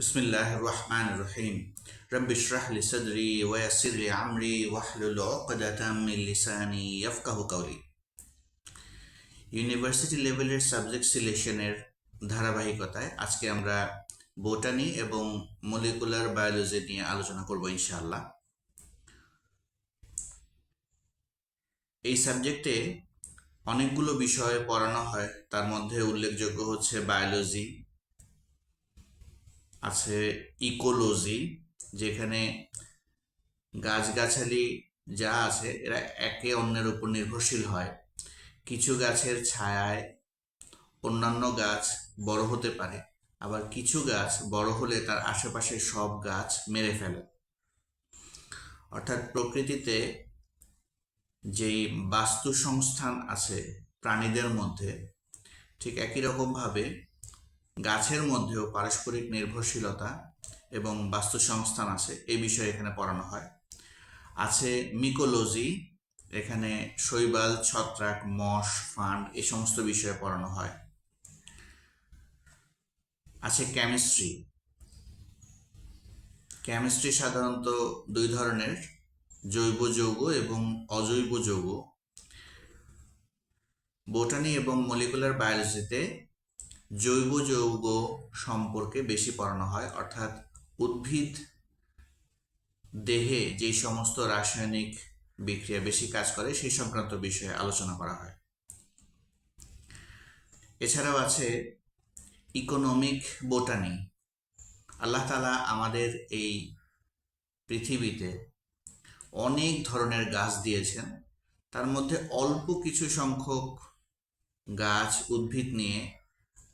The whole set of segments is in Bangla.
बिस्मिल्लाहिर रहमानिर रहीम रब्बि इश्रह ली सदरी व यस्सिर ली अमरी वाहलुल उक़दतम मिन लिसानी यफ़क़हू कौली। ইউনিভার্সিটি লেভেলের সাবজেক্ট সিলেকশনের ধারাবাহিকতায় আজকে আমরা বোটানি এবং মলিকুলার বায়োলজি নিয়ে আলোচনা করব ইনশাআল্লাহ। এই সাবজেক্টে অনেকগুলো বিষয় পড়ানো হয়, তার মধ্যে উল্লেখযোগ্য হচ্ছে বায়োলজি, আছে ইকোলজি, যেখানে গাছগাছালি যা আছে এরা একে অন্যের উপর নির্ভরশীল হয়। কিছু গাছের ছায়ায় অন্যান্য গাছ বড় হতে পারে, আবার কিছু গাছ বড় হলে তার আশেপাশের সব গাছ মেরে ফেলে। অর্থাৎ প্রকৃতিতে যেই বাস্তু সংস্থান আছে প্রাণীদের মধ্যে, ঠিক একই রকমভাবে গাছের মধ্যেও পারস্পরিক নির্ভরশীলতা এবং বাস্তু সংস্থান আছে, এই বিষয়ে এখানে পড়ানো হয়। আছে মিকোলজি, এখানে শৈবাল, ছত্রাক, মশ, ফান্ড এই সমস্ত বিষয়ে পড়ানো হয়। আছে কেমিস্ট্রি। কেমিস্ট্রি সাধারণত দুই ধরনের, জৈব যৌগ এবং অজৈব যৌগ। বোটানি এবং মলিকুলার বায়োলজিতে জৈব যৌগ সম্পর্কে বেশি পড়ানো হয়, অর্থাৎ উদ্ভিদ দেহে যেই সমস্ত রাসায়নিক বিক্রিয়া বেশি কাজ করে সেই সংক্রান্ত বিষয়ে আলোচনা করা হয়। এছাড়াও আছে ইকোনমিক বোটানি। আল্লাহ তাআলা আমাদের এই পৃথিবীতে অনেক ধরনের গাছ দিয়েছেন, তার মধ্যে অল্প কিছু সংখ্যক গাছ উদ্ভিদ নিয়ে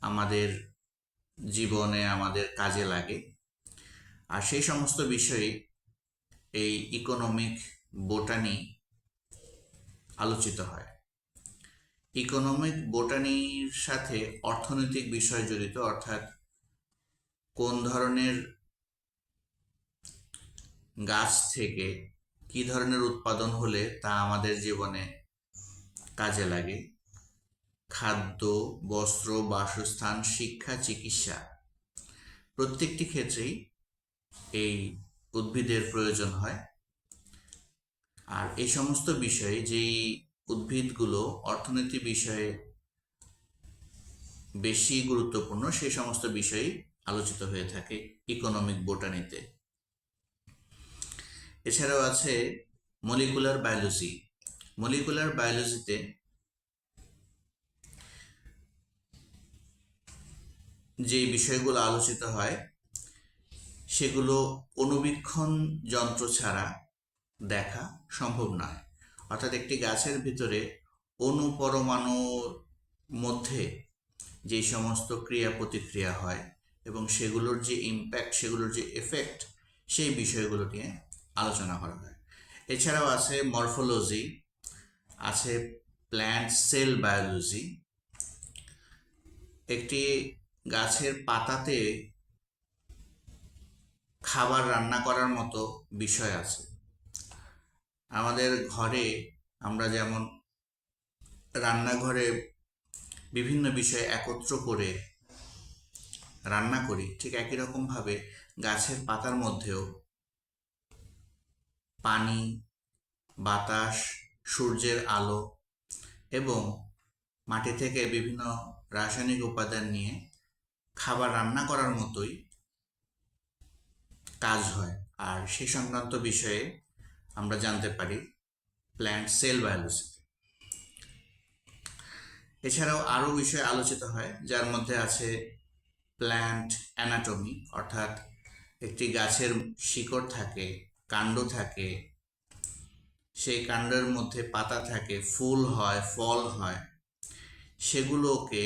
আমাদের জীবনে আমাদের কাজে লাগে, আর সেই সমস্ত বিষয়ে এই ইকোনমিক বোটানি আলোচিত হয়। ইকোনমিক বোটানির সাথে অর্থনৈতিক বিষয় জড়িত, অর্থাৎ কোন ধরনের গাছ থেকে কি ধরনের উৎপাদন হলে তা আমাদের জীবনে কাজে লাগে। খাদ্য, বস্ত্র, বাসস্থান, শিক্ষা, চিকিৎসা প্রত্যেকটি ক্ষেত্রেই এই উদ্ভিদের প্রয়োজন হয়। আর এই সমস্ত বিষয়ে যেই উদ্ভিদগুলো অর্থনীতি বিষয়ে বেশি গুরুত্বপূর্ণ, সেই সমস্ত বিষয়ই আলোচিত হয়ে থাকে ইকোনমিক বোটানিতে। এছাড়াও আছে মলিকুলার বায়োলজি। মলিকুলার বায়োলজিতে যে বিষয়গুলো আলোচিত হয় সেগুলো অণুবীক্ষণ যন্ত্র ছাড়া দেখা সম্ভব নয়। অর্থাৎ একটি গাছের ভিতরে অণু পরমাণুর মধ্যে যে সমস্ত ক্রিয়া প্রতিক্রিয়া হয় এবং সেগুলোর যে ইম্প্যাক্ট, সেগুলোর যে এফেক্ট, সেই বিষয়গুলো নিয়ে আলোচনা করা হয়। এছাড়াও আছে মরফোলজি, আছে প্ল্যান্ট সেল বায়োলজি। একটি গাছের পাতাতে খাবার রান্না করার মতো বিষয় আছে। আমাদের ঘরে আমরা যেমন রান্নাঘরে বিভিন্ন বিষয় একত্র করে রান্না করি, ঠিক একই রকমভাবে গাছের পাতার মধ্যেও পানি, বাতাস, সূর্যের আলো এবং মাটি থেকে বিভিন্ন রাসায়নিক উপাদান নিয়ে খাবার রান্না করার মতোই কাজ হয়। আর সে সংক্রান্ত বিষয়ে আমরা জানতে পারি প্ল্যান্ট সেল বায়োলজি। এছাড়াও আরও বিষয় আলোচিত হয়, যার মধ্যে আছে প্ল্যান্ট অ্যানাটমি, অর্থাৎ একটি গাছের শিকড় থাকে, কাণ্ড থাকে, সেই কাণ্ডের মধ্যে পাতা থাকে, ফুল হয়, ফল হয়, সেগুলোকে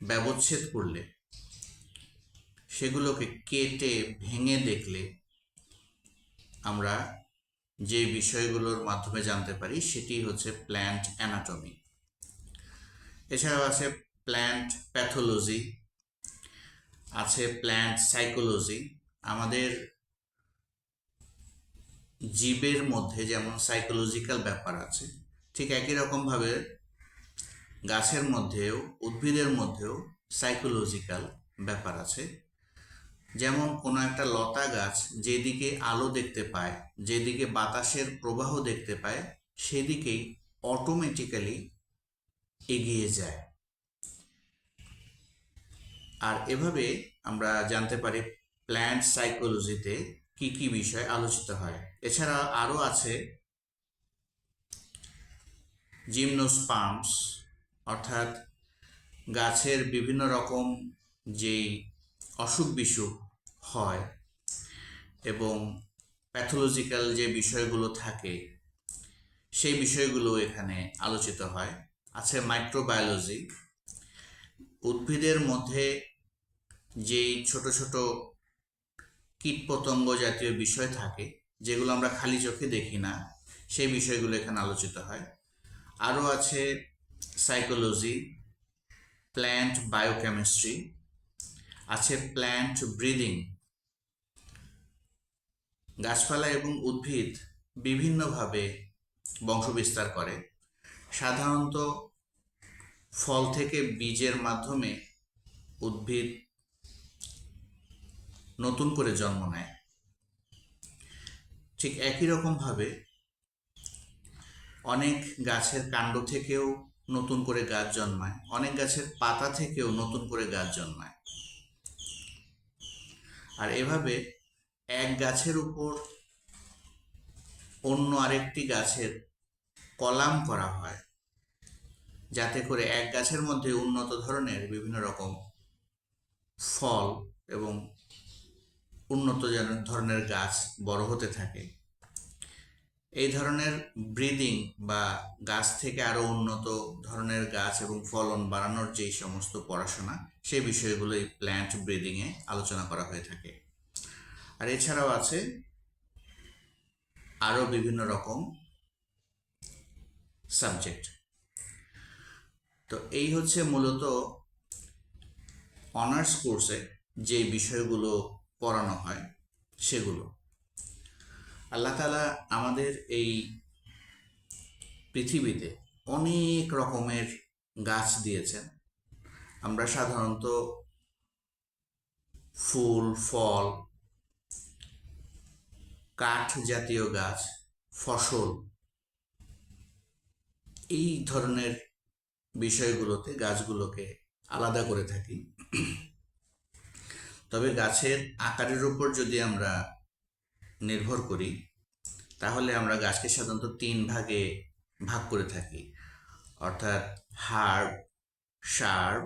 ব্যবচ্ছেদ করলে, সেগুলোকে কেটে ভেঙে দেখলে আমরা যে বিষয়গুলোর মাধ্যমে জানতে পারি সেটি হচ্ছে প্ল্যান্ট অ্যানাটমি। এছাড়াও আছে প্ল্যান্ট প্যাথোলজি, আছে প্ল্যান্ট সাইকোলজি। আমাদের জীবের মধ্যে যেমন সাইকোলজিক্যাল ব্যাপার আছে, ঠিক একই রকমভাবে গাছের মধ্যেও উদ্ভিদের মধ্যেও সাইকোলজিক্যাল ব্যাপার আছে। যেমন কোনো একটা লতা গাছ যেদিকে আলো দেখতে পায়, যেদিকে বাতাসের প্রবাহ দেখতে পায়, সেদিকেই অটোমেটিক্যালি এগিয়ে যায়। আর এভাবে আমরা জানতে পারি প্ল্যান্ট সাইকোলজিতে কি কি বিষয় আলোচিত হয়। এছাড়া আরও আছে জিমনোস্পার্মস, অর্থাৎ গাছের বিভিন্ন রকম যেই অসুখ বিসুখ হয় এবং প্যাথোলজিক্যাল যে বিষয়গুলো থাকে সেই বিষয়গুলো এখানে আলোচিত হয়। আছে মাইক্রোবায়োলজি, উদ্ভিদের মধ্যে যেই ছোট ছোট কীটপতঙ্গ জাতীয় বিষয় থাকে যেগুলো আমরা খালি চোখে দেখি না, সেই বিষয়গুলো এখানে আলোচিত হয়। আরও আছে সাইকোলজি, প্ল্যান্ট বায়োকেমিস্ট্রি, আছে প্ল্যান্ট ব্রিদিং। গাছপালা এবং উদ্ভিদ বিভিন্নভাবে বংশবিস্তার করে। সাধারণত ফল থেকে বীজের মাধ্যমে উদ্ভিদ নতুন করে জন্ম নেয়। ঠিক একই রকমভাবে অনেক গাছের কাণ্ড থেকেও নতুন করে গাছ জন্মায়, অনেক গাছের পাতা থেকেও নতুন করে গাছ জন্মায়। আর এভাবে এক গাছের উপর অন্য আরেকটি গাছের কলাম করা হয়, যাতে করে এক গাছের মধ্যে উন্নত ধরনের বিভিন্ন রকম ফল এবং উন্নত ধরনের গাছ বড় হতে থাকে। এই ধরনের ব্রিদিং বা গাছ থেকে আরও উন্নত ধরনের গাছ এবং ফলন বাড়ানোর যেই সমস্ত পড়াশোনা, সেই বিষয়গুলো এই প্ল্যান্ট ব্রিদিংয়ে আলোচনা করা হয়ে থাকে। আর এছাড়াও আছে আরও বিভিন্ন রকম সাবজেক্ট। তো এই হচ্ছে মূলত অনার্স কোর্সে যে বিষয়গুলো পড়ানো হয় সেগুলো। আল্লাহ তাআলা আমাদের এই পৃথিবীতে অনেক রকমের গাছ দিয়েছেন। আমরা সাধারণত ফুল, ফল, কাঠ জাতীয় গাছ, ফসল, এই ধরনের বিষয়গুলোতে গাছগুলোকে আলাদা করে থাকি। তবে গাছের আকারের উপর যদি আমরা নির্ভর করি তাহলে আমরা গাছকে সাধারণত 3 ভাগে ভাগ করে থাকি, অর্থাৎ হার্ব, শার্ব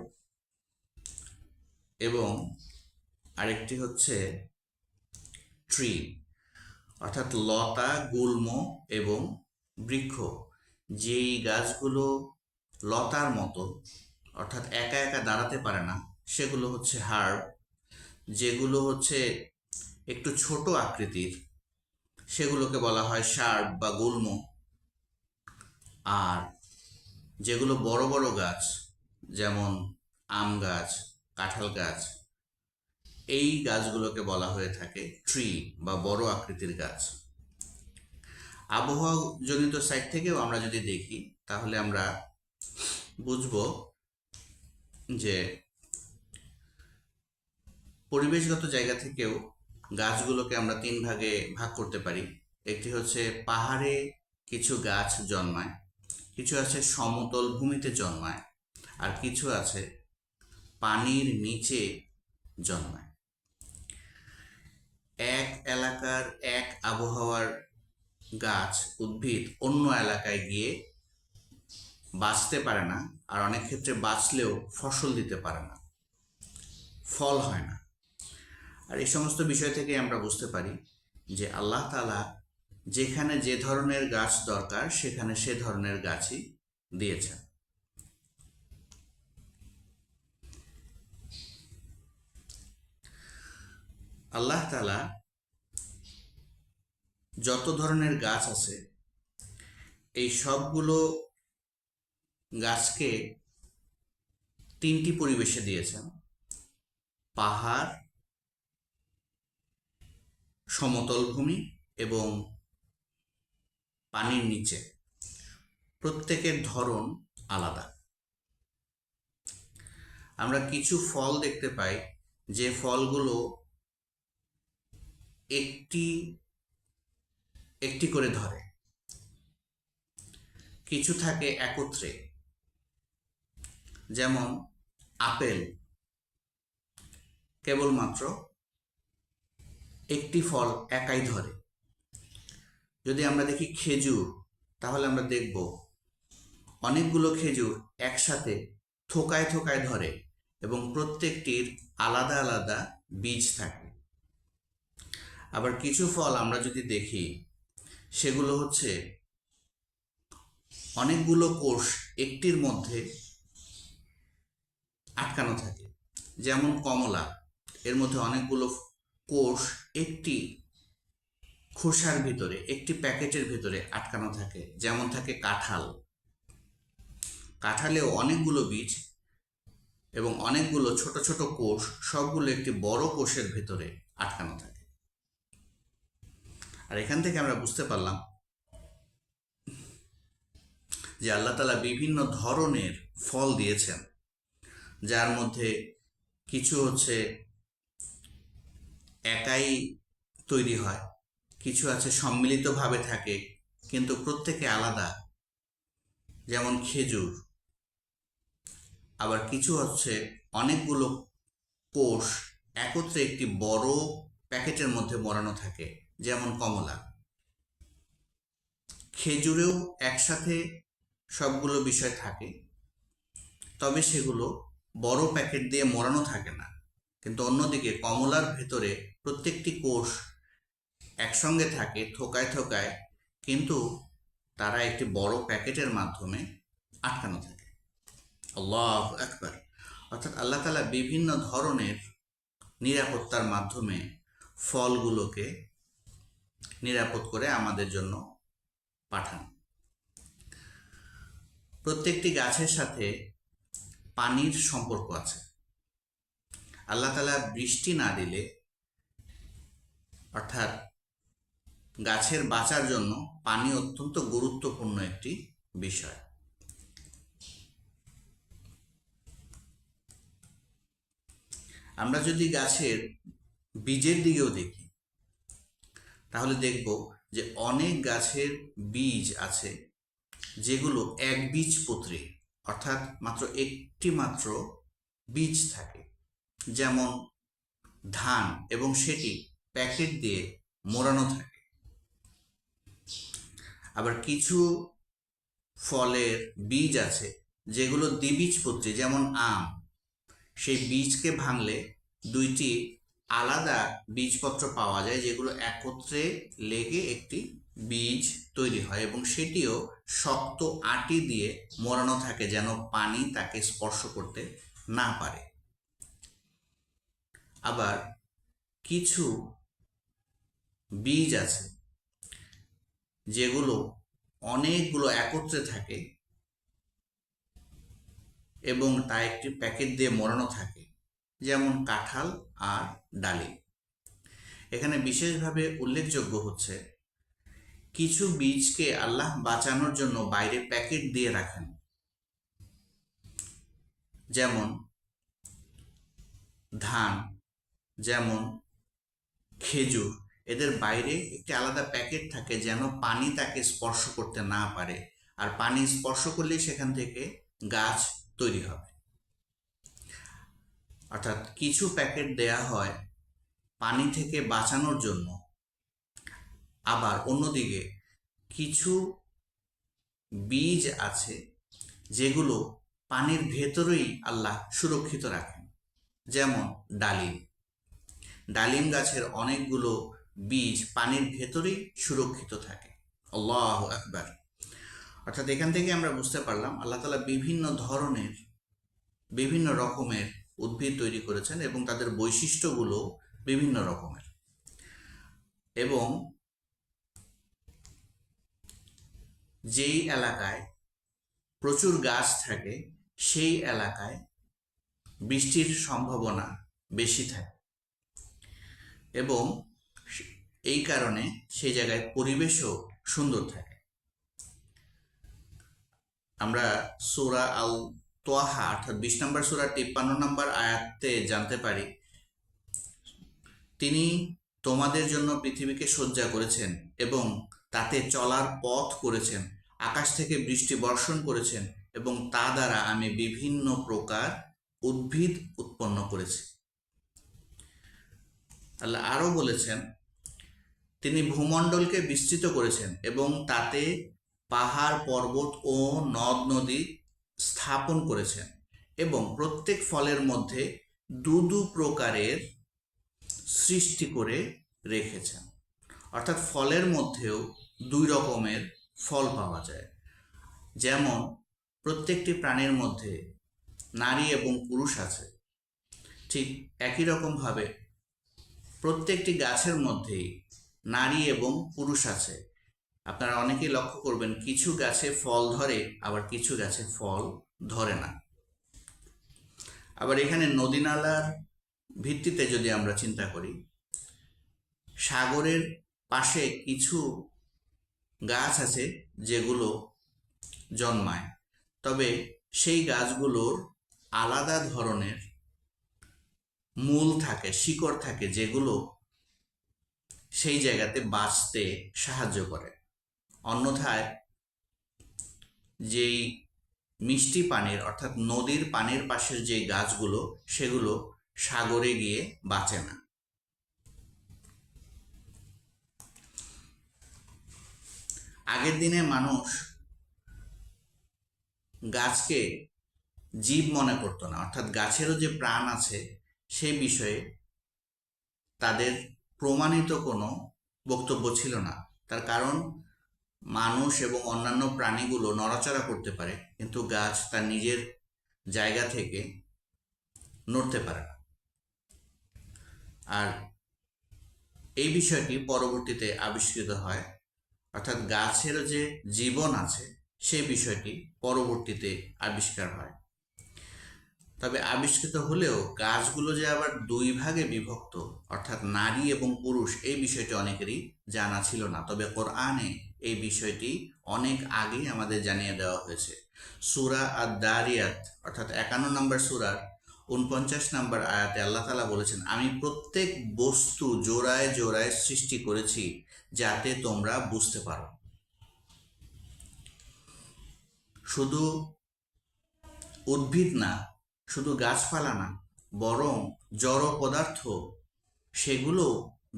এবং আরেকটি হচ্ছে ট্রি, অর্থাৎ লতা, গুল্ম এবং বৃক্ষ। যেই গাছগুলো লতার মতো অর্থাৎ একা একা দাঁড়াতে পারে না সেগুলো হচ্ছে হার্ব। যেগুলো হচ্ছে একটু ছোট আকৃতির সেগুলোকে বলা হয় শার্ব বা গুল্ম। আর যেগুলো বড় বড় গাছ, যেমন আম গাছ, কাঁঠাল গাছ, এই গাছগুলোকে বলা হয়ে থাকে ট্রি বা বড় আকৃতির গাছ। আবহাওয়া জনিত সাইড থেকেও আমরা যদি দেখি তাহলে আমরা বুঝব যে পরিবেশগত জায়গা থেকেও গাছগুলোকে আমরা 3 ভাগে ভাগ করতে পারি। একটি হচ্ছে পাহাড়ে কিছু গাছ জন্মায়, কিছু আছে সমতল ভূমিতে জন্মায়, আর কিছু আছে পানির নিচে জন্মায়। এক এলাকার এক আবহাওয়ার গাছ, উদ্ভিদ অন্য এলাকায় গিয়ে বাঁচতে পারে না, আর অনেক ক্ষেত্রে বাঁচলেও ফসল দিতে পারে না, ফল হয় না। আর এই সমস্ত বিষয় থেকে আমরা বুঝতে পারি যে আল্লাহ তাআলা যেখানে যে ধরনের গাছ দরকার সেখানে সে ধরনের গাছই দিয়েছেন। আল্লাহ তাআলা যত ধরনের গাছ আছে এই সবগুলো গাছকে 3টি পরিবেশে দিয়েছেন: পাহাড়, সমতল ভূমি এবং পানির নিচে। প্রত্যেকের ধরন আলাদা। আমরা কিছু ফল দেখতে পাই যে ফলগুলো একটি একটি করে ধরে, কিছু থাকে একত্রে, যেমন আপেল কেবলমাত্র একটি ফল একাই ধরে। যদি আমরা দেখি খেজুর, তাহলে আমরা দেখব অনেকগুলো খেজুর একসাথে থোকায় থোকায় ধরে এবং প্রত্যেকটির আলাদা আলাদা বীজ থাকে। আবার কিছু ফল আমরা যদি দেখি, সেগুলো হচ্ছে অনেকগুলো কোষ একটির মধ্যে আটকানো থাকে, যেমন কমলা, এর মধ্যে অনেকগুলো কোষ একটি খোসার ভিতরে, একটি প্যাকেটের ভিতরে আটকানো থাকে। যেমন থাকে কাঁঠাল, কাঁঠালেও অনেকগুলো বীজ এবং অনেকগুলো ছোট ছোট কোষ, সবগুলো একটি বড় কোষের ভিতরে আটকানো থাকে। আর এখান থেকে আমরা বুঝতে পারলাম যে আল্লাহ তাআলা বিভিন্ন ধরনের ফল দিয়েছেন, যার মধ্যে কিছু হচ্ছে একাই তৈরি হয়, কিছু আছে সম্মিলিতভাবে থাকে কিন্তু প্রত্যেকে আলাদা, যেমন খেজুর। আবার কিছু হচ্ছে অনেকগুলো কোষ একত্রে একটি বড় প্যাকেটের মধ্যে মোড়ানো থাকে, যেমন কমলা। খেজুরেও একসাথে সবগুলো বিষয় থাকে, তবে সেগুলো বড় প্যাকেট দিয়ে মোড়ানো থাকে না। কিন্তু অন্যদিকে কমলার ভেতরে প্রত্যেকটি কোষ একসঙ্গে থাকে থোকায় থোকায়, কিন্তু তারা একটি বড় প্যাকেটের মাধ্যমে আটকানো থাকে। আল্লাহু আকবার। অর্থাৎ আল্লাহ তাআলা বিভিন্ন ধরনের নিরাপত্তার মাধ্যমে ফলগুলোকে নিরাপদ করে আমাদের জন্য পাঠান। প্রত্যেকটি গাছের সাথে পানির সম্পর্ক আছে। আল্লাহ তাআলা বৃষ্টি না দিলে, অর্থাৎ গাছের বাঁচার জন্য পানি অত্যন্ত গুরুত্বপূর্ণ একটি বিষয়। আমরা যদি গাছের বীজের দিকেও দেখি, তাহলে দেখব যে অনেক গাছের বীজ আছে যেগুলো একবীজপত্রী, অর্থাৎ মাত্র একটি মাত্র বীজ থাকে, যেমন ধান, এবং সেটি প্যাকেট দিয়ে মোড়ানো থাকে। আবার কিছু ফলের বীজ আছে যেগুলো দ্বিবীজপত্রী, যেমন আম। সেই বীজকে ভাঙলে দুইটি আলাদা বীজপত্র পাওয়া যায়, যেগুলো একত্রে লেগে একটি বীজ তৈরি হয়, এবং সেটিও শক্ত আটি দিয়ে মোড়ানো থাকে যেন পানি তাকে স্পর্শ করতে না পারে। আবার কিছু বীজ আছে যেগুলো অনেকগুলো একত্রে থাকে এবং তা একটি প্যাকেট দিয়ে মোড়ানো থাকে, যেমন কাঁঠাল আর ডালিম। এখানে বিশেষভাবে উল্লেখযোগ্য হচ্ছে কিছু বীজকে আল্লাহ বাঁচানোর জন্য বাইরে প্যাকেট দিয়ে রাখেন, যেমন ধান, যেমন খেজুর। এদের বাইরে একটি আলাদা প্যাকেট থাকে যেন পানি তাকে স্পর্শ করতে না পারে, আর পানি স্পর্শ করলেই সেখান থেকে গাছ তৈরি হবে। অর্থাৎ কিছু প্যাকেট দেয়া হয় পানি থেকে বাঁচানোর জন্য, আবার অন্যদিকে কিছু বীজ আছে যেগুলো পানির ভেতরেই আল্লাহ সুরক্ষিত রাখেন, যেমন ডালিম। ডালিম গাছের অনেকগুলো বীজ পানির ভেতরেই সুরক্ষিত থাকে। আল্লাহু আকবার। অর্থাৎ এখান থেকে আমরা বুঝতে পারলাম আল্লাহ তাআলা বিভিন্ন ধরনের, বিভিন্ন রকমের উদ্ভিদ তৈরি করেছেন এবং তাদের বৈশিষ্ট্যগুলো বিভিন্ন রকমের। এবং যেই এলাকায় প্রচুর গাছ থাকে সেই এলাকায় বৃষ্টির সম্ভাবনা বেশি থাকে, এবং এই কারণে সেই জায়গায় পরিবেশও সুন্দর থাকে। আমরা সূরা আল তোয়াহা, অর্থাৎ 20 নম্বর সূরা 53 নম্বর আয়াতে জানতে পারি, তিনি তোমাদের জন্য পৃথিবীকে সজ্জা করেছেন এবং তাতে চলার পথ করেছেন, আকাশ থেকে বৃষ্টি বর্ষণ করেছেন এবং তা দ্বারা আমি বিভিন্ন প্রকার উদ্ভিদ উৎপন্ন করেছি। আল্লাহ আরও বলেছেন, তিনি ভূমণ্ডলকে বিস্তৃত করেছেন এবং তাতে পাহাড় পর্বত ও নদ নদী স্থাপন করেছেন এবং প্রত্যেক ফলের মধ্যে দু প্রকারের সৃষ্টি করে রেখেছেন। অর্থাৎ ফলের মধ্যেও 2 রকমের ফল পাওয়া যায়। যেমন প্রত্যেকটি প্রাণীর মধ্যে নারী এবং পুরুষ আছে, ঠিক একই রকমভাবে প্রত্যেকটি গাছের মধ্যেই নারী এবং পুরুষ আছে। আপনারা অনেকেই লক্ষ্য করবেন, কিছু গাছে ফল ধরে আবার কিছু গাছে ফল ধরে না। আবার এখানে নদী নালার ভিত্তিতে যদি আমরা চিন্তা করি, সাগরের পাশে কিছু গাছ আছে যেগুলো জন্মায়, তবে সেই গাছগুলোর আলাদা ধরনের মূল থাকে, শিকড় থাকে, যেগুলো সেই জায়গাতে বাঁচতে সাহায্য করে। অন্যথায় যেই মিষ্টি পানির অর্থাৎ নদীর পানির পাশের যে গাছগুলো, সেগুলো সাগরে গিয়ে বাঁচে না। আগের দিনে মানুষ গাছকে জীব মনে করতো না, অর্থাৎ গাছেরও যে প্রাণ আছে সেই বিষয়ে তাদের প্রমাণিত কোনো বক্তব্য ছিল না। তার কারণ মানুষ এবং অন্যান্য প্রাণীগুলো নড়াচড়া করতে পারে, কিন্তু গাছ তার নিজের জায়গা থেকে নড়তে পারে না। আর এই বিষয়টি পরবর্তীতে আবিষ্কৃত হয়, অর্থাৎ গাছেরও যে জীবন আছে সেই বিষয়টি পরবর্তীতে আবিষ্কার হয়। তবে আবিষ্কৃত হলেও গাছগুলো যে আবার 2 ভাগে বিভক্ত, অর্থাৎ নারী এবং পুরুষ, এই বিষয়টি অনেকেরই জানা ছিল না। তবে কোরআনে এই বিষয়টি অনেক আগেই আমাদের জানিয়ে দেওয়া হয়েছে। সূরা আদ-দারিয়াত অর্থাৎ 51 নম্বর সূরার 49 নম্বর আয়াতে আল্লাহ তাআলা বলেছেন, আমি প্রত্যেক বস্তু জোড়ায় জোড়ায় সৃষ্টি করেছি যাতে তোমরা বুঝতে পারো। শুধু উদ্ভিদ না, শুধু গাছপালা না, বরং জড় পদার্থ সেগুলো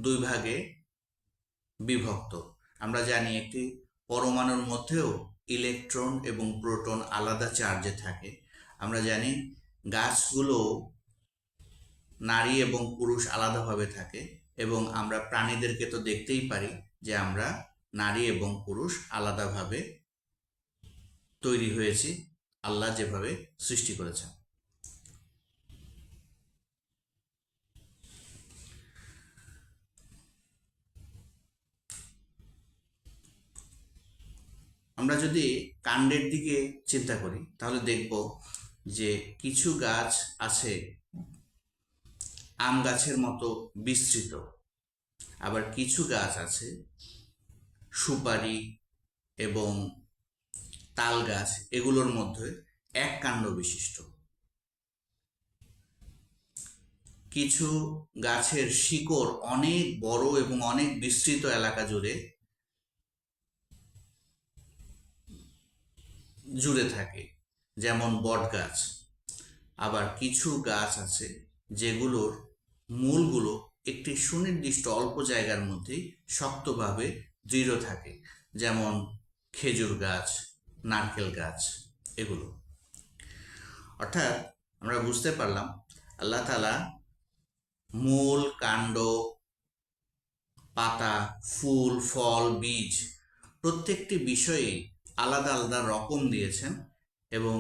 2 ভাগে বিভক্ত। আমরা জানি একটি পরমাণুর মধ্যেও ইলেকট্রন এবং প্রোটন আলাদা চার্জে থাকে। আমরা জানি গাছগুলো নারী এবং পুরুষ আলাদাভাবে থাকে, এবং আমরা প্রাণীদেরকে তো দেখতেই পারি যে আমরা নারী এবং পুরুষ আলাদাভাবে তৈরি হয়েছি, আল্লাহ যেভাবে সৃষ্টি করেছেন। আমরা যদি কাণ্ডের দিকে চিন্তা করি তাহলে দেখব যে কিছু গাছ আছে আম গাছের মতো বিস্তৃত, আবার কিছু গাছ আছে সুপারি এবং তাল গাছ, এগুলোর মধ্যে এক কাণ্ড বিশিষ্ট। কিছু গাছের শিকড় অনেক বড় এবং অনেক বিস্তৃত এলাকা জুড়ে থাকে, যেমন বট গাছ। আবার কিছু গাছ আছে যেগুলোর মূলগুলো একটি সুনির্দিষ্ট অল্প জায়গার মধ্যেই শক্তভাবে দৃঢ় থাকে, যেমন খেজুর গাছ, নারকেল গাছ, এগুলো। অর্থাৎ আমরা বুঝতে পারলাম আল্লাহ তাআলা মূল, কাণ্ড, পাতা, ফুল, ফল, বীজ প্রত্যেকটি বিষয়ে আলাদা আলাদা রকম দিয়েছেন এবং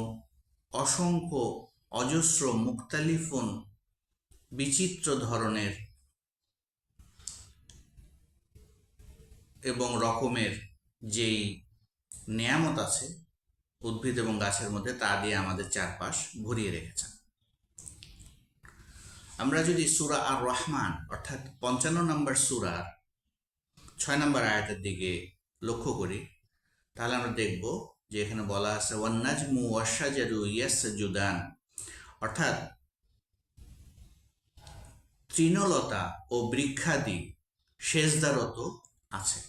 অসংখ্য অজস্র মুখতালিফুন বিচিত্র ধরনের এবং রকমের যেই নেয়ামত আছে উদ্ভিদ এবং গাছের মধ্যে, তা দিয়ে আমাদের চারপাশ ভরিয়ে রেখেছেন। আমরা যদি সূরা আর রহমান অর্থাৎ 55 নম্বর সূরার 6 নম্বর আয়াতের দিকে লক্ষ্য করি, তাহলে আমরা দেখব যে এখানে বলা আছে ওয়ান নাজমু ওয়াশ-শাজারু ইয়াসজুদান, অর্থাৎ তৃণলতা ও বৃক্ষাদি সেজদারত আছে।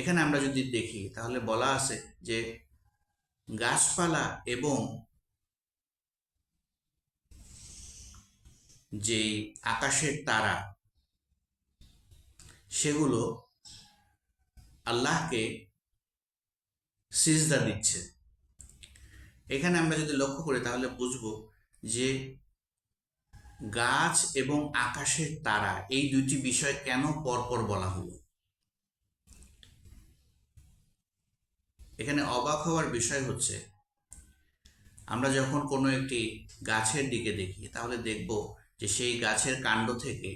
এখানে আমরা যদি দেখি তাহলে বলা আছে যে গাছপালা এবং যেই আকাশের তারা সেগুলো আল্লাহকে সিজদা দিচ্ছে। এখানে আমরা যদি লক্ষ্য করি তাহলে বুঝব যে গাছ এবং আকাশের তারা এই দুটি বিষয় কেন পরপর বলা হলো। এখানে অবাক হওয়ার বিষয় হচ্ছে, আমরা যখন কোনো একটি গাছের দিকে দেখি তাহলে দেখব যে সেই গাছের কাণ্ড থেকে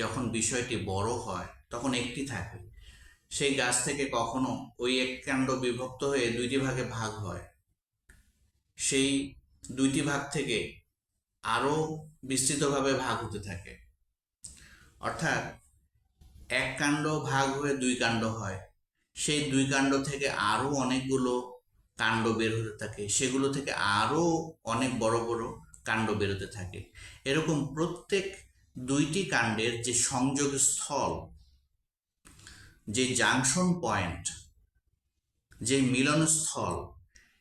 যখন বিষয়টি বড় হয় তখন একটি থাকে, সেই গাছ থেকে কখনো ওই এক কাণ্ড বিভক্ত হয়ে দুইটি ভাগে ভাগ হয়, সেই দুইটি ভাগ থেকে আরও বিস্তৃতভাবে ভাগ হতে থাকে। অর্থাৎ এক কাণ্ড ভাগ হয়ে দুই কাণ্ড হয়, সেই দুই কাণ্ড থেকে আরও অনেকগুলো কাণ্ড বের হতে থাকে, সেগুলো থেকে আরও অনেক বড় বড় কাণ্ড বেরোতে থাকে। এরকম প্রত্যেক দুইটি কাণ্ডের যে সংযোগ স্থল, যে জাংশন পয়েন্ট, যে মিলনস্থল,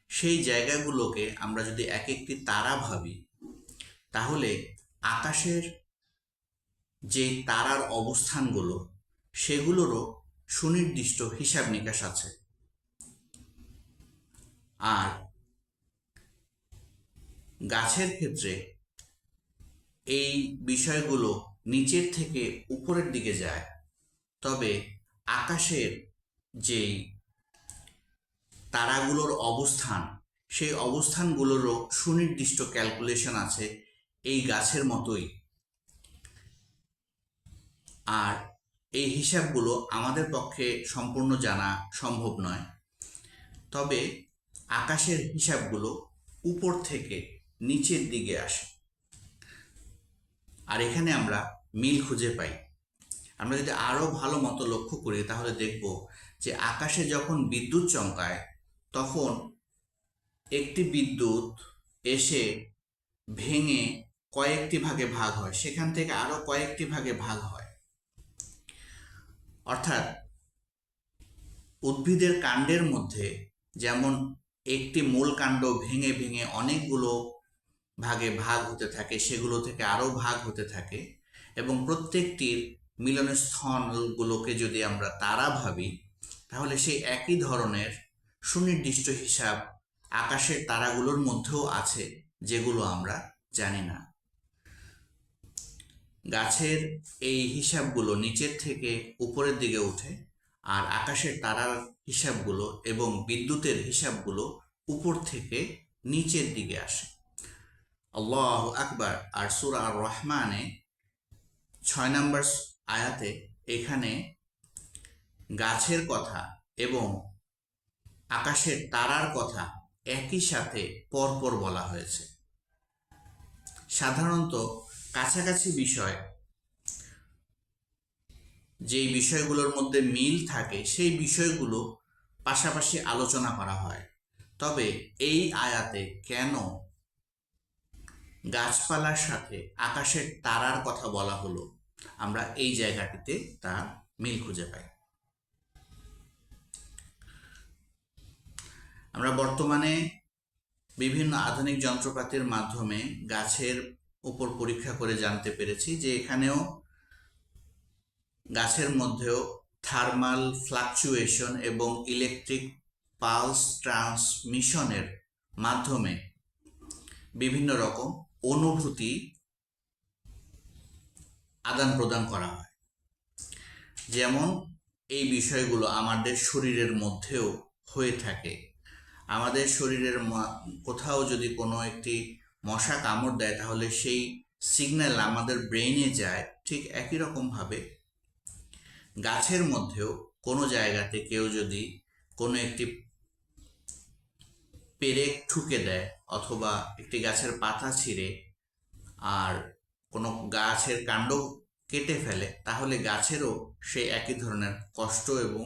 সেই জায়গাগুলোকে আমরা যদি এক একটি তারা ভাবি তাহলে আকাশের যে তারার অবস্থানগুলো সেগুলোরও সুনির্দিষ্ট হিসাব নিকাশ আছে। আর গাছের ক্ষেত্রে এই বিষয়গুলো নিচের থেকে উপরের দিকে যায়, তবে আকাশের যেই তারাগুলোর অবস্থান সেই অবস্থানগুলোরও সুনির্দিষ্ট ক্যালকুলেশন আছে এই গাছের মতোই। আর এই হিসাবগুলো আমাদের পক্ষে সম্পূর্ণ জানা সম্ভব নয়, তবে আকাশের হিসাবগুলো উপর থেকে নিচের দিকে আসে। আর এখানে আমরা মিল খুঁজে পাই। আমরা যদি আরও ভালো মতো লক্ষ্য করি তাহলে দেখব যে আকাশে যখন বিদ্যুৎ চমকায় তখন একটি বিদ্যুৎ এসে ভেঙে কয়েকটি ভাগে ভাগ হয়, সেখান থেকে আরও কয়েকটি ভাগে ভাগ হয়। অর্থাৎ উদ্ভিদের কাণ্ডের মধ্যে যেমন একটি মূল কাণ্ড ভেঙে ভেঙে অনেকগুলো ভাগে ভাগ হতে থাকে, সেগুলো থেকে আরও ভাগ হতে থাকে, এবং প্রত্যেকটির মিলনস্থলগুলোকে যদি আমরা তারা ভাবি তাহলে সেই একই ধরনের সুনির্দিষ্ট হিসাব আকাশের তারাগুলোর মধ্যেও আছে, যেগুলো আমরা জানি না। গাছের এই হিসাবগুলো নিচের থেকে উপরের দিকে ওঠে, আর আকাশের তারার হিসাবগুলো এবং বিদ্যুতের হিসাবগুলো উপর থেকে নিচের দিকে আসে। আল্লাহু আকবার। আর সূরা আর রহমানে 6 নম্বর আয়াতে এখানে গাছের কথা এবং আকাশের তারার কথা একই সাথে পরপর বলা হয়েছে। সাধারণত কাছাকাছি বিষয়, যেই বিষয়গুলোর মধ্যে মিল থাকে সেই বিষয়গুলো পাশাপাশি আলোচনা করা হয়, তবে এই আয়াতে কেন গাছপালার সাথে আকাশের তারার কথা বলা হলো, আমরা এই জায়গাটিতে তার মিল খুঁজে পাই। আমরা বর্তমানে বিভিন্ন আধুনিক যন্ত্রপাতির মাধ্যমে গাছের উপর পরীক্ষা করে জানতে পেরেছি যে এখানেও গাছের মধ্যেও থার্মাল ফ্লাকচুয়েশন এবং ইলেকট্রিক পালস ট্রান্সমিশনের মাধ্যমে বিভিন্ন রকম অনুভূতি আদান প্রদান করা হয়। যেমন এই বিষয়গুলো আমাদের শরীরের মধ্যেও হয়ে থাকে। আমাদের শরীরের কোথাও যদি কোনো একটি মশা কামড় দেয় তাহলে সেই সিগন্যাল আমাদের ব্রেইনে যায়, ঠিক একই রকমভাবে গাছের মধ্যেও কোনো জায়গাতে কেউ যদি কোনো একটি পেরেক ঠুকে দেয় অথবা একটি গাছের পাতা ছিঁড়ে আর কোনো গাছের কাণ্ড কেটে ফেলে, তাহলে গাছেরও সেই একই ধরনের কষ্ট এবং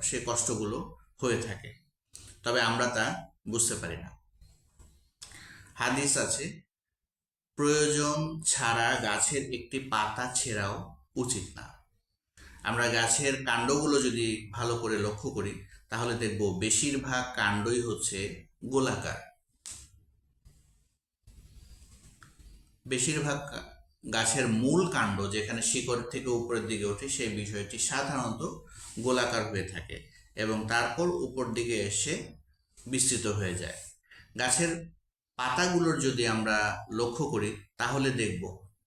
সে কষ্টগুলো হয়ে থাকে, তবে আমরা তা বুঝতে পারি না। হাদিস আছে, প্রয়োজন ছাড়া গাছের একটি পাতা ছেঁড়াও উচিত না। আমরা গাছের কাণ্ডগুলো যদি ভালো করে লক্ষ্য করি তাহলে দেখব বেশিরভাগ কাণ্ডই হচ্ছে গোলাকার। বেশিরভাগ গাছের মূল কাণ্ড যেখানে শিকড় থেকে উপরের দিকে ওঠে সেই বিষয়টি সাধারণত গোলাকার হয়ে থাকে এবং তারপর উপর দিকে এসে বিস্তৃত হয়ে যায়। গাছের পাতাগুলোর যদি আমরা লক্ষ্য করি তাহলে দেখব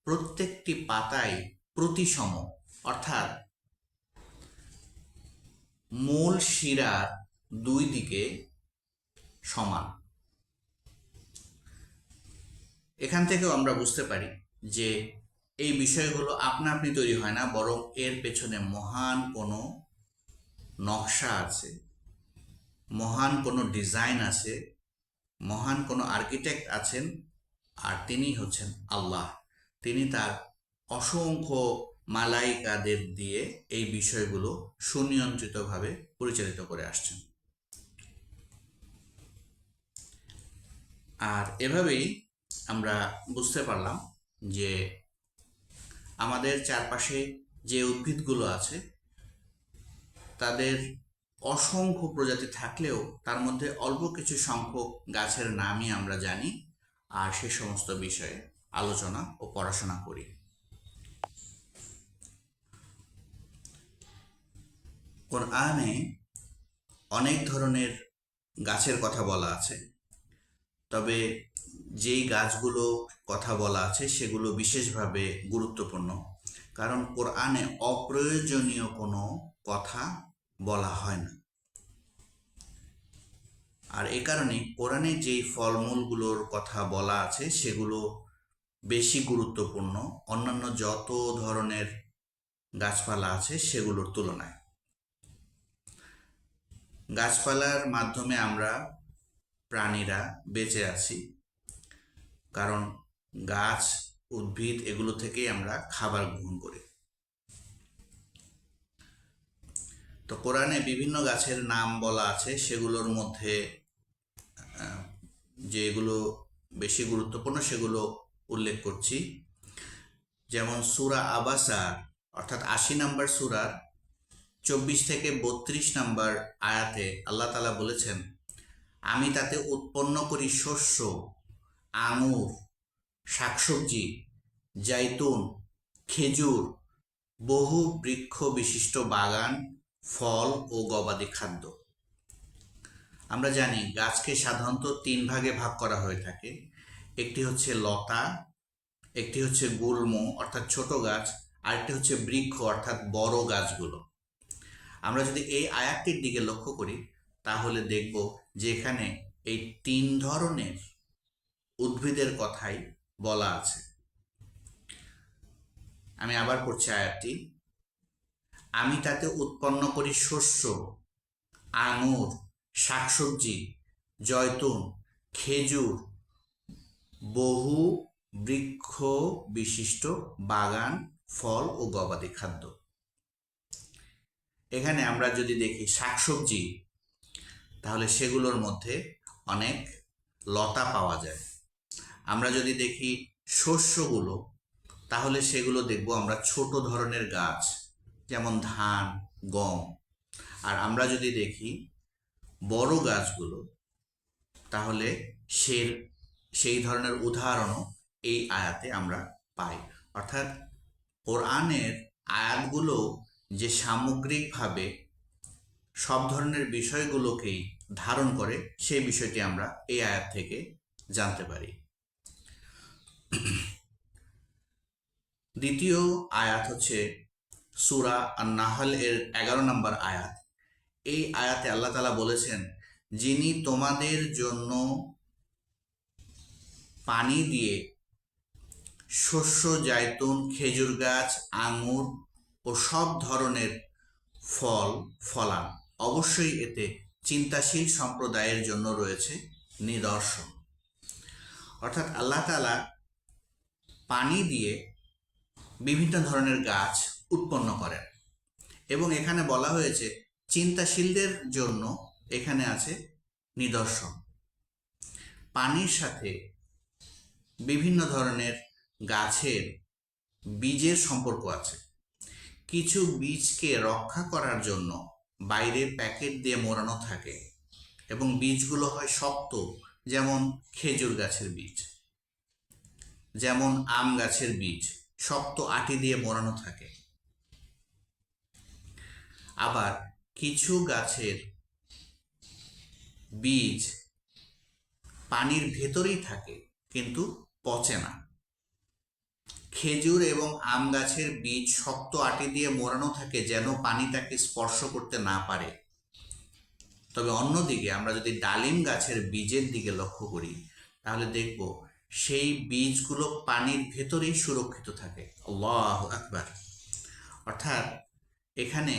প্রত্যেকটি পাতাই প্রতিসম, অর্থাৎ মূল শিরার দুই দিকে সমান। এখান থেকেও আমরা বুঝতে পারি যে এই বিষয়গুলো আপনা আপনি তৈরি হয় না, বরং এর পেছনে মহান কোনো নকশা আছে, মহান কোনো ডিজাইন আছে, মহান কোনো আর্কিটেক্ট আছেন, আর তিনি হচ্ছেন আল্লাহ। তিনি তার অসংখ্য মালাইকাদের দিয়ে এই বিষয়গুলো সুনিয়ন্ত্রিতভাবে পরিচালিত করে আসছেন। আর এভাবেই আমরা বুঝতে পারলাম যে আমাদের চারপাশে যে উদ্ভিদগুলো আছে তাদের অসংখ্য প্রজাতি থাকলেও তার মধ্যে অল্প কিছু সংখ্যক গাছের নামই আমরা জানি আর সে সমস্ত বিষয়ে আলোচনা ও পড়াশোনা করি। কোরআনে অনেক ধরনের গাছের কথা বলা আছে, তবে যেই গাছগুলো কথা বলা আছে সেগুলো বিশেষভাবে গুরুত্বপূর্ণ, কারণ কোরআনে অপ্রয়োজনীয় কোনো কথা বলা হয় না। আর এ কারণে কোরআনে যেই ফলমূলগুলোর কথা বলা আছে সেগুলো বেশি গুরুত্বপূর্ণ অন্যান্য যত ধরনের গাছপালা আছে সেগুলোর তুলনায়। গাছপালার মাধ্যমে আমরা প্রাণীরা বেঁচে আছি, কারণ গাছ, উদ্ভিদ এগুলো থেকেই আমরা খাবার গ্রহণ করি। তো কোরআনে বিভিন্ন গাছের নাম বলা আছে, সেগুলোর মধ্যে যেগুলো বেশি গুরুত্বপূর্ণ সেগুলো উল্লেখ করছি। যেমন সূরা আবাসা অর্থাৎ ৮০ নম্বর সূরার ২৪ থেকে ৩২ নম্বর আয়াতে আল্লাহ তাআলা বলেছেন, আমি তাতে উৎপন্ন করি শস্য, আঙুর, শাকসবজি, জাইতুন, খেজুর, বহু বৃক্ষ বিশিষ্ট বাগান, ফল ও গবাদি খাদ্য। আমরা জানি গাছকে সাধারণত ৩ ভাগে ভাগ করা হয়ে থাকে। একটি হচ্ছে লতা, একটি হচ্ছে গুল্ম অর্থাৎ ছোট গাছ, আরেকটি হচ্ছে বৃক্ষ অর্থাৎ বড় গাছগুলো। আমরা যদি এই আয়াতটির দিকে লক্ষ্য করি তাহলে দেখব যে এখানে এই ৩ ধরনের উদ্ভিদের কথাই বলা আছে। আমি আবার পড়ছি আয়াতটি, আমি তাতে উৎপন্ন করি শস্য, আঙুর, শাকসবজি, জয়তুন, খেজুর, বহু বৃক্ষ বিশিষ্ট বাগান, ফল ও গবাদি খাদ্য। এখানে আমরা যদি দেখি শাকসবজি তাহলে সেগুলোর মধ্যে অনেক লতা পাওয়া যায়। আমরা যদি দেখি শস্যগুলো তাহলে সেগুলো দেখব আমরা ছোট ধরনের গাছ, যেমন ধান, গম। আর আমরা যদি দেখি বড় গাছগুলো তাহলে সেই ধরনের উদাহরণও এই আয়াতে আমরা পাই। অর্থাৎ কোরআনের আয়াতগুলো যে সামগ্রিকভাবে সব ধরনের বিষয়গুলোকেই ধারণ করে সেই বিষয়টি আমরা এই আয়াত থেকে জানতে পারি। দ্বিতীয় আয়াত হচ্ছে সূরা আন-নাহল এর ১১ নম্বর আয়াত। এই আয়াতে আল্লাহ তাআলা বলেছেন, যিনি তোমাদের জন্য পানি দিয়ে শস্য, জাইতুন, খেজুর গাছ, আঙুর ও সব ধরনের ফল ফলান, অবশ্যই এতে চিন্তাশীল সম্প্রদায়ের জন্য রয়েছে নিদর্শন। অর্থাৎ আল্লাহ তাআলা পানি দিয়ে বিভিন্ন ধরনের গাছ উৎপন্ন করেন এবং এখানে বলা হয়েছে চিন্তাশীলদের জন্য এখানে আছে নিদর্শন। পানির সাথে বিভিন্ন ধরনের গাছের বীজের সম্পর্ক আছে। কিছু বীজকে রক্ষা করার জন্য বাইরে প্যাকেট দিয়ে মোড়ানো থাকে এবং বীজগুলো হয় শক্ত, যেমন খেজুর গাছের বীজ, যেমন আম গাছের বীজ শক্ত আটি দিয়ে মোড়ানো থাকে। আবার কিছু গাছের বীজ পানির ভেতরেই থাকে কিন্তু পচে না। খেজুর এবং আম গাছের বীজ শক্ত আটি দিয়ে মোড়ানো থাকে যেন পানি তাকে স্পর্শ করতে না পারে। তবে অন্যদিকে আমরা যদি ডালিম গাছের বীজের দিকে লক্ষ্য করি তাহলে দেখব সেই বীজগুলো পানির ভেতরেই সুরক্ষিত থাকে। আল্লাহু আকবার। অর্থাৎ এখানে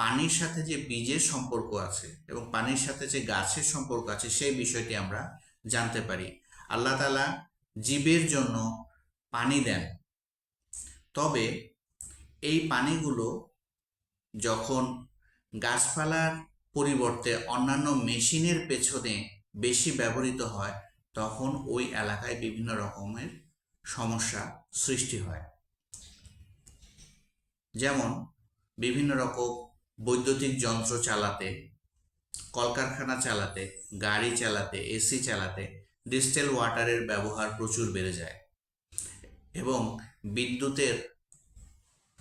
পানির সাথে যে বীজের সম্পর্ক আছে এবং পানির সাথে যে গাছের সম্পর্ক আছে সেই বিষয়টি আমরা জানতে পারি। আল্লাহ তাআলা জীবের জন্য পানি দেন, তবে এই পানিগুলো যখন গাছপালার পরিবর্তে অন্যান্য মেশিনের পেছনে বেশি ব্যবহৃত হয় তখন ওই এলাকায় বিভিন্ন রকমের সমস্যা সৃষ্টি হয়। যেমন বিভিন্ন রকম বৈদ্যুতিক যন্ত্র চালাতে, কলকারখানা চালাতে, গাড়ি চালাতে, এসি চালাতে ডিস্টিল ওয়াটারের ব্যবহার প্রচুর বেড়ে যায় এবং বিদ্যুতের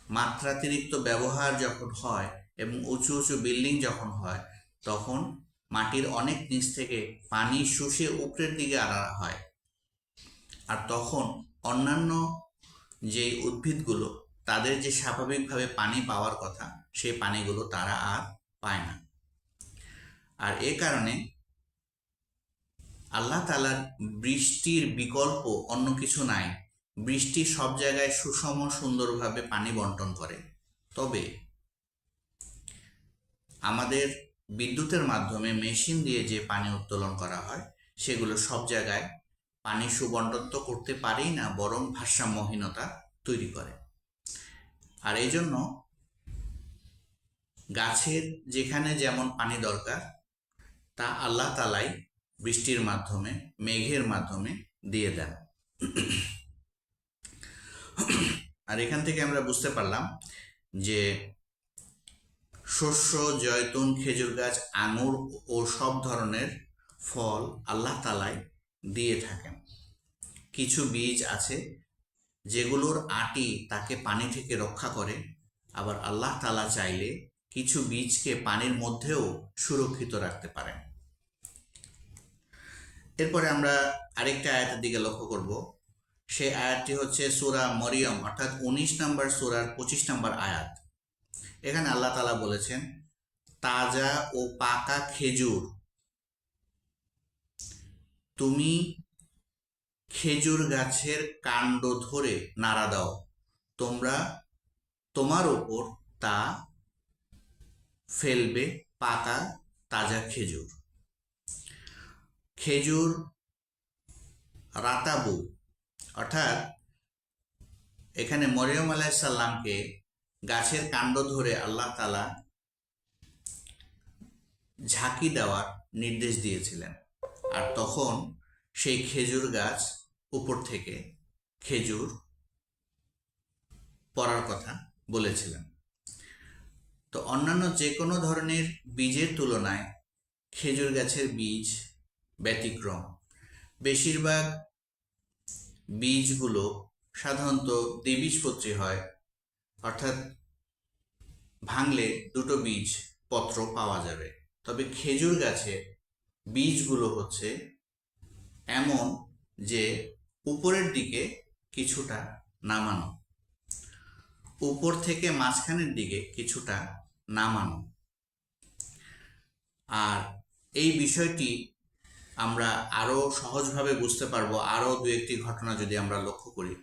মাত্রাতিরিক্ত ব্যবহার যখন হয় এবং উঁচু উঁচু বিল্ডিং যখন হয় তখন মাটির অনেক নিচ থেকে পানি শুষে উপরের দিকে আনা হয়, আর তখন অন্যান্য যে উদ্ভিদগুলো তাদের যে স্বাভাবিকভাবে পানি পাওয়ার কথা সেই পানিগুলো তারা আর পায় না। আর এ কারণে আল্লাহ তাআলার বৃষ্টির বিকল্প অন্য কিছু নাই। বৃষ্টি সব জায়গায় সুষম সুন্দরভাবে পানি বন্টন করে, তবে আমাদের বিদ্যুতের মাধ্যমে মেশিন দিয়ে যে পানি উত্তোলন করা হয় সেগুলো সব জায়গায় পানি সুবন্টন তো করতে পারেই না, বরং ভারসাম্যহীনতা তৈরি করে। আর এই জন্য গাছের যেখানে যেমন পানি দরকার তা আল্লাহ তাআলাই বৃষ্টির মাধ্যমে, মেঘের মাধ্যমে দিয়ে দেন। আর এখান থেকে আমরা বুঝতে পারলাম যে শস্য, জয়তুন, খেজুর গাছ, আঙুর ও সব ধরনের ফল আল্লাহ তাআলাই দিয়ে থাকেন। কিছু বীজ আছে যেগুলোর আটি তাকে পানি থেকে রক্ষা করে, আবার আল্লাহ তাআলা চাইলে কিছু বীজকে পানির মধ্যেও সুরক্ষিত রাখতে পারেন। এরপরে আমরা আরেকটা আয়াতের দিকে লক্ষ্য করব। সেই আয়াতটি হচ্ছে সূরা মরিয়ম অর্থাৎ 19 নম্বর সূরার 25 নম্বর আয়াত। এখানে আল্লাহ তাআলা বলেছেন, তাজা ও পাকা খেজুর তুমি খেজুর গাছের কাণ্ড ধরে নাড়া দাও, তোমরা তোমার ওপর তা ফেলবে পাকা তাজা খেজুর। খেজুর রাতাবু, অর্থাৎ এখানে মরিয়ম আলাইহিস সালামকে গাছের কাণ্ড ধরে আল্লাহ তাআলা ঝাঁকি দেওয়ার নির্দেশ দিয়েছিলেন, আর তখন সেই খেজুর গাছ উপর থেকে খেজুর পড়ার কথা বলেছিলেন। তো অন্যান্য যে কোনো ধরনের বীজের তুলনায় খেজুর গাছের বীজ ব্যতিক্রম। বেশিরভাগ বীজগুলো সাধারণত দ্বিবীজপত্রী হয়, অর্থাৎ ভাঙলে দুটো বীজ পত্র পাওয়া যাবে। তবে খেজুর গাছের বীজগুলো হচ্ছে এমন যে উপরের দিকে কিছুটা নামানো, উপর থেকে মাঝখানের দিকে কিছুটা নামানো। আর এই বিষয়টি আমরা আরও সহজভাবে বুঝতে পারবো আরও দু একটি ঘটনা যদি আমরা লক্ষ্য করি।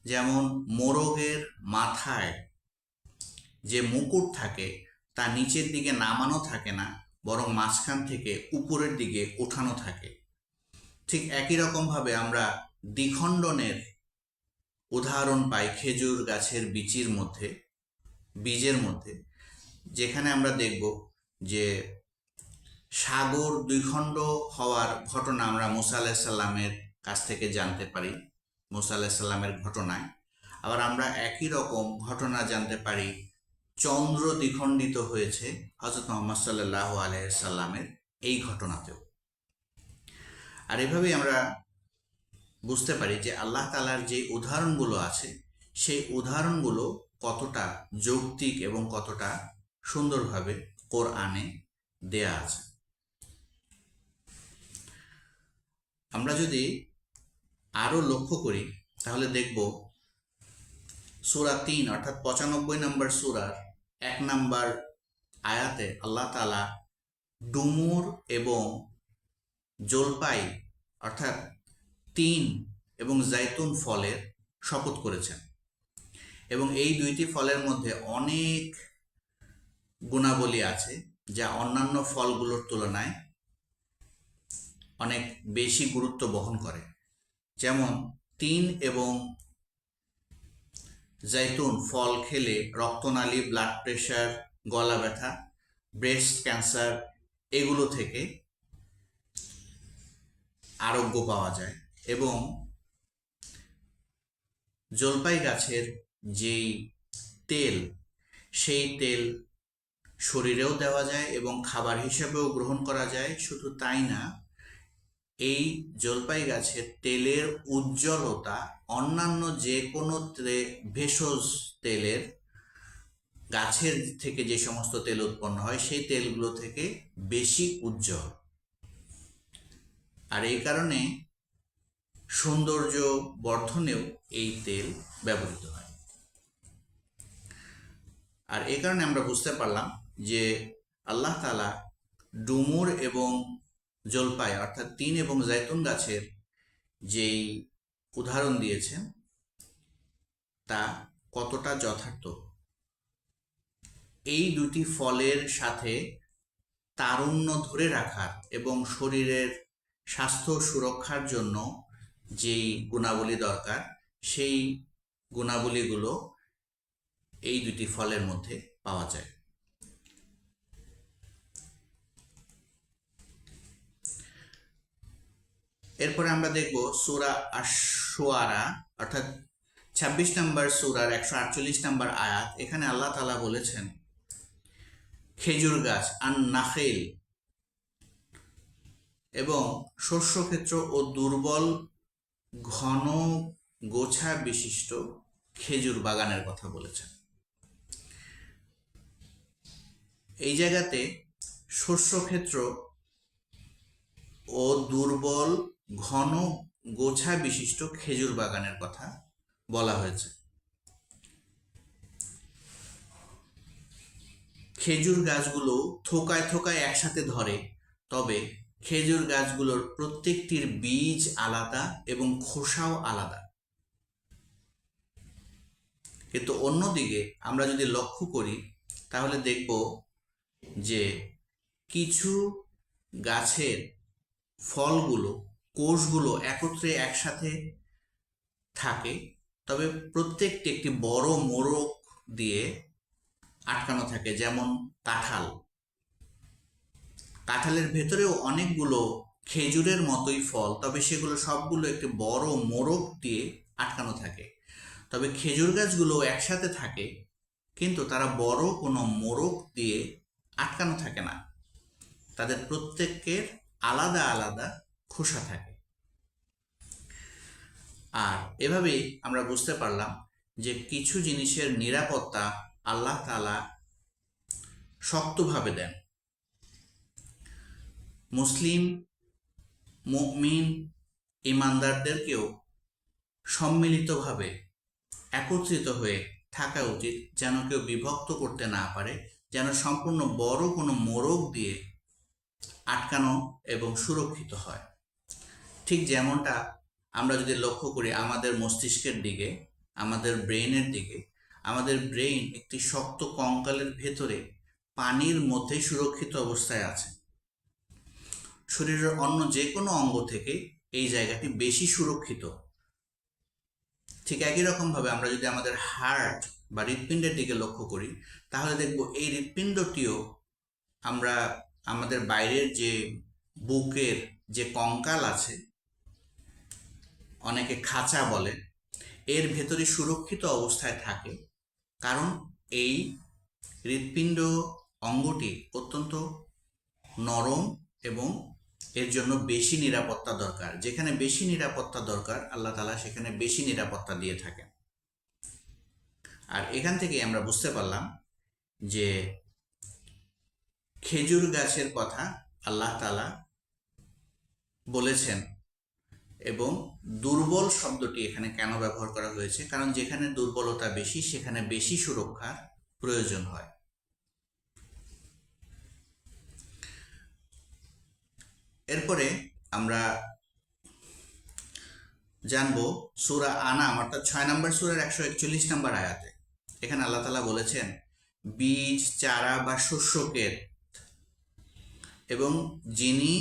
যেমন মোরগের মাথায় যে মুকুট থাকে তা নিচের দিকে নামানো থাকে না, বরং মাঝখান থেকে উপরের দিকে ওঠানো থাকে। ঠিক একই রকমভাবে আমরা দ্বিখণ্ডনের উদাহরণ পাই খেজুর গাছের বীজের মধ্যে, যেখানে আমরা দেখব যে সাগর দ্বিখণ্ড হওয়ার ঘটনা আমরা মুসা আলাইহিস সালামের কাছ থেকে জানতে পারি, মুসা আলাইহিস সালামের ঘটনায়। আবার আমরা একই রকম ঘটনা জানতে পারি চন্দ্র দ্বিখণ্ডিত হয়েছে হযরত মুহাম্মদ সাল্লাল্লাহু আলাইহি সাল্লামের এই ঘটনাতেও। আর এভাবেই আমরা বুঝতে পারি যে আল্লাহ তাআলার যে উদাহরণগুলো আছে সেই উদাহরণগুলো কতটা যৌক্তিক এবং কতটা সুন্দরভাবে কোরআনে দেয়া আছে। আমরা যদি আরো লক্ষ্য করি তাহলে দেখব সূরা ৩ অর্থাৎ ৯৫ নম্বর সূরার ১ নম্বর আয়াতে আল্লাহ তাআলা ডুমুর এবং জলপাই অর্থাৎ তিন এবং জাইতুন ফলের শপথ করেছেন, এবং এই দুইটি ফলের মধ্যে অনেক গুণাবলী আছে যা অন্যান্য ফলগুলোর তুলনায় অনেক বেশি গুরুত্ব বহন করে। যেমন তিন এবং জাইতুন ফল খেলে রক্তনালী, ব্লাড প্রেশার, গলা ব্যথা, ব্রেস্ট ক্যান্সার এগুলো থেকে আরোগ্য পাওয়া যায়। এবং জলপাই গাছের যেই তেল, সেই তেল শরীরেও দেওয়া যায় এবং খাবার হিসেবেও গ্রহণ করা যায়। শুধু তাই না, এই জলপাই গাছের তেলের উজ্জ্বলতা অন্যান্য যে কোনো ভেষজ তেলের, গাছের থেকে যে সমস্ত তেল উৎপন্ন হয় সেই তেলগুলো থেকে বেশি উজ্জ্বল। আর এই কারণে সৌন্দর্য বর্ধনেও এই তেল ব্যবহৃত হয়। আর এই কারণে আমরা বুঝতে পারলাম যে আল্লাহ তাআলা ডুমুর এবং জলপাই অর্থাৎ তিন এবং জাইতুন গাছের যেই উদাহরণ দিয়েছেন তা কতটা যথার্থ। এই দুটি ফলের সাথে তারুণ্য ধরে রাখার এবং শরীরের স্বাস্থ্য সুরক্ষার জন্য যেই গুণাবলী দরকার সেই গুণাবলীগুলো এই দুটি ফলের মধ্যে পাওয়া যায়। এরপরে আমরা দেখব সূরা আশ-শুআরা অর্থাৎ ২৬ নম্বর সূরার ১৪৮ নম্বর আয়াত। এখানে আল্লাহ তাআলা বলেছেন খেজুর গাছ আন-নাখিল এবং শস্যক্ষেত্র ও দুর্বল ঘন গোছা বিশিষ্ট খেজুর বাগানের কথা বলেছেন। এই জায়গাতে শস্যক্ষেত্র ও দুর্বল ঘন গোছা বিশিষ্ট খেজুর বাগানের কথা বলা হয়েছে। খেজুর গাছগুলো থোকায় থোকায় একসাথে ধরে, তবে খেজুর গাছগুলোর প্রত্যেকটির বীজ আলাদা এবং খোসাও আলাদা। কিন্তু অন্যদিকে আমরা যদি লক্ষ্য করি তাহলে দেখব যে কিছু গাছের ফলগুলো, কোষগুলো একত্রে একসাথে থাকে, তবে প্রত্যেকটি একটি বড় মোড়ক দিয়ে আটকানো থাকে। যেমন কাঁঠালের ভেতরেও অনেকগুলো খেজুরের মতোই ফল, তবে সেগুলো সবগুলো একটি বড় মোড়ক দিয়ে আটকানো থাকে। তবে খেজুর গাছগুলো একসাথে থাকে, কিন্তু তারা বড় কোনো মোড়ক দিয়ে আটকানো থাকে না, তাদের প্রত্যেকের আলাদা আলাদা খোসা থাকে। আর এভাবেই আমরা বুঝতে পারলাম যে কিছু জিনিসের নিরাপত্তা আল্লাহ তাআলা শক্তভাবে দেন। মুসলিম মুমিন ইমানদারদেরকেও সম্মিলিতভাবে একত্রিত হয়ে থাকা উচিত, যেন কেউ বিভক্ত করতে না পারে, যেন সম্পূর্ণ বড় কোনো মোড়ক দিয়ে আটকানো এবং সুরক্ষিত হয়। ঠিক যেমনটা আমরা যদি লক্ষ্য করি আমাদের মস্তিষ্কের দিকে, আমাদের ব্রেইনের দিকে, আমাদের ব্রেইন একটি শক্ত কঙ্কালের ভেতরে পানির মধ্যে সুরক্ষিত অবস্থায় আছে। শরীরের অন্য যে কোনো অঙ্গ থেকে এই জায়গাটি বেশি সুরক্ষিত। ঠিক একই রকমভাবে আমরা যদি আমাদের হার্ট বা হৃৎপিণ্ডের দিকে লক্ষ্য করি তাহলে দেখব এই হৃৎপিণ্ডটিও আমরা আমাদের বাইরের যে বুকের যে কঙ্কাল আছে, অনেকে খাঁচা বলে, এর ভেতরে সুরক্ষিত অবস্থায় থাকে, কারণ এই হৃৎপিণ্ড অঙ্গটি অত্যন্ত নরম এবং এর জন্য বেশি নিরাপত্তা দরকার। যেখানে বেশি নিরাপত্তা দরকার আল্লাহ তাআলা সেখানে বেশি নিরাপত্তা দিয়ে থাকেন। আর এখান থেকে আমরা বুঝতে পারলাম যে খেজুর গাছের কথা আল্লাহ তাআলা বলেছেন, এবং দুর্বল শব্দটি এখানে কেন ব্যবহার করা হয়েছে, কারণ যেখানে দুর্বলতা বেশি সেখানে বেশি সুরক্ষার প্রয়োজন হয়। এরপরে আমরা জানবো সূরা আনাম অর্থাৎ 6 নম্বর সূরার 141 নম্বর আয়াতে। এখানে আল্লাহ তাআলা বলেছেন, বীজ, চারা বা শস্য ক্ষেত এবং যিনি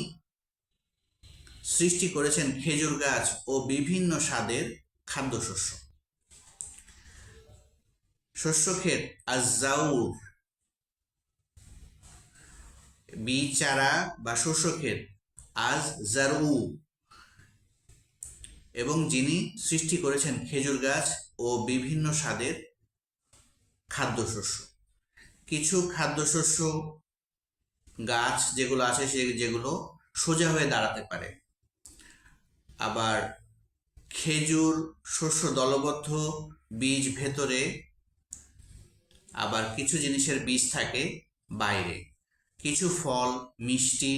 সৃষ্টি করেছেন খেজুর গাছ ও বিভিন্ন স্বাদের খাদ্যশস্য। শস্য ক্ষেত আজ-জাউর, বীজ, চারা বা শস্য ক্ষেত আজ-জারউ, এবং যিনি সৃষ্টি করেছেন খেজুর গাছ ও বিভিন্ন স্বাদের খাদ্যশস্য। কিছু খাদ্যশস্য গাছ যেগুলো আছে যেগুলো সোজা হয়ে দাঁড়াতে পারে, আবার খেজুর শস্য দলবদ্ধ, বীজ ভেতরে, আবার কিছু জিনিসের বীজ থাকে বাইরে। কিছু ফল মিষ্টি,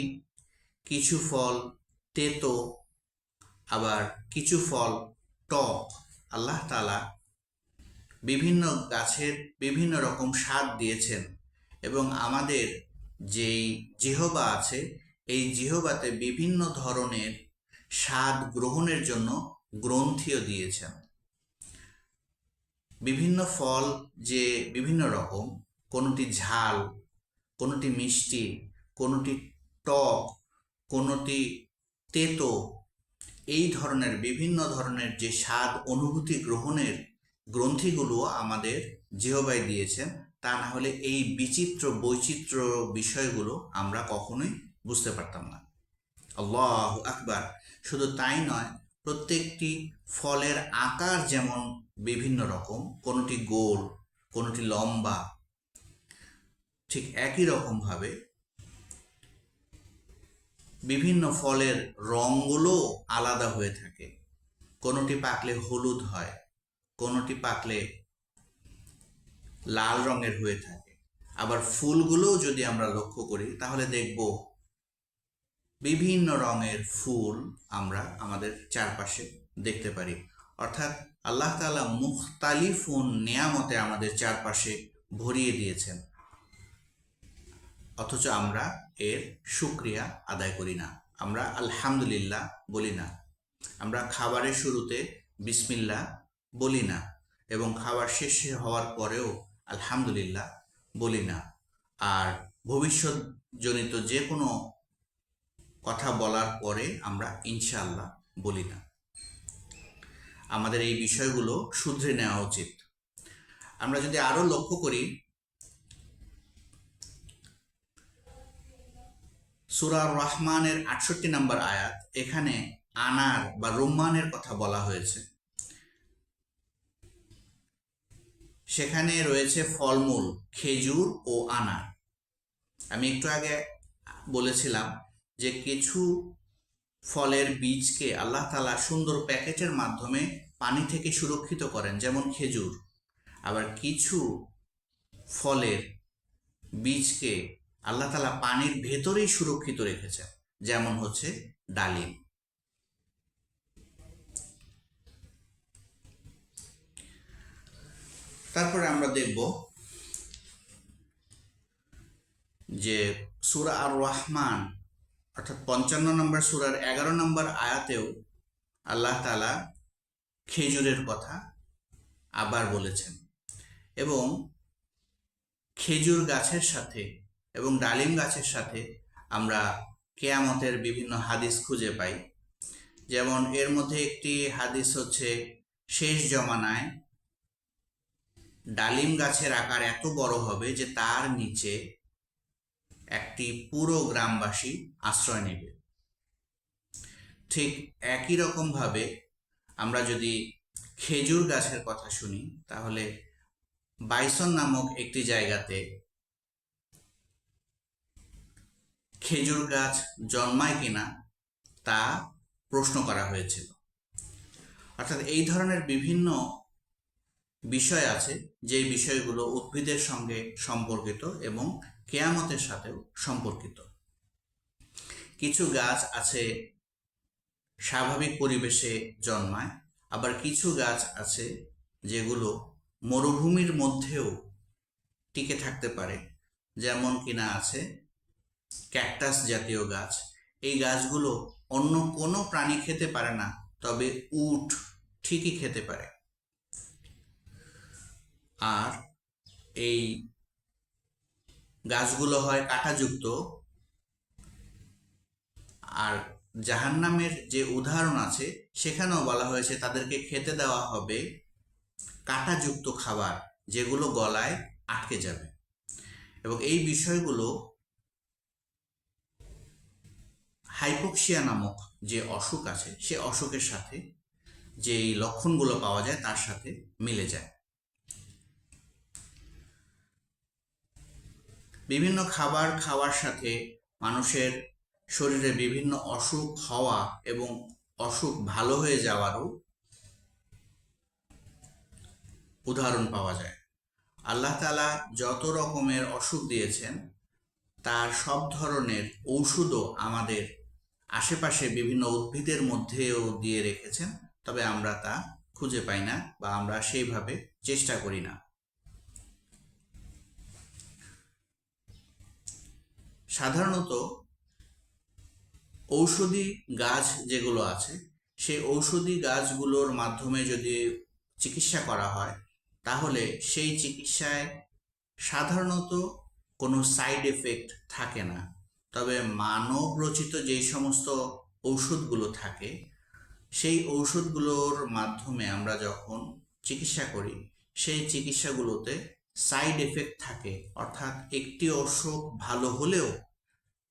কিছু ফল তেতো, আবার কিছু ফল টক। আল্লাহ তাআলা বিভিন্ন গাছের বিভিন্ন রকম স্বাদ দিয়েছেন, এবং আমাদের যেই জিহবা আছে এই জিহবাতে বিভিন্ন ধরনের স্বাদ গ্রহণের জন্য গ্রন্থিও দিয়েছেন। বিভিন্ন ফল যে বিভিন্ন রকম, কোনোটি ঝাল, কোনোটি মিষ্টি, কোনোটি টক, কোনোটি তেতো, এই ধরনের বিভিন্ন ধরনের যে স্বাদ অনুভূতি গ্রহণের গ্রন্থিগুলো আমাদের জিহবায় দিয়েছেন, তা না হলে এই বিচিত্র বৈচিত্র্য বিষয়গুলো আমরা কখনোই বুঝতে পারতাম না। আল্লাহু আকবার। শুধু তাই নয়, প্রত্যেকটি ফলের আকার যেমন বিভিন্ন রকম, কোনোটি গোল, কোনোটি লম্বা, ঠিক একই রকমভাবে বিভিন্ন ফলের রঙগুলো আলাদা হয়ে থাকে। কোনোটি পাকলে হলুদ হয়, কোনোটি পাকলে লাল রঙের হয়ে থাকে। আবার ফুলগুলোও যদি আমরা লক্ষ্য করি তাহলে দেখব বিভিন্ন রঙের ফুল আমরা আমাদের চারপাশে দেখতে পারি। অর্থাৎ আল্লাহ তাআলা মুখতালিফুন নিয়ামতে আমাদের চারপাশে ভরিয়ে দিয়েছেন, অথচ আমরা এর শুকরিয়া আদায় করি না। আমরা আলহামদুলিল্লাহ বলি না, আমরা খাবারের শুরুতে বিসমিল্লাহ বলি না, এবং খাবার শেষ হওয়ার পরেও আলহামদুলিল্লাহ বলি না। আর ভবিষ্যৎজনিত যে কোনো কথা বলার পরে আমরা ইনশাআল্লাহ বলি না। আমাদের এই বিষয়গুলো শুধরে নেওয়া উচিত। আমরা যদি আরো লক্ষ্য করি, সূরা রহমানের 68 নম্বর আয়াত, এখানে আনার বা রুম্মানের কথা বলা হয়েছে। সেখানে রয়েছে ফলমূল খেজুর ও আনার। আমি একটু আগে বলেছিলাম যে কিছু ফলের বীজকে আল্লাহ তাআলা সুন্দর প্যাকেটের মাধ্যমে পানি থেকে সুরক্ষিত করেন, যেমন খেজুর। আবার কিছু ফলের বীজকে আল্লাহ তাআলা পানির ভেতরেই সুরক্ষিত রেখেছেন, যেমন হচ্ছে ডালিম। তারপরে আমরা দেখব যে সূরা আর রহমান অর্থাৎ 55 নম্বর সূরার 11 নম্বর আয়াতেও আল্লাহ তাআলা খেজুরের কথা আবার বলেছেন, এবং খেজুর গাছের সাথে এবং ডালিম গাছের সাথে আমরা কিয়ামতের বিভিন্ন হাদিস খুঁজে পাই। যেমন এর মধ্যে একটি হাদিস হচ্ছে, শেষ জমানায় ডালিম গাছের আকার এত বড় হবে যে তার নিচে একটি পুরো গ্রামবাসী আশ্রয় নেবে। ঠিক একই রকমভাবে আমরা যদি খেজুর গাছের কথা শুনি, তাহলে বাইসন নামক একটি জায়গাতে খেজুর গাছ জন্মায় কিনা তা প্রশ্ন করা হয়েছিল। অর্থাৎ এই ধরনের বিভিন্ন বিষয় আছে যে বিষয়গুলো উদ্ভিদের সঙ্গে সম্পর্কিত এবং কেয়ামতের সাথেও সম্পর্কিত। কিছু গাছ আছে স্বাভাবিক পরিবেশে জন্মায়, আবার কিছু গাছ আছে যেগুলো মরুভূমির মধ্যেও টিকে থাকতে পারে, যেমন কিনা আছে ক্যাকটাস জাতীয় গাছ। এই গাছগুলো অন্য কোনো প্রাণী খেতে পারে না, তবে উট ঠিকই খেতে পারে। আর এই গাছগুলো হয় কাঁটাযুক্ত। আর জাহান্নামের যে উদাহরণ আছে সেখানেও বলা হয়েছে তাদেরকে খেতে দেওয়া হবে কাঁটাযুক্ত খাবার, যেগুলো গলায় আটকে যাবে। এবং এই বিষয়গুলো হাইপোক্সিয়া নামক যে অসুখ আছে সে অসুখের সাথে, যে লক্ষণগুলো পাওয়া যায় তার সাথে মিলে যায়। বিভিন্ন খাবার খাওয়ার সাথে মানুষের শরীরে বিভিন্ন অসুখ হওয়া এবং অসুখ ভালো হয়ে যাওয়ারও উদাহরণ পাওয়া যায়। আল্লাহ তাআলা যত রকমের অসুখ দিয়েছেন তার সব ধরনের ঔষধও আমাদের আশেপাশে বিভিন্ন উদ্ভিদের মধ্যেও দিয়ে রেখেছেন, তবে আমরা তা খুঁজে পাই না বা আমরা সেইভাবে চেষ্টা করি না। সাধারণত ঔষধি গাছ যেগুলো আছে সেই ঔষধি গাছগুলোর মাধ্যমে যদি চিকিৎসা করা হয় তাহলে সেই চিকিৎসায় সাধারণত কোনো সাইড এফেক্ট থাকে না। তবে মানব রচিত যেই সমস্ত ঔষধগুলো থাকে সেই ঔষধগুলোর মাধ্যমে আমরা যখন চিকিৎসা করি সেই চিকিৎসাগুলোতে সাইড এফেক্ট থাকে, অর্থাৎ একটি অসুখ ভালো হলেও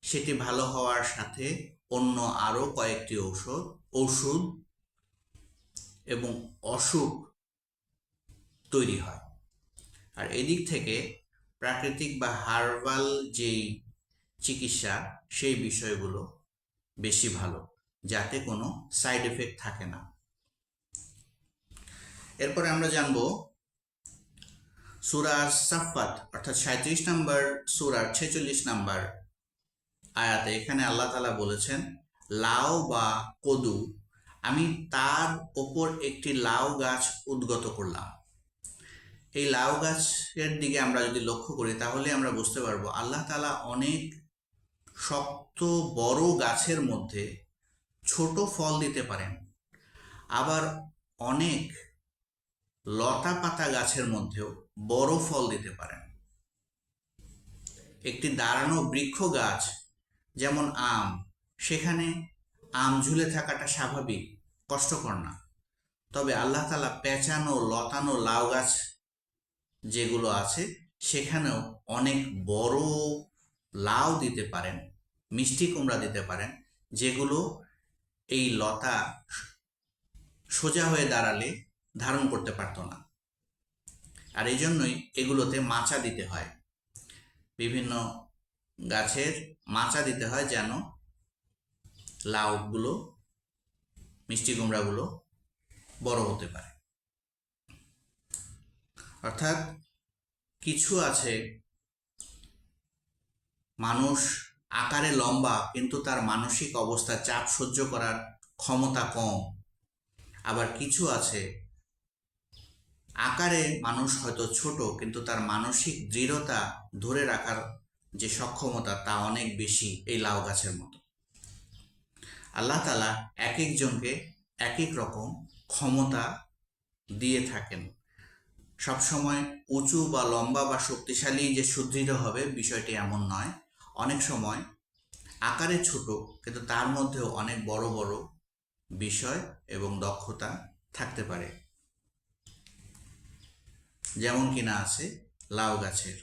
সেটি ভালো হওয়ার সাথে অন্য আরও কয়েকটি ওষুধ এবং অসুখ তৈরি হয়। আর এদিক থেকে প্রাকৃতিক বা হার্বাল যেই চিকিৎসা সেই বিষয়গুলো বেশি ভালো, যাতে কোনো সাইড এফেক্ট থাকে না। এরপরে আমরা জানব সূরা সাফফাত অর্থাৎ 37 নম্বর সূরার 46 নম্বর আয়াতে এখানে আল্লাহ তাআলা বলেছেন, লাউ বা কদু আমি তার ওপর একটি লাউ গাছ উদ্গত করলাম। এই লাউ গাছের দিকে আমরা যদি লক্ষ্য করি তাহলে আমরা বুঝতে পারবো আল্লাহ তাআলা অনেক শক্ত বড় গাছের মধ্যে ছোট ফল দিতে পারেন, আবার অনেক লতা পাতা গাছের মধ্যেও বড় ফল দিতে পারেন। একটি দাঁড়ানো বৃক্ষ গাছ যেমন আম, সেখানে আম ঝুলে থাকাটা স্বাভাবিক, কষ্টকর না। তবে আল্লাহ তাআলা পেঁচানো লতানো লাউ গাছ যেগুলো আছে সেখানেও অনেক বড় লাউ দিতে পারেন, মিষ্টি কুমড়া দিতে পারেন, যেগুলো এই লতা সোজা হয়ে দাঁড়ালে ধারণ করতে পারত না। আর এই জন্যই এগুলোতে মাচা দিতে হয়, বিভিন্ন গাছের মাচা দিতে হয় যেন লাউগুলো মিষ্টি কুমড়াগুলো বড় হতে পারে। অর্থাৎ কিছু আছে মানুষ আকারে লম্বা কিন্তু তার মানসিক অবস্থা চাপ সহ্য করার ক্ষমতা কম, আবার কিছু আছে আকারে মানুষ হয়তো ছোট কিন্তু তার মানসিক দৃঢ়তা ধরে রাখার যে সক্ষমতা তা অনেক বেশি এই লাউ গাছের মতো। আল্লাহ তাআলা এক একজনকে এক এক রকম ক্ষমতা দিয়ে থাকেন। সবসময় উঁচু বা লম্বা বা শক্তিশালী যে সুদৃঢ় হবে বিষয়টি এমন নয়। অনেক সময় আকারে ছোট কিন্তু তার মধ্যেও অনেক বড় বড় বিষয় এবং দক্ষতা থাকতে পারে, যেমন কিনা আছে লাউ গাছের।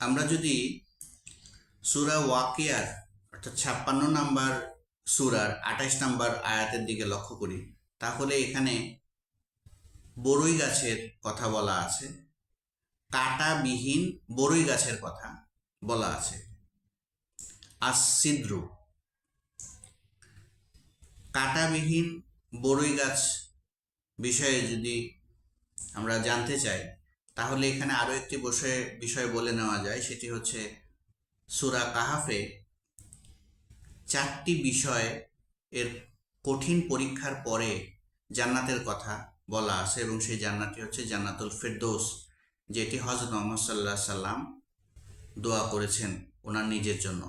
আমরা যদি সূরা ওয়াকিয়ার অর্থাৎ 56 নম্বর সূরার 28 নম্বর আয়াতের দিকে লক্ষ্য করি তাহলে এখানে বড়ই গাছের কথা বলা আছে, কাঁটাবিহীন বড়ই গাছের কথা বলা আছে। আসিদ্রু, কাঁটাবিহীন বড়ই গাছ বিষয়ে যদি আমরা জানতে চাই, তাহলে এখানে আরও একটি বিষয় বলে নেওয়া যায়, সেটি হচ্ছে সূরা কাহাফে 4টি বিষয় এর কঠিন পরীক্ষার পরে জান্নাতের কথা বলা আছে, এবং সেই জান্নাতটি হচ্ছে জান্নাতুল ফেরদৌস, যেটি হযরত মুহাম্মদ সাল্লাল্লাহু আলাইহি সাল্লাম দোয়া করেছেন ওনার নিজের জন্য।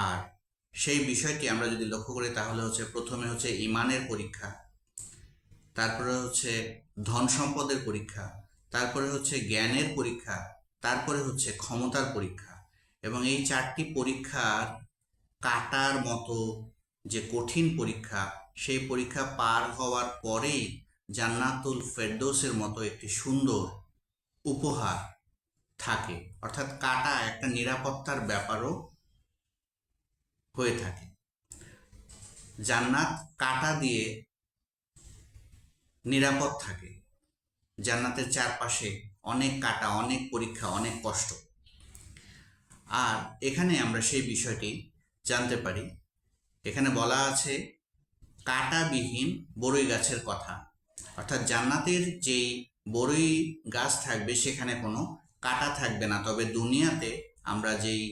আর সেই বিষয়টি আমরা যদি লক্ষ্য করি তাহলে হচ্ছে প্রথমে হচ্ছে ইমানের পরীক্ষা, তারপরে হচ্ছে ধন সম্পদের পরীক্ষা, তারপরে হচ্ছে জ্ঞানের পরীক্ষা, তারপরে হচ্ছে ক্ষমতার পরীক্ষা। এবং এই 4টি পরীক্ষার কাটার মতো যে কঠিন পরীক্ষা, সেই পরীক্ষা পার হওয়ার পরেই জান্নাতুল ফেরদৌসের মতো একটি সুন্দর উপহার থাকে। অর্থাৎ কাটা একটা নিরাপত্তার ব্যাপারও হয়ে থাকে। জান্নাত কাটা দিয়ে নিরাপদ থাকে। জান্নাতের চারপাশে অনেক কাটা, অনেক পরীক্ষা, অনেক কষ্ট। আর এখানে আমরা সেই বিষয়টি জানতে পারি। এখানে বলা আছে কাঁটাবিহীন বড়ই গাছের কথা, অর্থাৎ জান্নাতের যেই বড়ই গাছ থাকবে সেখানে কোনো কাঁটা থাকবে না। তবে দুনিয়াতে আমরা যেই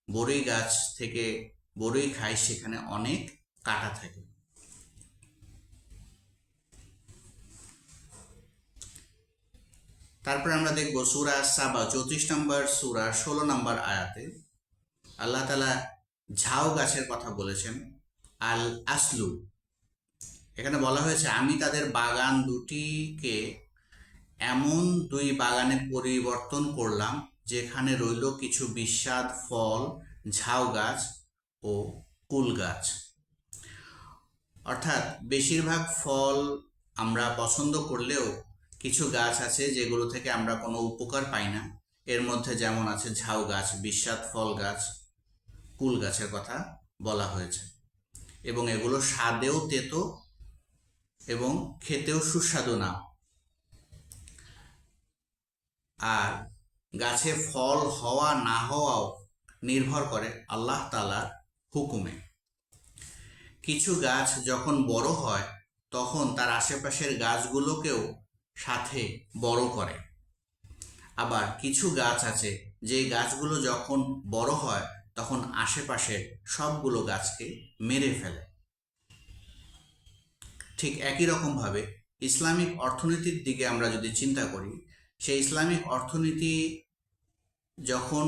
বড়ই গাছ থেকে বড়ই খাই সেখানে অনেক কাঁটা থাকে। তারপরে আমরা দেখব সূরা সাবা 34 নম্বর সূরা 16 নম্বর আয়াতে আল্লাহ তাআলা ঝাউ গাছের কথা বলেছেন, আল আসলু। এখানে বলা হয়েছে আমি তাদের বাগান দুটিকে এমন 2 বাগানে পরিবর্তন করলাম যেখানে রইল কিছু বিস্বাদ ফল, ঝাউ গাছ ও কুল গাছ। অর্থাৎ বেশিরভাগ ফল আমরা পছন্দ করলেও কিছু গাছ আছে যেগুলো থেকে আমরা কোনো উপকার পাই না। এর মধ্যে যেমন আছে ঝাউ গাছ, বিস্বাদ ফল গাছ, কুল গাছের কথা বলা হয়েছে। এবং এগুলো স্বাদেও তেতো এবং খেতেও সুস্বাদু না। আর গাছে ফল হওয়া না হওয়াও নির্ভর করে আল্লাহ তাআলার হুকুমে। কিছু গাছ যখন বড় হয় তখন তার আশেপাশের গাছগুলোকেও সাথে বড় করে। আবার কিছু গাছ আছে যে গাছগুলো যখন বড় হয় তখন আশেপাশের সবগুলো গাছকে মেরে ফেলে। ঠিক একই রকমভাবে ইসলামিক অর্থনীতির দিকে আমরা যদি চিন্তা করি, সেই ইসলামিক অর্থনীতি যখন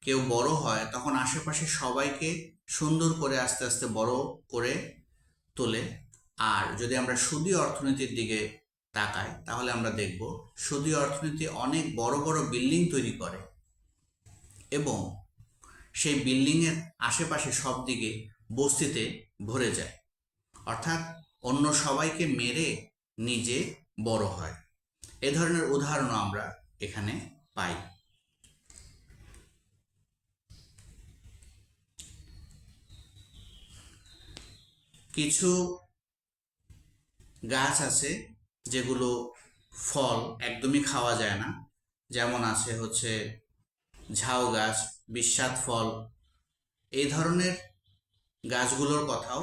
কেউ বড় হয় তখন আশেপাশে সবাইকে সুন্দর করে আস্তে আস্তে বড় করে তোলে। আর যদি আমরা সুদী অর্থনীতির দিকে তাকাই তাহলে আমরা দেখব সুদী অর্থনীতি অনেক বড় বড় বিল্ডিং তৈরি করে এবং সেই বিল্ডিংয়ের আশেপাশে সব দিকে বস্তিতে ভরে যায়। অর্থাৎ অন্য সবাইকে মেরে নিজে বড় হয়। এ ধরনের উদাহরণও আমরা এখানে পাই। কিছু গাছ আছে যেগুলো ফল একদমই খাওয়া যায় না, যেমন আছে হচ্ছে ঝাউ গাছ, বিস্বাদ ফল। এই ধরনের গাছগুলোর কথাও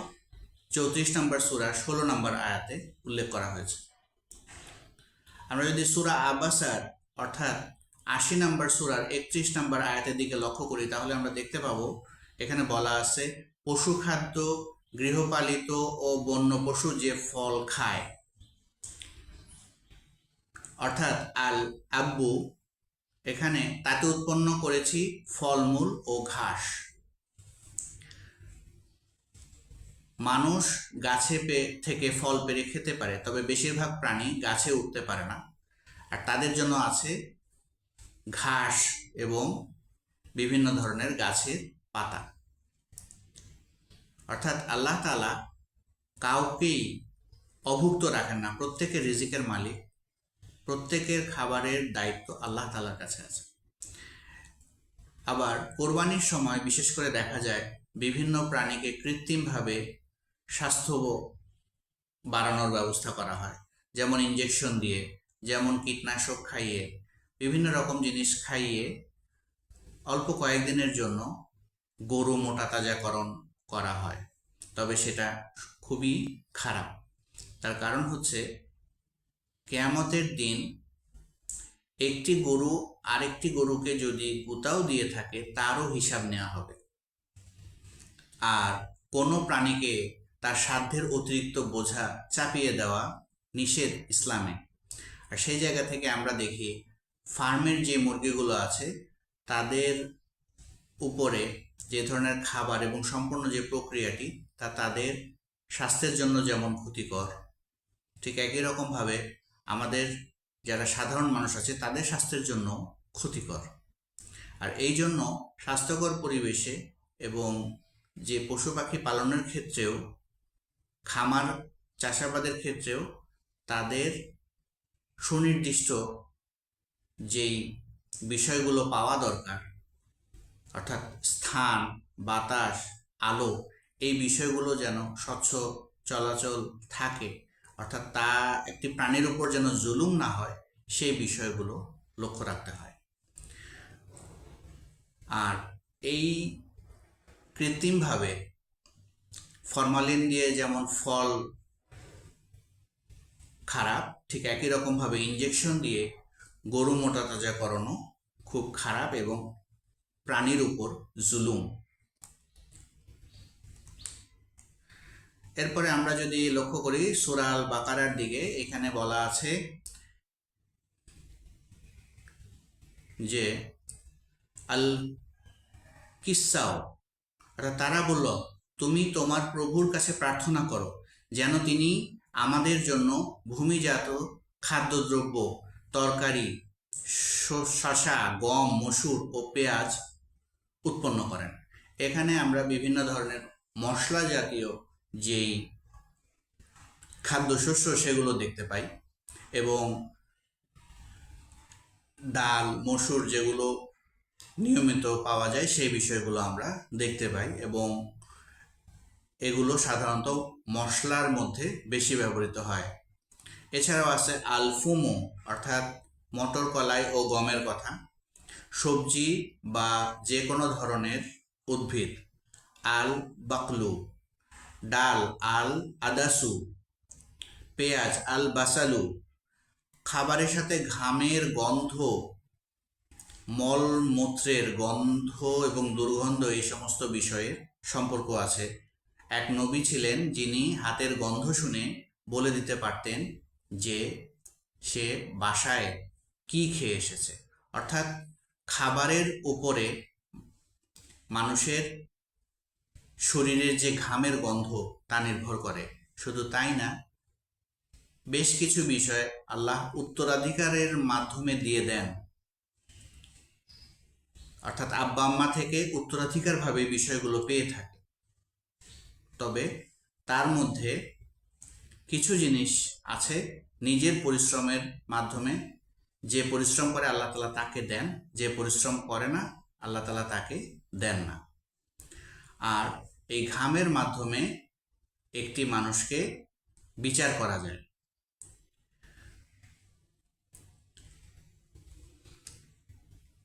34 নম্বর সূরার 16 নম্বর আয়াতে উল্লেখ করা হয়েছে। আমরা যদি সূরা আবাসার অর্থাৎ 80 নম্বর সূরার 31 নম্বর আয়াতের দিকে লক্ষ্য করি তাহলে আমরা দেখতে পাবো এখানে বলা আছে পশু খাদ্য, গৃহপালিত ও বন্য পশু যে ফল খায়, অর্থাৎ আল আব্বু, এখানে তাতে উৎপন্ন করেছি ফলমূল ও ঘাস। মানুষ গাছে থেকে ফল পেড়ে খেতে পারে, তবে বেশিরভাগ প্রাণী গাছে উঠতে পারে না। আর তাদের জন্য আছে ঘাস এবং বিভিন্ন ধরনের গাছের পাতা। অর্থাৎ আল্লাহ তাআলা কাউকেই অভুক্ত রাখেন না, প্রত্যেকের রিজিকের মালিক, প্রত্যেকের খাবারের দায়িত্ব আল্লাহ তাআলার কাছে আছে। আবার কোরবানির সময় বিশেষ করে দেখা যায় বিভিন্ন প্রাণীকে কৃত্রিমভাবে স্বাস্থ্য বাড়ানোর ব্যবস্থা করা হয়। যেমন ইঞ্জেকশন দিয়ে, যেমন কীটনাশক খাইয়ে, বিভিন্ন রকম জিনিস খাইয়ে অল্প কয়েকদিনের জন্য গরু মোটা তাজাকরণ করা হয়, তবে সেটা খুবই খারাপ। তার কারণ হচ্ছে কিয়ামতের দিন একটি গরু আরেকটি গরুকে যদি গুতাও দিয়ে থাকে তারও হিসাব নেওয়া হবে। আর কোনো প্রাণীকে তার সাধ্যের অতিরিক্ত বোঝা চাপিয়ে দেওয়া নিষেধ ইসলামে। আর সেই জায়গা থেকে আমরা দেখি ফার্মের যে মুরগিগুলো আছে তাদের উপরে যে ধরনের খাবার এবং সম্পূর্ণ যে প্রক্রিয়াটি তা তাদের স্বাস্থ্যের জন্য যেমন ক্ষতিকর, ঠিক একই রকমভাবে আমাদের যারা সাধারণ মানুষ আছে তাদের স্বাস্থ্যের জন্য ক্ষতিকর। আর এই জন্য স্বাস্থ্যকর পরিবেশে এবং যে পশু পাখি পালনের ক্ষেত্রেও, খামার চাষাবাদের ক্ষেত্রেও তাদের সুনির্দিষ্ট যেই বিষয়গুলো পাওয়া দরকার, অর্থাৎ স্থান, বাতাস, আলো, এই বিষয়গুলো যেন স্বচ্ছ চলাচল থাকে, অর্থাৎ তা একটি প্রাণীর উপর যেন জুলুম না হয়, সেই বিষয়গুলো লক্ষ্য রাখতে হয়। আর এই কৃত্রিমভাবে ফরমালিন দিয়ে যেমন ফল খারাপ, ঠিক একই রকমভাবে ইঞ্জেকশন দিয়ে গরু মোটা তাজাকরণও খুব খারাপ এবং প্রাণীর উপর জুলুম। এরপরে আমরা যদি লক্ষ্য করি সূরা আল বাকারার দিকে, এখানে বলা আছে যে আল কিসাও, অর্থাৎ তারা বলল তুমি তোমার প্রভুর কাছে প্রার্থনা করো যেন তিনি আমাদের জন্য ভূমিজাত খাদ্যদ্রব্য, তরকারি, শসা, গম, মসুর ও পেঁয়াজ উৎপন্ন করেন। এখানে আমরা বিভিন্ন ধরনের মশলা জাতীয় যেই খাদ্যশস্য সেগুলো দেখতে পাই, এবং ডাল, মসুর যেগুলো নিয়মিত পাওয়া যায় সেই বিষয়গুলো আমরা দেখতে পাই, এবং এগুলো সাধারণত মশলার মধ্যে বেশি ব্যবহৃত হয়। এছাড়াও আছে আলফুমো, অর্থাৎ মটর, কলাই ও গমের কথা, সবজি বা যে কোনো ধরনের উদ্ভিদ, আল বাকলু, ডাল আল আদাসু, পেঁয়াজ আল বাসালু, খাবারের সাথে ঘামের গন্ধ, মলমূত্রের গন্ধ এবং দুর্গন্ধ, এই সমস্ত বিষয়ের সম্পর্ক আছে। এক নবী ছিলেন যিনি হাতের গন্ধ শুনে বলে দিতে পারতেন যে সে বাসায় কি খেয়ে এসেছে। অর্থাৎ খাবারের উপরে মানুষের শরীরের যে ঘামের গন্ধ তা নির্ভর করে। শুধু তাই না, বেশ কিছু বিষয় আল্লাহ উত্তরাধিকারের মাধ্যমে দিয়ে দেন, অর্থাৎ আব্বা আম্মা থেকে উত্তরাধিকারভাবে বিষয়গুলো পেয়ে থাকে। তবে তার মধ্যে কিছু জিনিস আছে নিজের পরিশ্রমের মাধ্যমে, যে পরিশ্রম করে আল্লাহ তাআলা তাকে দেন, যে পরিশ্রম করে না আল্লাহ তাআলা তাকে দেন না। আর এই ঘামের মাধ্যমে একটি মানুষকে বিচার করা যায়।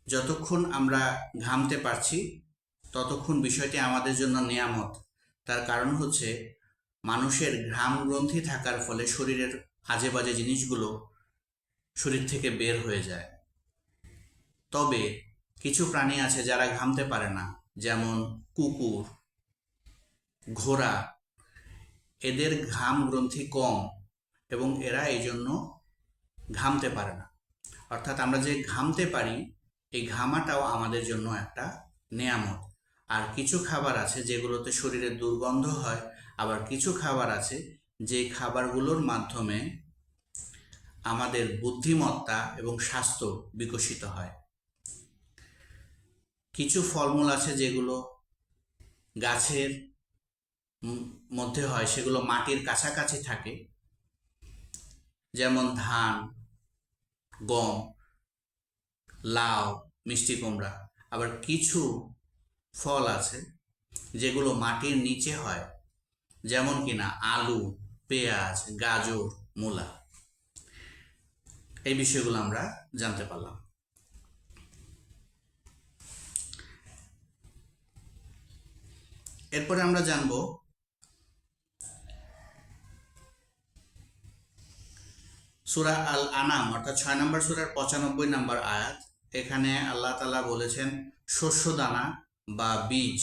যতক্ষণ আমরা ঘামতে পারছি ততক্ষণ বিষয়টি আমাদের জন্য নেয়ামত। তার কারণ হচ্ছে মানুষের ঘাম গ্রন্থি থাকার ফলে শরীরের আজে বাজে জিনিসগুলো শরীর থেকে বের হয়ে যায়। তবে কিছু প্রাণী আছে যারা ঘামতে পারে না, যেমন কুকুর, ঘোড়া, এদের ঘাম গ্রন্থি কম এবং এরা এই জন্য ঘামতে পারে না। অর্থাৎ আমরা যে ঘামতে পারি, এই ঘামাটাও আমাদের জন্য একটা নেয়ামত। আর কিছু খাবার আছে যেগুলোতে শরীরে দুর্গন্ধ হয়, আবার কিছু খাবার আছে যে খাবারগুলোর মাধ্যমে আমাদের বুদ্ধিমত্তা এবং স্বাস্থ্য বিকশিত হয়। কিছু ফলমূল আছে যেগুলো গাছের মধ্যে হয়, সেগুলো মাটির কাছাকাছি থাকে, যেমন ধান, গম, লাউ, মিষ্টি কুমড়া। আবার কিছু ফল আছে যেগুলো মাটির নিচে হয়, যেমন কিনা আলু, পেঁয়াজ, গাজর, মূলা। এই বিষয়গুলো আমরা জানতে পারলাম। এরপরে আমরা জানব সূরা আল আনাম অর্থাৎ 6 নম্বর সূরার 95 নম্বর আয়াত। এখানে আল্লাহ তাআলা বলেছেন শস্য দানা বা বীজ,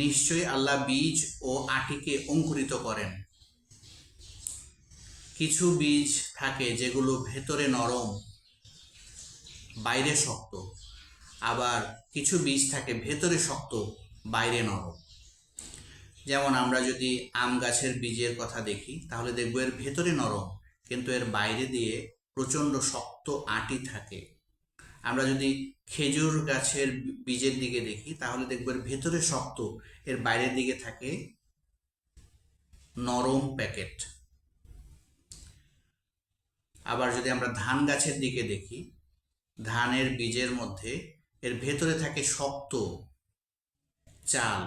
নিশ্চয়ই আল্লাহ বীজ ও আটিকে অঙ্কুরিত করেন। কিছু বীজ থাকে যেগুলো ভেতরে নরম বাইরে শক্ত, আবার কিছু বীজ থাকে ভেতরে শক্ত বাইরে নরম। যেমন আমরা যদি আম গাছের বীজের কথা দেখি তাহলে দেখবো এর ভেতরে নরম কিন্তু এর বাইরে দিয়ে প্রচণ্ড শক্ত আটি থাকে। আমরা যদি খেজুর গাছের বীজের দিকে দেখি তাহলে দেখবো এর ভেতরে শক্ত, এর বাইরের দিকে থাকে নরম প্যাকেট। আবার যদি আমরা ধান গাছের দিকে দেখি, ধানের বীজের মধ্যে এর ভেতরে থাকে শক্ত চাল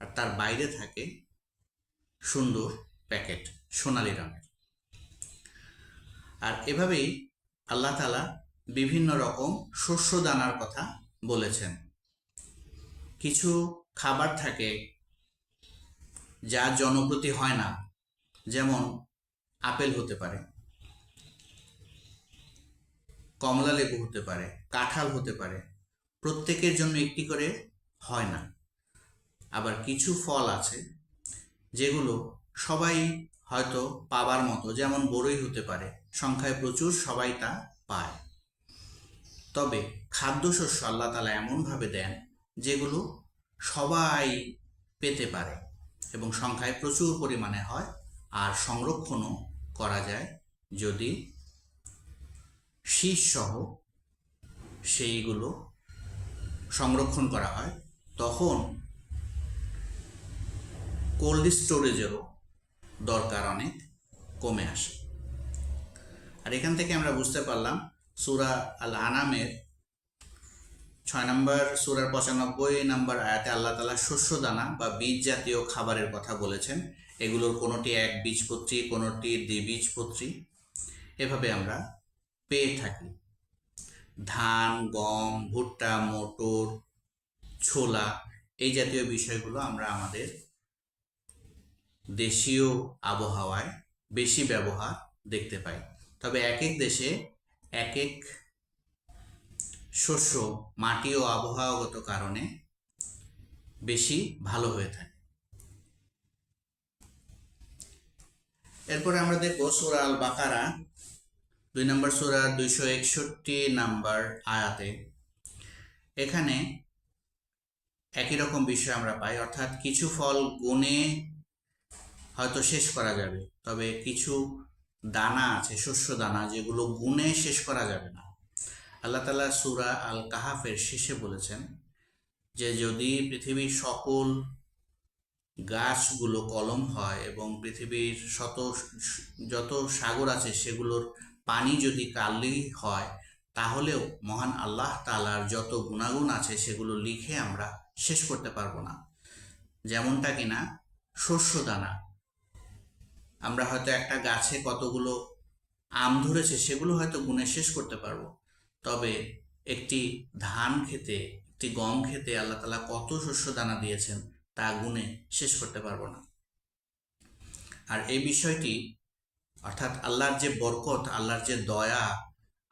আর তার বাইরে থাকে সুন্দর প্যাকেট সোনালি রঙের। আর এভাবেই আল্লাহ তাআলা বিভিন্ন রকম শস্য দানার কথা বলেছেন। কিছু খাবার থাকে যা জনপ্রতি হয় না, যেমন আপেল হতে পারে, কমলা লেবু হতে পারে, কাঁঠাল হতে পারে, প্রত্যেকের জন্য একটি করে হয় না। আবার কিছু ফল আছে যেগুলো সবাই হয়তো পাবার মতো, যেমন বড়ই হতে পারে, সংখ্যায় প্রচুর, সবাই তা পায়। তবে খাদ্যশস্য আল্লাহ তাআলা এমনভাবে দেন যেগুলো সবাই পেতে পারে এবং সংখ্যায় প্রচুর পরিমাণে হয়, আর সংরক্ষণও করা যায় যদি শীষ সহ সেইগুলো সংরক্ষণ করা হয়, তখন কোল্ড স্টোরেজেরও দরকার অনেক কমে আসে। আর এখান থেকে আমরা বুঝতে পারলাম সূরা আল আনামের 6 নম্বর সূরার 95 নম্বর আয়াতে আল্লাহ তাআলা শস্য দানা বা বীজ জাতীয় খাবারের কথা বলেছেন। এগুলোর কোনোটি এক বীজপত্রী, কোনোটি দ্বিবীজপত্রী, এভাবে আমরা পেয়ে থাকি। ধান, গম, ভুট্টা, মটর, ছোলা এই জাতীয় বিষয়গুলো আমরা আমাদের দেশীয় আবহাওয়ায় বেশি ব্যবহার দেখতে পাই। তবে এক এক দেশে এক এক শস্য মাটি ও আবহাওয়াগত কারণে বেশি ভালো হয়ে থাকে। এরপরে আমরা দেখব সূরা আল বাকারা 2 নম্বর সূরার 261 নম্বর আয়াতে। এখানে একই রকম বিষয় আমরা পাই, অর্থাৎ কিছু ফল গুণে হয়তো শেষ করা যাবে, তবে কিছু দানা আছে, শস্য দানা, যেগুলো গুণে শেষ করা যাবে না। আল্লাহ তাআলা সূরা আল কাহাফের শেষে বলেছেন যে যদি পৃথিবীর সকল গাছগুলো কলম হয় এবং পৃথিবীর যত সাগর আছে সেগুলোর পানি যদি কালি হয়, তাহলেও মহান আল্লাহ তাআলার যত গুণাগুণ আছে সেগুলো লিখে আমরা শেষ করতে পারবো না। যেমনটা কিনা শস্য দানা, আমরা হয়তো একটা গাছে কতগুলো আম ধরেছে সেগুলো হয়তো গুণে শেষ করতে পারবো, তবে একটি ধান খেতে, একটি গম খেতে আল্লাহ তাআলা কত শস্য দানা দিয়েছেন তা গুণে শেষ করতে পারবো না। আর এই বিষয়টি অর্থাৎ আল্লাহর যে বরকত, আল্লাহর যে দয়া,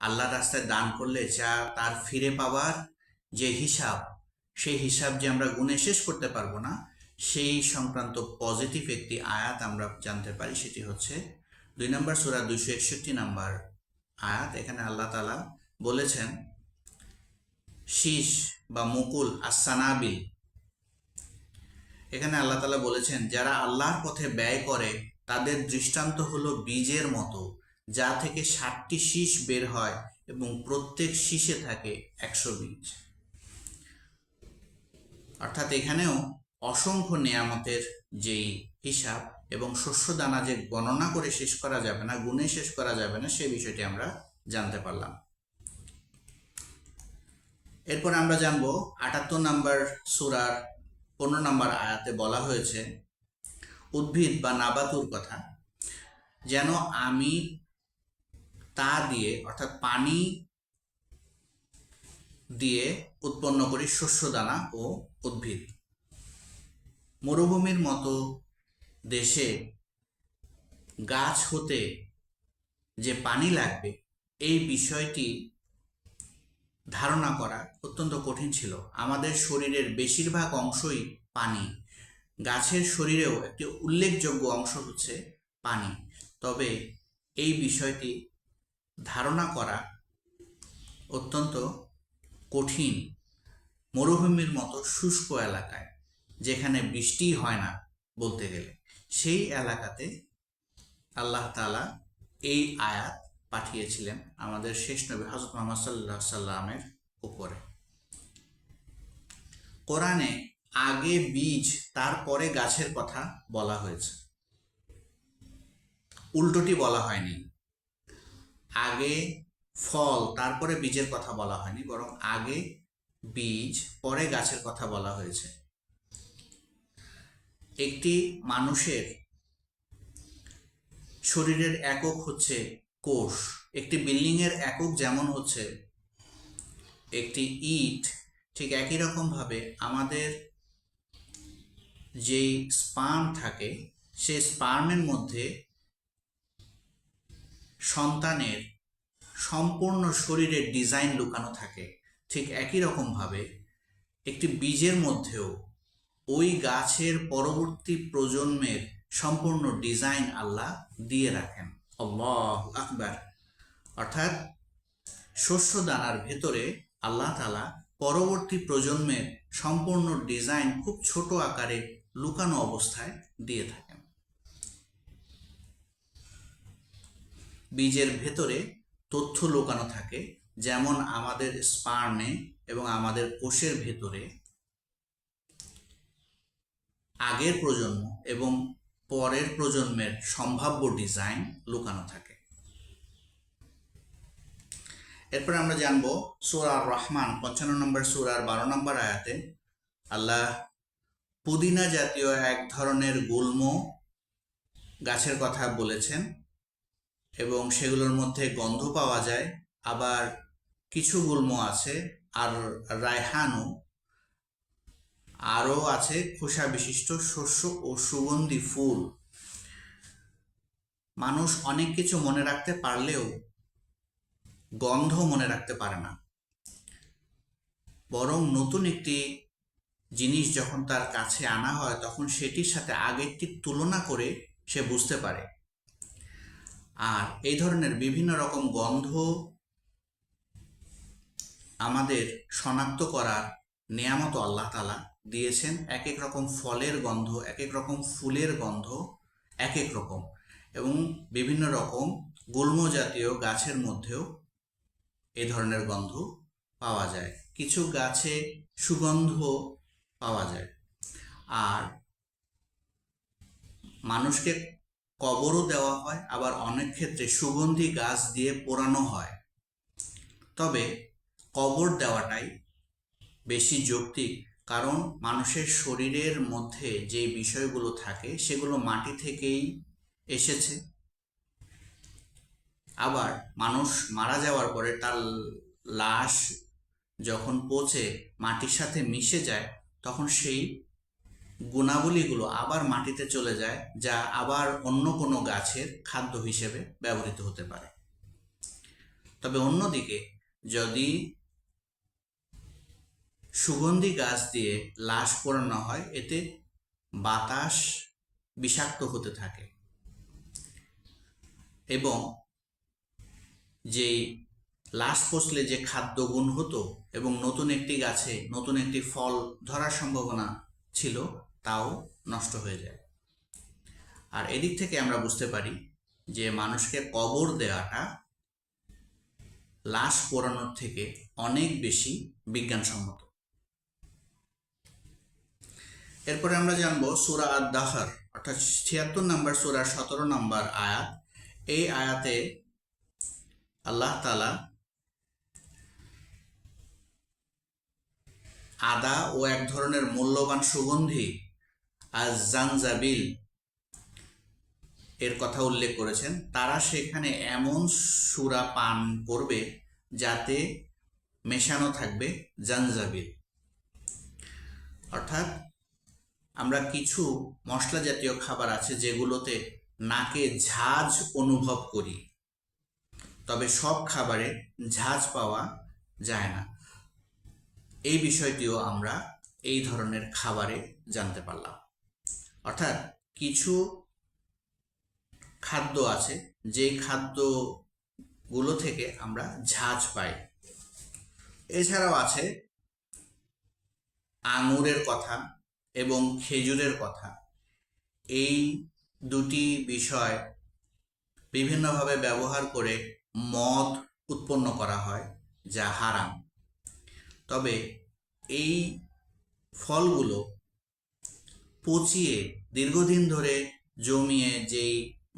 আল্লাহর রাস্তায় দান করলে যা তার ফিরে পাওয়ার যে হিসাব, সেই হিসাব যে আমরা গুণে শেষ করতে পারবো না, সেই সংক্রান্ত পজিটিভ একটি আয়াত আমরা জানতে পারি। সেটি হচ্ছে 2 নম্বর সূরা 261 নম্বর আয়াত। এখানে আল্লাহ তাআলা বলেছেন শীষ বা মুকুল আস-সানাবিল। এখানে আল্লাহ তাআলা বলেছেন যারা আল্লাহর পথে ব্যয় করে তাদের দৃষ্টান্ত হলো বীজের মতো, যা থেকে 60টি শীষ বের হয় এবং প্রত্যেক শীষে থাকে 100 বীজ। অর্থাৎ এখানেও অসংখ্য নেয়ামতের যেই হিসাব এবং শস্য দানা যে গণনা করে শেষ করা যাবে না, গুণে শেষ করা যাবে না, সেই বিষয়টি আমরা জানতে পারলাম। এরপর আমরা জানবো 78 নম্বর সূরার 15 নম্বর আয়াতে বলা হয়েছে উদ্ভিদ বা নাবাতুর কথা, যেন আমি তা দিয়ে অর্থাৎ পানি দিয়ে উৎপন্ন করি শস্যদানা ও উদ্ভিদ। মরুভূমির মতো দেশে গাছ হতে যে পানি লাগবে এই বিষয়টি ধারণা করা অত্যন্ত কঠিন ছিল। আমাদের শরীরের বেশিরভাগ অংশই পানি, গাছের শরীরেও একটি উল্লেখযোগ্য অংশ হচ্ছে পানি। তবে এই বিষয়টি ধারণা করা অত্যন্ত কঠিন মরুভূমির মতো শুষ্ক এলাকায়, যেখানে বৃষ্টি হয় না বলতে গেলে, সেই এলাকাতে আল্লাহ তাআলা এই আয়াত পাঠিয়েছিলেন আমাদের শেষ নবী হযরত মুহাম্মদ সাল্লাল্লাহু আলাইহি সাল্লামের উপরে। কোরআনে আগে বীজ তারপরে গাছের কথা বলা হয়েছে, উল্টোটি বলা হয়নি। আগে ফল তারপরে বীজের কথা বলা হয়নি, বরং আগে বীজ পরে গাছের কথা বলা হয়েছে। একটি মানুষের শরীরের একক হচ্ছে কোষ, একটি বিল্ডিংয়ের একক যেমন হচ্ছে একটি ইট, ঠিক একই রকমভাবে আমাদের যেই স্পার্ম থাকে সেই স্পার্মের মধ্যে সন্তানের সম্পূর্ণ শরীরের ডিজাইন লুকানো থাকে। ঠিক একই রকমভাবে একটি বীজের মধ্যেও ওই গাছের পরবর্তী প্রজন্মের সম্পূর্ণ ডিজাইন আল্লাহ দিয়ে রাখেন। আল্লাহু আকবার। অর্থাৎ শস্য দানার ভেতরে আল্লাহ তাআলা পরবর্তী প্রজন্মের সম্পূর্ণ ডিজাইন খুব ছোট আকারে লুকানো অবস্থায় দিয়ে থাকেন। বীজের ভেতরে তথ্য লুকানো থাকে, যেমন আমাদের স্পার্মে এবং আমাদের কোষের ভেতরে আগের প্রজন্ম এবং পরের প্রজন্মের সম্ভাব্য ডিজাইন লুকানো থাকে। এরপর আমরা জানবো সূরা আর রহমান 55 নম্বর সূরার 12 নম্বর আয়াতে আল্লাহ পুদিনা জাতীয় এক ধরনের গুল্ম গাছের কথা বলেছেন এবং সেগুলোর মধ্যে গন্ধ পাওয়া যায়। আবার কিছু গুল্ম আছে আর রায়হানও, আরও আছে খোসা বিশিষ্ট শস্য ও সুগন্ধি ফুল। মানুষ অনেক কিছু মনে রাখতে পারলেও গন্ধ মনে রাখতে পারে না, বরং নতুন একটি জিনিস যখন তার কাছে আনা হয় তখন সেটির সাথে আগেরটির তুলনা করে সে বুঝতে পারে। আর এই ধরনের বিভিন্ন রকম গন্ধ আমাদের শনাক্ত করার নেয়ামত আল্লাহ তাআলা দিয়েছেন। এক এক রকম ফলের গন্ধ, এক এক রকম ফুলের গন্ধ এক এক রকম, এবং বিভিন্ন রকম গুল্ম জাতীয় গাছের মধ্যেও এই ধরনের গন্ধ পাওয়া যায়। কিছু গাছে সুগন্ধ পাওয়া যায়। আর মানুষকে কবরও দেওয়া হয়, আবার অনেক ক্ষেত্রে সুগন্ধি গাছ দিয়ে পোড়ানো হয়। তবে কবর দেওয়াটাই বেশি যৌক্তিক, কারণ মানুষের শরীরের মধ্যে যে বিষয়গুলো থাকে সেগুলো মাটি থেকেই এসেছে। আবার মানুষ মারা যাওয়ার পরে তার লাশ যখন পচে মাটির সাথে মিশে যায় তখন সেই গুণাবলীগুলো আবার মাটিতে চলে যায়, যা আবার অন্য কোনো গাছের খাদ্য হিসেবে ব্যবহৃত হতে পারে। তবে অন্যদিকে যদি সুগন্ধি গাছ দিয়ে লাশ পোড়ানো হয় এতে বাতাস বিষাক্ত হতে থাকে এবং যেই লাশ পচলে যে খাদ্য গুণ হতো এবং নতুন একটি গাছে নতুন একটি ফল ধরার সম্ভাবনা ছিল তাও নষ্ট হয়ে যায়। আর এদিক থেকে আমরা বুঝতে পারি যে মানুষকে কবর দেওয়াটা লাশ পোড়ানোর থেকে অনেক বেশি বিজ্ঞানসম্মত। এরপরে আমরা জানবো সূরা আদ-দাহর অর্থাৎ ৭৬ নম্বর সূরার ১৭ নম্বর আয়াত। এই আয়াতে আল্লাহ তাআলা আদা ও এক ধরনের মূল্যবান সুগন্ধি আজ-জানজাবিল এর কথা উল্লেখ করেছেন, তারা সেখানে এমন সূরা পান করবে যাতে মেশানো থাকবে জাঞ্জাবিল। অর্থাৎ আমরা কিছু মশলা জাতীয় খাবার আছে যেগুলোতে নাকে ঝাঁজ অনুভব করি, তবে সব খাবারে ঝাঁজ পাওয়া যায় না। এই বিষয়টিও আমরা এই ধরনের খাবারে জানতে পারলাম। অর্থাৎ কিছু খাদ্য আছে যে খাদ্যগুলো থেকে আমরা ঝাঁজ পাই। এছাড়াও আছে আঙুরের কথা এবং খেজুরের কথা। এই দুটি বিষয় বিভিন্নভাবে ব্যবহার করে মদ উৎপন্ন করা হয়, যা হারাম। তবে এই ফলগুলো পচিয়ে দীর্ঘদিন ধরে জমিয়ে যেই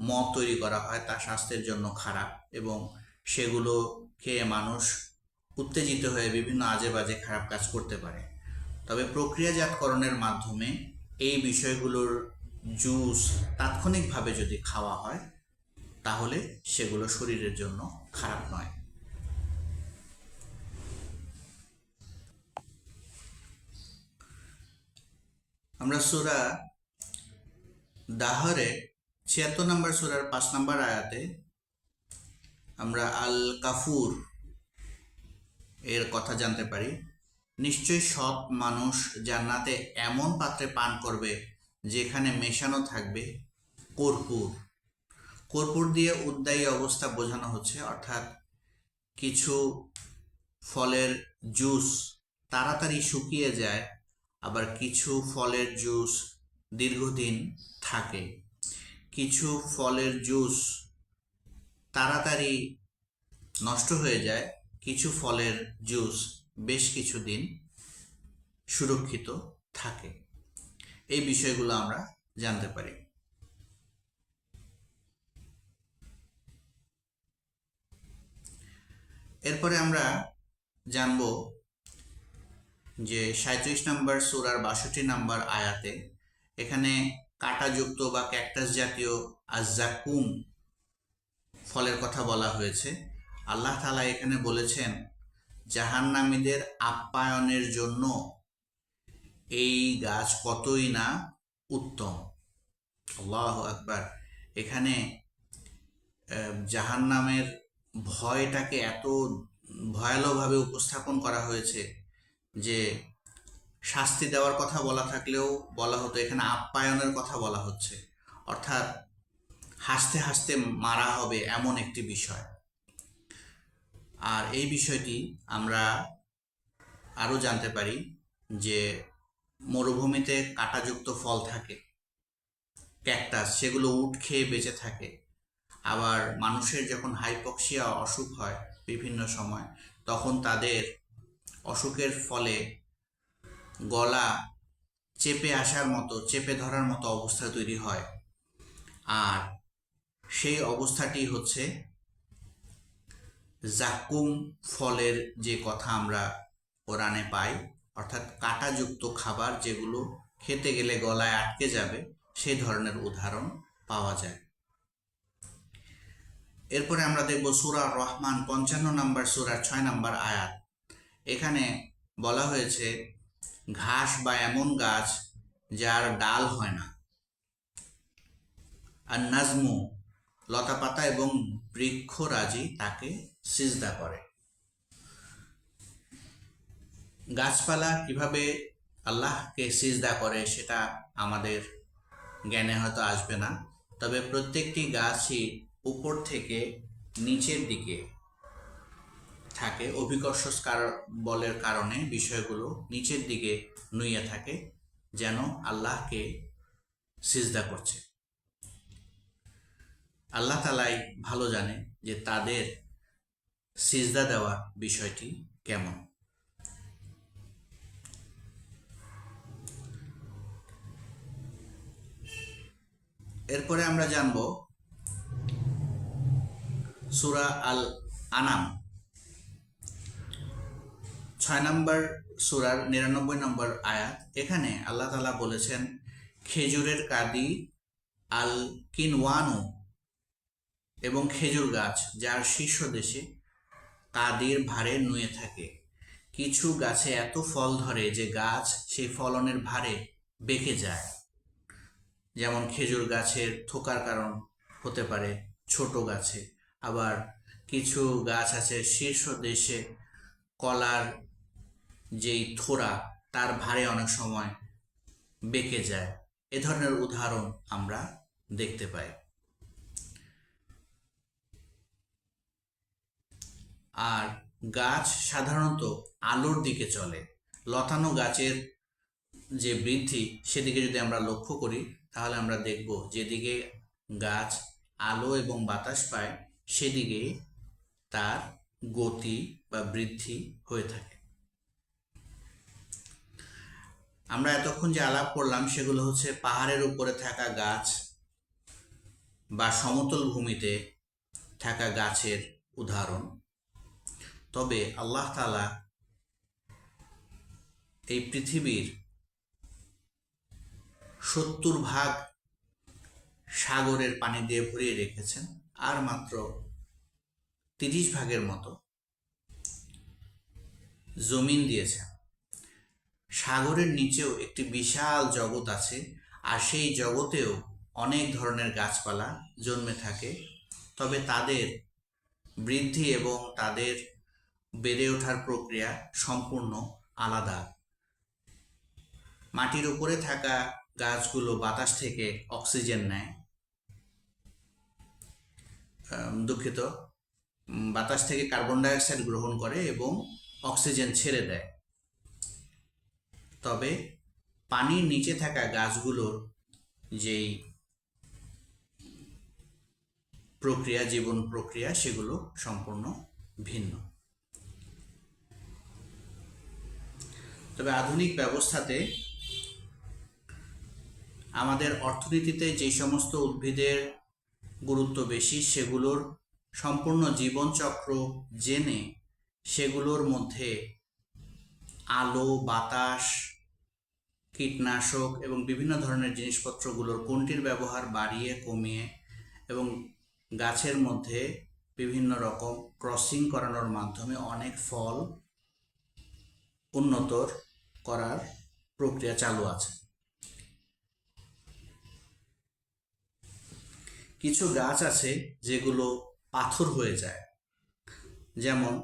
মদ তৈরি করা হয় তা স্বাস্থ্যের জন্য খারাপ, এবং সেগুলো খেয়ে মানুষ উত্তেজিত হয়ে বিভিন্ন আজে বাজে খারাপ কাজ করতে পারে। তবে প্রক্রিয়াজাতকরণের মাধ্যমে এই বিষয়গুলোর জুস তাৎক্ষণিকভাবে যদি খাওয়া হয় তাহলে সেগুলো শরীরের জন্য খারাপ নয়। আমরা সূরা দাহরে ৭৬ নম্বর সূরার ৫ নম্বর আয়াতে আমরা আল কাফুর এর কথা জানতে পারি। নিশ্চয়ই সৎ মানুষ জান্নাতে এমন পাত্রে পান করবে যেখানে মেশানো থাকবে কর্পূর। কর্পূর দিয়ে উদ্দায়ী অবস্থা বোঝানো হচ্ছে, অর্থাৎ কিছু ফলের জুস তাড়াতাড়ি শুকিয়ে যায়, আবার কিছু ফলের জুস দীর্ঘদিন থাকে। কিছু ফলের জুস তাড়াতাড়ি নষ্ট হয়ে যায়, কিছু ফলের জুস বেশ কিছুদিন সুরক্ষিত থাকে। এই বিষয়গুলো আমরা জানতে পারি। এরপরে আমরা জানব যে ৩৭ নম্বর সূরার ৬২ নম্বর আয়াতে এখানে কাঁটাযুক্ত বা ক্যাকটাস জাতীয় আজ-জাকুম ফলের কথা বলা হয়েছে। আল্লাহ তাআলা এখানে বলেছেন জাহান্নামীদের আপ্যায়নের জন্য এই গাছ কতই না উত্তম। আল্লাহু আকবার। এখানে জাহান্নামের ভয়টাকে এত ভয়ানকভাবে উপস্থাপন করা হয়েছে যে শাস্তি দেওয়ার কথা বলা থাকলেও বলা হতো, এখানে আপ্যায়নের কথা বলা হচ্ছে, অর্থাৎ হাসতে হাসতে মারা হবে এমন একটি বিষয়। আর এই বিষয়টি আমরা আরও জানতে পারি যে মরুভূমিতে কাঁটাযুক্ত ফল থাকে, ক্যাকটাস, সেগুলো উট খেয়ে বেঁচে থাকে। আবার মানুষের যখন হাইপক্সিয়া অসুখ হয় বিভিন্ন সময়, তখন তাদের অসুখের ফলে গলা চেপে ধরার মতো অবস্থা তৈরি হয়। আর সেই অবস্থাটি হচ্ছে জাক্কুম ফলের যে কথা আমরা কোরআনে পাই, অর্থাৎ কাঁটাযুক্ত খাবার যেগুলো খেতে গেলে গলায় আটকে যাবে, সেই ধরনের উদাহরণ পাওয়া যায়। এরপরে আমরা দেখব সূরা রহমান ৫৫ নম্বর সূরার ৬ নম্বর আয়াত। এখানে বলা হয়েছে ঘাস বা এমন গাছ যার ডাল হয় না, আর নাজমু লতাপাতা এবং বৃক্ষরাজি তাকে সিজদা করে। গাছপালা কিভাবে আল্লাহকে সিজদা করে সেটা আমাদের জ্ঞানে হয়তো আসবে না, তবে প্রত্যেকটি গাছই উপর থেকে নিচের দিকে থাকে, অভিকর্ষ বলের কারণে বিষয়গুলো নিচের দিকে নুইয়ে থাকে, যেন আল্লাহকে সিজদা করছে। আল্লাহ তাআলাই ভালো জানে যে তাদের সিজদা দেওয়ার বিষয়টি কেমন। এরপরে আমরা জানব সূরা আল আনাম ৬ নম্বর সূরার ৯৯ নম্বর আয়াত। এখানে আল্লাহ তাআলা বলেছেন খেজুরের কাঁদি আল কিনওয়ানু এবং খেজুর গাছ, যার শীর্ষ দেশে কাদির ভারে নুয়ে থাকে। কিছু গাছে এত ফল ধরে যে গাছ সেই ফলনের ভারে বেঁকে যায়। যেমন খেজুর গাছের থোকার কারণ হতে পারে ছোট গাছে। আবার কিছু গাছ আছে শীর্ষ দেশে কলার যেই থোড়া তার ভারে অনেক সময় বেঁকে যায়। এ ধরনের উদাহরণ আমরা দেখতে পাই। আর গাছ সাধারণত আলোর দিকে চলে। লতানো গাছের যে বৃদ্ধি সেদিকে যদি আমরা লক্ষ্য করি তাহলে আমরা দেখব যেদিকে গাছ আলো এবং বাতাস পায় সেদিকে তার গতি বা বৃদ্ধি হয়ে থাকে। আমরা এতক্ষণ যে আলাপ করলাম সেগুলো হচ্ছে পাহাড়ের উপরে থাকা গাছ বা সমতল ভূমিতে থাকা গাছের উদাহরণ। তবে আল্লাহ তাআলা এই পৃথিবীর 70% সাগরের পানি দিয়ে ভরিয়ে রেখেছেন, আর মাত্র 30% মতো জমিন দিয়েছেন। সাগরের নিচেও একটি বিশাল জগৎ আছে, আর সেই জগতেও অনেক ধরনের গাছপালা জন্মে থাকে। তবে তাদের বৃদ্ধি এবং তাদের বেড়ে ওঠার প্রক্রিয়া সম্পূর্ণ আলাদা। মাটির উপরে থাকা গাছগুলো বাতাস থেকে অক্সিজেন নেয়, দুঃখিত, বাতাস থেকে কার্বন ডাইঅক্সাইড গ্রহণ করে এবং অক্সিজেন ছেড়ে দেয়। তবে পানির নিচে থাকা গাছগুলোর যেই প্রক্রিয়া, জীবন প্রক্রিয়া, সেগুলো সম্পূর্ণ ভিন্ন। তবে আধুনিক ব্যবস্থাতে আমাদের অর্থনীতিতে যে সমস্ত উদ্ভিদের গুরুত্ব বেশি সেগুলোর সম্পূর্ণ জীবনচক্র জেনে সেগুলোর মধ্যে আলো, বাতাস, কীটনাশক এবং বিভিন্ন ধরনের জিনিসপত্রগুলোর কোনটির ব্যবহার বাড়িয়ে কমিয়ে এবং গাছের মধ্যে বিভিন্ন রকম ক্রসিং করানোর মাধ্যমে অনেক ফল উন্নত করার প্রক্রিয়া চালু আছে। কিছু গাছ আছে যেগুলো পাথর হয়ে যায়, যেমন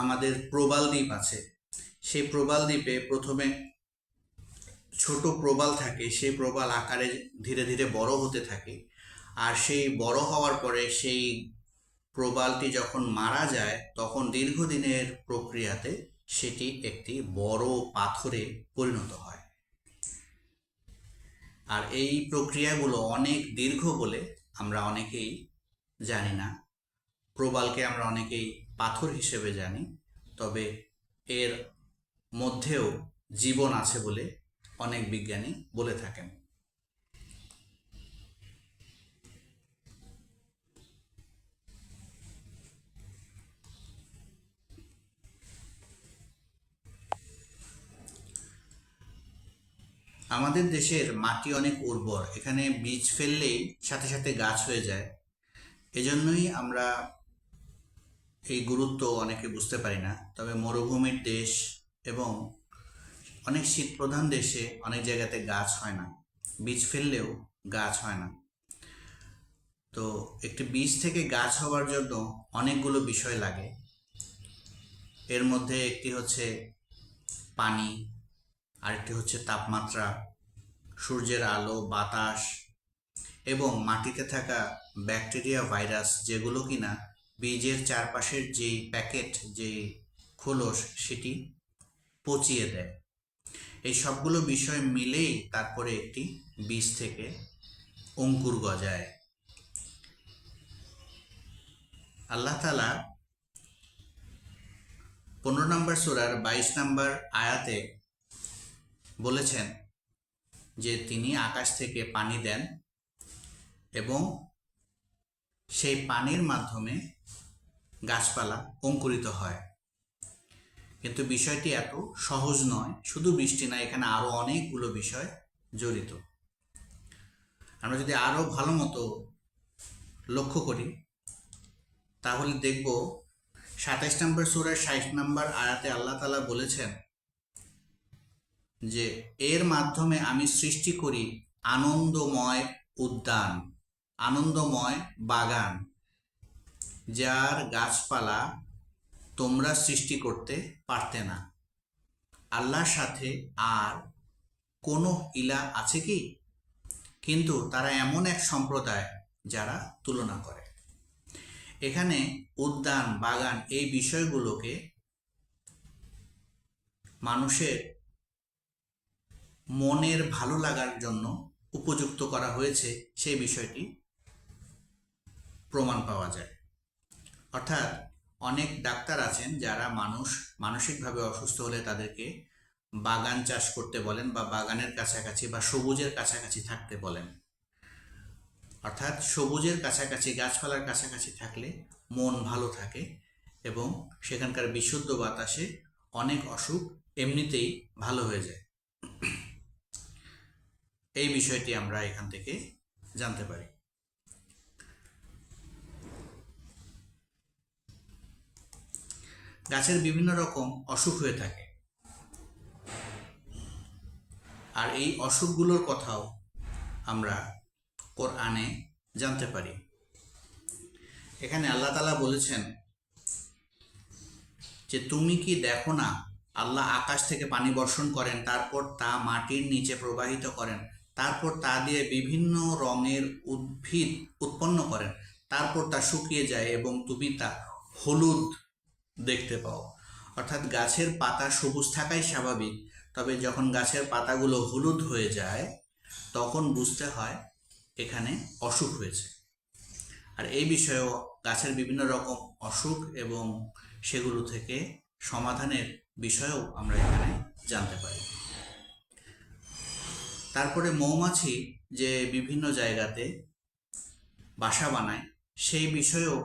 আমাদের প্রবাল দ্বীপ আছে। সেই প্রবাল দ্বীপে প্রথমে ছোট প্রবাল থাকে, সেই প্রবাল আকারে ধীরে ধীরে বড় হতে থাকে, আর সেই বড় হওয়ার পরে সেই প্রবালটি যখন মারা যায় তখন দীর্ঘদিনের প্রক্রিয়াতে সেটি একটি বড় পাথরে পরিণত হয়। আর এই প্রক্রিয়াগুলো অনেক দীর্ঘ বলে আমরা অনেকেই জানি না। প্রবালকে আমরা অনেকেই পাথর হিসেবে জানি, তবে এর মধ্যেও জীবন আছে বলে অনেক বিজ্ঞানী বলে থাকেন। আমাদের দেশের মাটি অনেক উর্বর, এখানে বীজ ফেললেই সাথে সাথে গাছ হয়ে যায়। এজন্যই আমরা এই গুরুত্ব অনেকে বুঝতে পারি না। তবে মরুভূমির দেশ এবং অনেক শীতপ্রধান দেশে অনেক জায়গাতে গাছ হয় না, বীজ ফেললেও গাছ হয় না। তো একটি বীজ থেকে গাছ হওয়ার জন্য অনেকগুলো বিষয় লাগে। এর মধ্যে একটি হচ্ছে পানি, আরেকটি হচ্ছে তাপমাত্রা, সূর্যের আলো, বাতাস এবং মাটিতে থাকা ব্যাকটেরিয়া, ভাইরাস, যেগুলো কিনা বীজের চারপাশের যেই প্যাকেট, যেই খোলস, সেটি পচিয়ে দেয়। এই সবগুলো বিষয় মিলেই তারপরে একটি বীজ থেকে অঙ্কুর গজায়। আল্লাহ তাআলা 15 নম্বর সূরার 22 নম্বর আয়াতে বলেছেন যে তিনি আকাশ থেকে পানি দেন এবং সেই পানির মাধ্যমে গাছপালা অঙ্কুরিত হয়। কিন্তু বিষয়টি এত সহজ নয়, শুধু বৃষ্টি নয়, এখানে আরো অনেকগুলো বিষয় জড়িত। আমরা যদি আরো ভালো মতো লক্ষ্য করি তাহলে দেখব ২৭ নম্বর সূরার ৬০ নম্বর আয়াতে আল্লাহ তাআলা বলেছেন যে এর মাধ্যমে আমি সৃষ্টি করি আনন্দময় উদ্যান, আনন্দময় বাগান, যার গাছপালা তোমরা সৃষ্টি করতে পারতে না। আল্লাহর সাথে আর কোনো ইলাহ আছে কি? কিন্তু তারা এমন এক সম্প্রদায় যারা তুলনা করে। এখানে উদ্যান, বাগান এই বিষয়গুলোকে মানুষের মনের ভালো লাগার জন্য উপযুক্ত করা হয়েছে, সেই বিষয়টি প্রমাণ পাওয়া যায়। অর্থাৎ অনেক ডাক্তার আছেন যারা মানসিকভাবে অসুস্থ হলে তাদেরকে বাগান চাষ করতে বলেন বা বাগানের কাছাকাছি বা সবুজের কাছাকাছি থাকতে বলেন। অর্থাৎ সবুজের কাছাকাছি, গাছপালার কাছাকাছি থাকলে মন ভালো থাকে এবং সেখানকার বিশুদ্ধ বাতাসে অনেক অসুখ এমনিতেই ভালো হয়ে যায়। এই বিষয়টি আমরা এখান থেকে জানতে পারি। গাছের বিভিন্ন রকম অসুখ হয়ে থাকে, আর এই অসুখগুলোর কথাও আমরা কোরআনে জানতে পারি। এখানে আল্লাহ তাআলা বলেছেন যে তুমি কি দেখো না, আল্লাহ আকাশ থেকে পানি বর্ষণ করেন, তারপর তা মাটির নিচে প্রবাহিত করেন, তারপর তা দিয়ে বিভিন্ন রঙের উদ্ভিদ উৎপন্ন করেন, তারপর তা শুকিয়ে যায় এবং তুমি তা হলুদ দেখতে পাও। অর্থাৎ গাছের পাতা সবুজ থাকাই স্বাভাবিক, তবে যখন গাছের পাতাগুলো হলুদ হয়ে যায় তখন বুঝতে হয় এখানে অসুখ হয়েছে। আর এই বিষয়েও গাছের বিভিন্ন রকম অসুখ এবং সেগুলো থেকে সমাধানের বিষয়েও আমরা এখানে জানতে পারি। তারপরে মৌমাছি যে বিভিন্ন জায়গাতে বাসা বানায় সেই বিষয়েও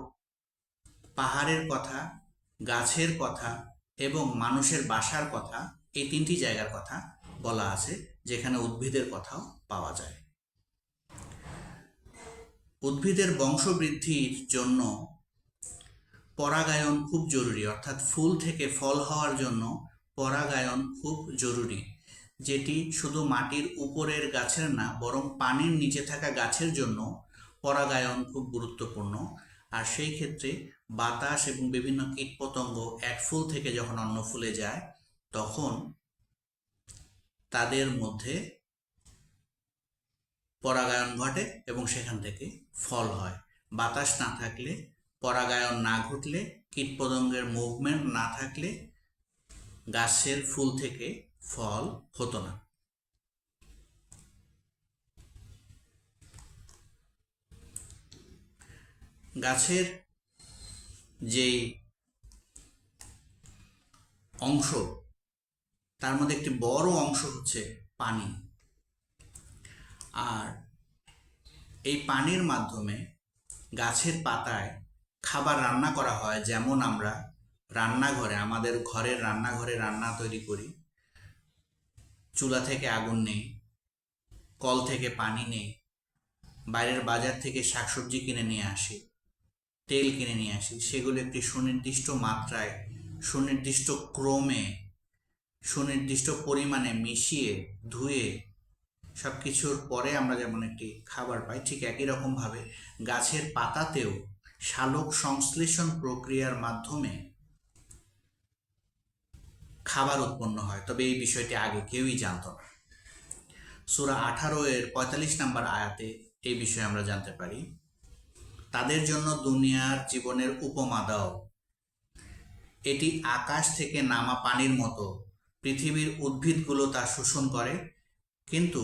পাহাড়ের কথা, গাছের কথা এবং মানুষের বাসার কথা, এই তিনটি জায়গার কথা বলা আছে যেখানে উদ্ভিদের কথাও পাওয়া যায়। উদ্ভিদের বংশবৃদ্ধির জন্য পরাগায়ন খুব জরুরি, অর্থাৎ ফুল থেকে ফল হওয়ার জন্য পরাগায়ন খুব জরুরি, যেটি শুধু মাটির উপরের গাছের না বরং পানির নিচে থাকা গাছের জন্য পরাগায়ন খুব গুরুত্বপূর্ণ। আর সেই ক্ষেত্রে বাতাস এবং বিভিন্ন কীটপতঙ্গ এক ফুল থেকে যখন অন্য ফুলে যায় তখন তাদের মধ্যে পরাগায়ন ঘটে এবং সেখান থেকে ফল হয়। বাতাস না থাকলে, পরাগায়ন না ঘটলে, কীটপতঙ্গের মুভমেন্ট না থাকলে গাছের ফুল থেকে ফল হতো না। গাছের যেই অংশ, তার মধ্যে একটি বড় অংশ হচ্ছে পানি। আর এই পানির মাধ্যমে গাছের পাতায় খাবার রান্না করা হয়। যেমন আমরা রান্নাঘরে, আমাদের ঘরের রান্নাঘরে রান্না তৈরি করি, চুলা থেকে আগুন নেই, কল থেকে পানি নেই, বাইরের বাজার থেকে শাকসবজি কিনে নিয়ে আসি, তেল কিনে নিয়ে আসি, সেগুলো একটি সুনির্দিষ্ট মাত্রায়, সুনির্দিষ্ট ক্রমে, সুনির্দিষ্ট পরিমাণে মিশিয়ে ধুয়ে সব কিছুর পরে আমরা যেমন একটি খাবার পাই, ঠিক একই রকমভাবে গাছের পাতাতেও সালোক সংশ্লেষণ প্রক্রিয়ার মাধ্যমে খাবার উৎপন্ন হয়। তবে এই বিষয়টি আগে কেউই জানত না। সূরা 18 এর 45 নম্বর আয়াতে এই বিষয়ে আমরা জানতে পারি, তাদের জন্য দুনিয়ার জীবনের উপমা দাও, এটি আকাশ থেকে নামা পানির মতো, পৃথিবীর উদ্ভিদগুলো তা শোষণ করে, কিন্তু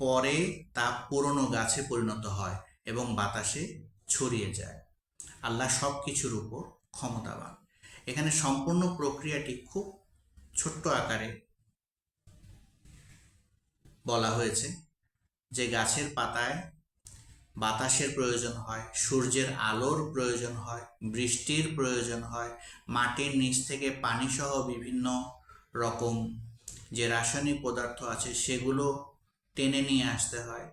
পরে তা পুরনো গাছে পরিণত হয় এবং বাতাসে ছড়িয়ে যায়। আল্লাহ সব কিছুর উপর ক্ষমতাবান। এখানে সম্পূর্ণ প্রক্রিয়াটি খুব ছোট্ট আকারে বলা হয়েছে যে গাছের পাতায় বাতাসের প্রয়োজন হয়, সূর্যের আলোর প্রয়োজন হয়, বৃষ্টির প্রয়োজন হয়, মাটির নিচ থেকে পানি সহ বিভিন্ন রকম যে রাসায়নিক পদার্থ আছে সেগুলো টেনে নিয়ে আসতে হয়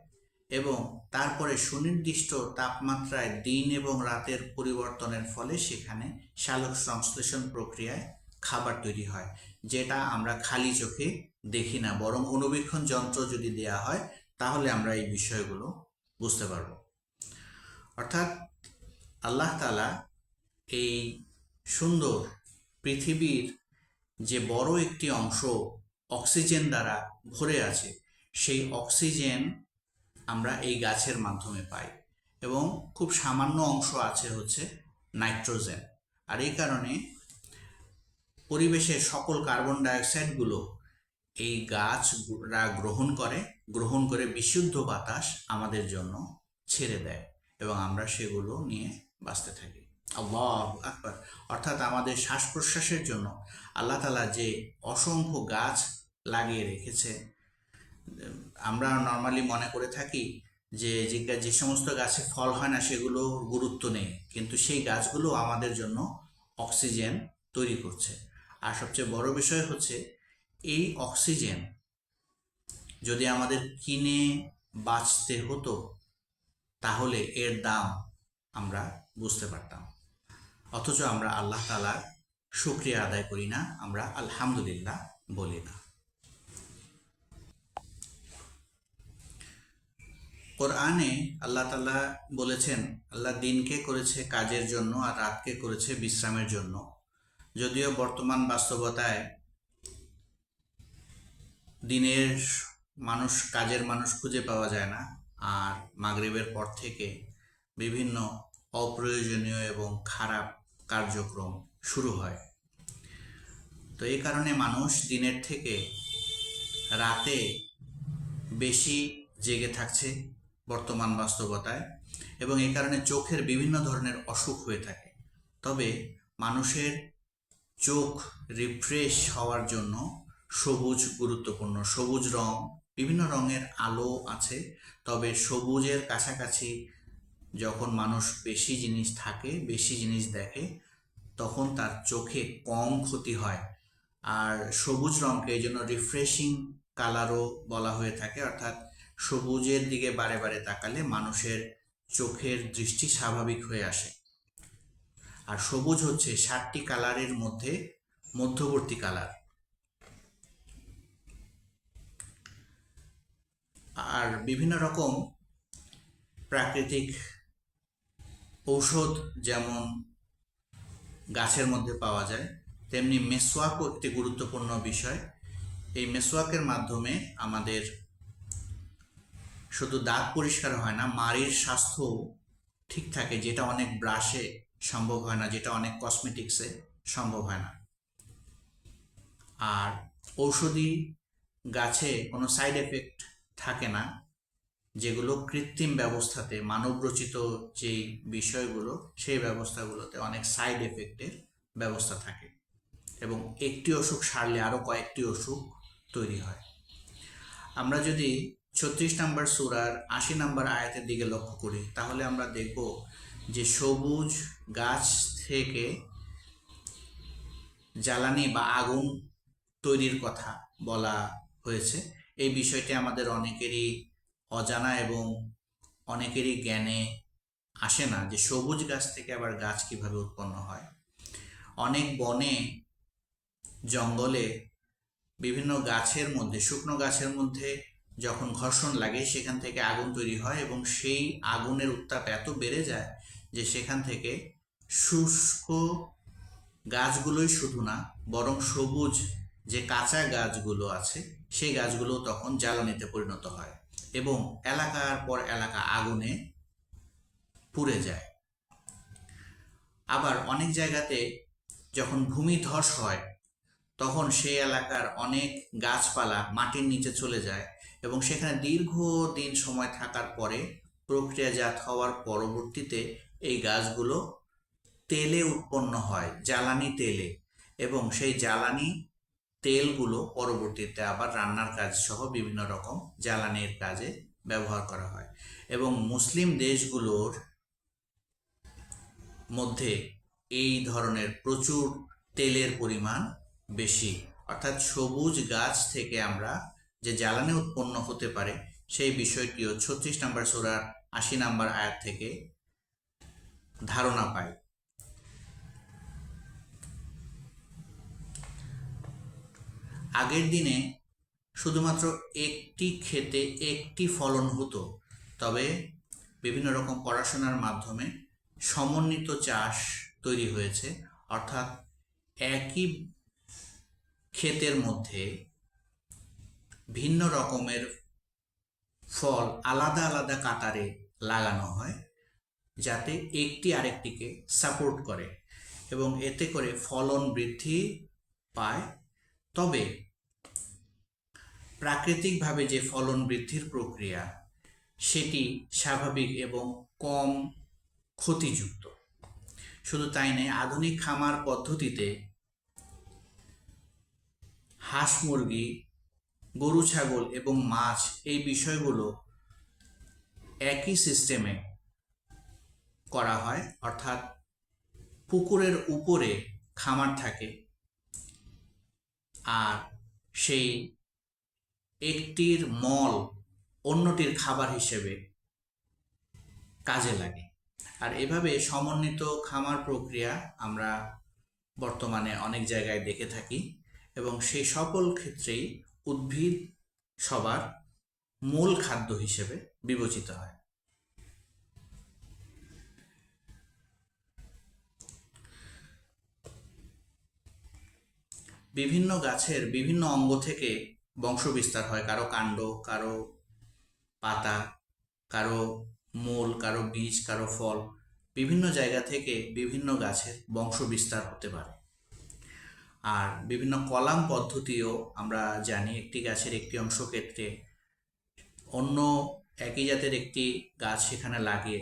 এবং তারপরে সুনির্দিষ্ট তাপমাত্রায় দিন এবং রাতের পরিবর্তনের ফলে সেখানে সালোক সংশ্লেষণ প্রক্রিয়ায় খাবার তৈরি হয়, যেটা আমরা খালি চোখে দেখি না, বরং অণুবীক্ষণ যন্ত্র যদি দেয়া হয় তাহলে আমরা এই বিষয়গুলো বুঝতে পারব। অর্থাৎ আল্লাহ তাআলা এই সুন্দর পৃথিবীর যে বড় একটি অংশ অক্সিজেন দ্বারা ভরে আছে, সেই অক্সিজেন আমরা এই গাছের মাধ্যমে পাই, এবং খুব সামান্য অংশ আছে হচ্ছে নাইট্রোজেন। আর এই কারণে পরিবেশের সকল কার্বন ডাইঅক্সাইডগুলো এই গাছরা গ্রহণ করে বিশুদ্ধ বাতাস আমাদের জন্য ছেড়ে দেয়, এবং আমরা সেগুলো নিয়ে বাঁচতে থাকি। আল্লাহু আকবার। অর্থাৎ আমাদের শ্বাস প্রশ্বাসের জন্য আল্লাহ তাআলা যে অসংখ্য গাছ লাগিয়ে রেখেছে, আমরা নর্মালি মনে করে থাকি যে যে সমস্ত গাছে ফল হয় না সেগুলো গুরুত্ব নেই, কিন্তু সেই গাছগুলো আমাদের জন্য অক্সিজেন তৈরি করছে। আর সবচেয়ে বড় বিষয় হচ্ছে, এই অক্সিজেন যদি আমাদের কিনে বাঁচতে হতো তাহলে এর দাম আমরা বুঝতে পারতাম, অথচ আমরা আল্লাহ তাআলার শুকরিয়া আদায় করি না, আমরা আলহামদুলিল্লাহ বলি না। কোরআনে আল্লাহ তাআলা বলেছেন, আল্লাহ দিনকে করেছে কাজের জন্য আর রাতকে করেছে বিশ্রামের জন্য। যদিও বর্তমান বাস্তবতায় দিনের কাজের মানুষ খুঁজে পাওয়া যায় না, আর মাগরিবের পর থেকে বিভিন্ন অপ্রয়োজনীয় এবং খারাপ কার্যক্রম শুরু হয়। তো এই কারণে মানুষ দিনের থেকে রাতে বেশি জেগে থাকছে বর্তমান বাস্তবতায়, এবং এই কারণে চোখের বিভিন্ন ধরনের অসুখ হয়ে থাকে। তবে মানুষের চোখ রিফ্রেশ হওয়ার জন্য সবুজ গুরুত্বপূর্ণ। সবুজ রং, বিভিন্ন রঙের আলো আছে, তবে সবুজের কাছাকাছি যখন মানুষ বেশি জিনিস থাকে, বেশি জিনিস দেখে, তখন তার চোখে কম ক্ষতি হয়। আর সবুজ রঙকে এই জন্য রিফ্রেশিং কালারও বলা হয়ে থাকে, অর্থাৎ সবুজের দিকে বারে বারে তাকালে মানুষের চোখের দৃষ্টি স্বাভাবিক হয়ে আসে। আর সবুজ হচ্ছে 7টি কালারের মধ্যে মধ্যবর্তী কালার। আর বিভিন্ন রকম প্রাকৃতিক ঔষধ যেমন গাছের মধ্যে পাওয়া যায়, তেমনি মেসওয়াকও একটি গুরুত্বপূর্ণ বিষয়। এই মেসওয়াকের মাধ্যমে আমাদের শুধু দাঁত পরিষ্কার হয় না, মাড়ির স্বাস্থ্য ঠিক থাকে, যেটা অনেক ব্রাশে সম্ভব হয় না, যেটা অনেক কসমেটিক্সে সম্ভব হয় না। আর ঔষধি গাছে কোনো সাইড এফেক্ট থাকে না, যেগুলো কৃত্রিম ব্যবস্থাতে মানবরচিত যেই বিষয়গুলো, সেই ব্যবস্থাগুলোতে অনেক সাইড এফেক্টের ব্যবস্থা থাকে, এবং একটি অসুখ সারলে আরও কয়েকটি অসুখ তৈরি হয়। আমরা যদি 36 নম্বর সূরার 80 নম্বর আয়াতের দিকে লক্ষ্য করি, তাহলে আমরা দেখব যে সবুজ গাছ থেকে জ্বালানি বা আগুন তৈরির কথা বলা হয়েছে। এই বিষয়টি আমাদের অনেকেরই অজানা, এবং অনেকেরই জ্ঞানে আসে না যে সবুজ গাছ থেকে আবার গাছ কিভাবে উৎপন্ন হয়। অনেক বনে, জঙ্গলে বিভিন্ন গাছের মধ্যে, শুকনো গাছের মধ্যে যখন ঘর্ষণ লাগে সেখান থেকে আগুন তৈরি হয়, এবং সেই আগুনের উত্তাপ এত বেড়ে যায় যে সেখান থেকে শুষ্ক গাছগুলোই শুধু না, বরং সবুজ যে কাঁচা গাছগুলো আছে সেই গাছগুলো তখন জ্বালানিতে পরিণত হয়, এবং এলাকার পর এলাকা আগুনে পুড়ে যায়। আবার অনেক জায়গাতে যখন ভূমিধস হয়, তখন সেই এলাকার অনেক গাছপালা মাটির নিচে চলে যায়, এবং সেখানে দীর্ঘদিন সময় থাকার পরে, প্রক্রিয়াজাত হওয়ার পরবর্তীতে এই গাছগুলো তেলে উৎপন্ন হয়, জ্বালানি তেলে, এবং সেই জ্বালানি তেলগুলো পরবর্তীতে আবার রান্নার কাজ সহ বিভিন্ন রকম জ্বালানির কাজে ব্যবহার করা হয়। এবং মুসলিম দেশগুলোর মধ্যে এই ধরনের প্রচুর তেলের পরিমাণ বেশি, অর্থাৎ সবুজ গাছ থেকে আমরা যে জ্বালানি উৎপন্ন হতে পারে সেই বিষয়টিও 36 নম্বর সূরার 80 নম্বর আয়াত থেকে ধারণা পাই। আগের দিনে শুধুমাত্র একটি ক্ষেতে একটি ফলন হতো, তবে বিভিন্ন রকম পড়াশোনার মাধ্যমে সমন্বিত চাষ তৈরি হয়েছে, অর্থাৎ একই ক্ষেতের মধ্যে ভিন্ন রকমের ফল আলাদা আলাদা কাতারে লাগানো হয়, যাতে একটি আরেকটিকে সাপোর্ট করে এবং এতে করে ফলন বৃদ্ধি পায়। তবে প্রাকৃতিকভাবে যে ফলন বৃদ্ধির প্রক্রিয়া, সেটি স্বাভাবিক এবং কম ক্ষতিযুক্ত। শুধু তাই নয়, আধুনিক খামার পদ্ধতিতে হাঁস মুরগি, গরু ছাগল এবং মাছ এই বিষয়গুলো একই সিস্টেমে করা হয়, অর্থাৎ পুকুরের উপরে খামার থাকে আর সেই একটির মল অন্যটির খাবার হিসেবে কাজে লাগে। আর এভাবে সমন্বিত খামার প্রক্রিয়া আমরা বর্তমানে অনেক জায়গায় দেখে থাকি এবং সেই সকল ক্ষেত্রেই উদ্ভিদ সবার মূল খাদ্য হিসেবে বিবেচিত হয়। বিভিন্ন গাছের বিভিন্ন অঙ্গ থেকে বংশ বিস্তার হয়, কারো কাণ্ড, কারো পাতা, কারো মূল, কারো বীজ, কারো ফল। বিভিন্ন জায়গা থেকে বিভিন্ন গাছের বংশ বিস্তার হতে পারে। আর বিভিন্ন কলাম পদ্ধতিও আমরা জানি, একটি গাছের একটি অংশ কেটে অন্য একই জাতের একটি গাছ সেখানে লাগিয়ে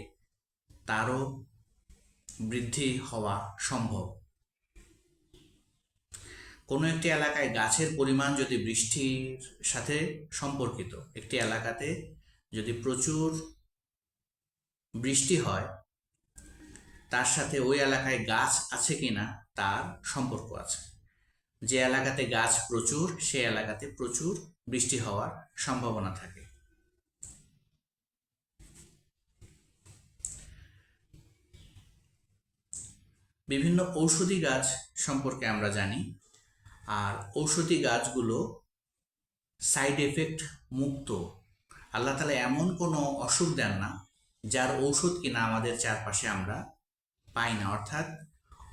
তারও বৃদ্ধি হওয়া সম্ভব। কোনো একটি এলাকায় গাছের পরিমাণ যদি বৃষ্টির সাথে সম্পর্কিত, একটি এলাকাতে যদি প্রচুর বৃষ্টি হয়, তার সাথে ওই এলাকায় গাছ আছে কিনা তার সম্পর্ক আছে। যে এলাকাতে গাছ প্রচুর, সে এলাকাতে প্রচুর বৃষ্টি হওয়ার সম্ভাবনা থাকে। বিভিন্ন ঔষধি গাছ সম্পর্কে আমরা জানি, আর ঔষধি গাছগুলো সাইড এফেক্ট মুক্ত। আল্লাহ তাআলা এমন কোনো অসুখ দেন না যার ঔষধ কিনা আমাদের চারপাশে আমরা পাই না, অর্থাৎ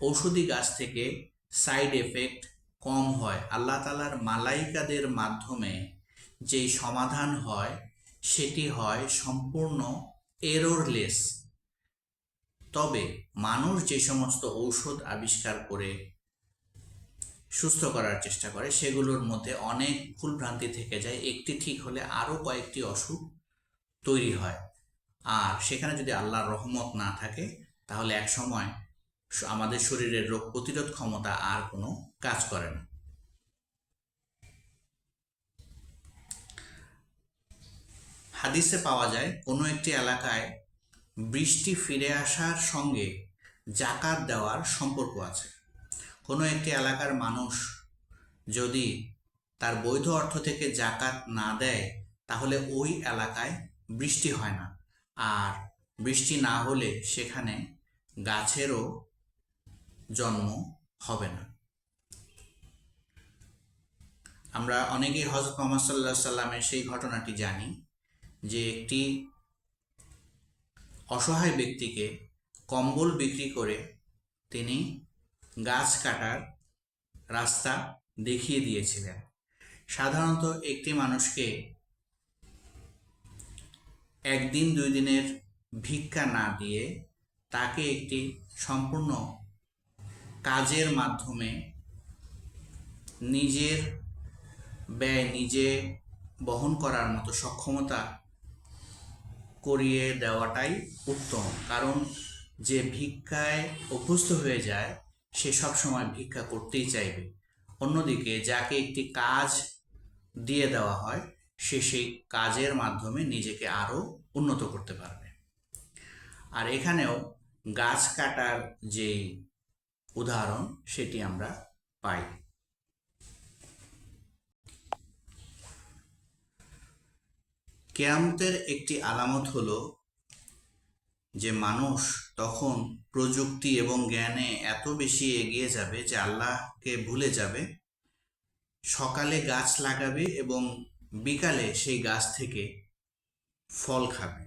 ঔষধি গাছ থেকে সাইড এফেক্ট কম হয়। আল্লাহ তাআলার মালাইকাদের মাধ্যমে যেই সমাধান হয়, সেটি হয় সম্পূর্ণ এররলেস। তবে মানুষ যে সমস্ত ঔষধ আবিষ্কার করে সুস্থ করার চেষ্টা করে, সেগুলোর মধ্যে অনেক ভুলভ্রান্তি থেকে যায়। একটি ঠিক হলে আরও কয়েকটি অসুখ তৈরি হয়। আর সেখানে যদি আল্লাহর রহমত না থাকে, তাহলে এক সময় আমাদের শরীরের রোগ প্রতিরোধ ক্ষমতা আর কোনো কাজ করে না। হাদিসে পাওয়া যায়, কোনো একটি এলাকায় বৃষ্টি ফিরে আসার সঙ্গে জাকাত দেওয়ার সম্পর্ক আছে। কোনো একটি এলাকার মানুষ যদি তার বৈধ অর্থ থেকে জাকাত না দেয়, তাহলে ওই এলাকায় বৃষ্টি হয় না, আর বৃষ্টি না হলে সেখানে গাছেরও জন্ম হবে না। আমরা অনেকেই হযরত মুহাম্মদ সাল্লাল্লাহু আলাইহি সাল্লামের সেই ঘটনাটি জানি, যে একটি অসহায় ব্যক্তিকে কম্বল বিক্রি করে তিনি গাছ কাটার রাস্তা দেখিয়ে দিয়েছিলেন। সাধারণত একটি মানুষকে একদিন 2 দিনের ভিক্ষা না দিয়ে তাকে একটি সম্পূর্ণ কাজের মাধ্যমে নিজের ব্যয় নিজে বহন করার মতো সক্ষমতা করিয়ে দেওয়াটাই উত্তম। কারণ যে ভিক্ষায় অভ্যস্ত হয়ে যায়, সে সব সময় ভিক্ষা করতেই চাইবে। অন্যদিকে যাকে একটি কাজ দিয়ে দেওয়া হয়, সে সেই কাজের মাধ্যমে নিজেকে আরও উন্নত করতে পারবে। আর এখানেও গাছ কাটার যে উদাহরণ, সেটি আমরা পাই। কিয়ামতের একটি আলামত হলো যে মানুষ তখন প্রযুক্তি এবং জ্ঞানে এত বেশি এগিয়ে যাবে যে আল্লাহকে ভুলে যাবে। সকালে গাছ লাগাবে এবং বিকালে সেই গাছ থেকে ফল খাবে,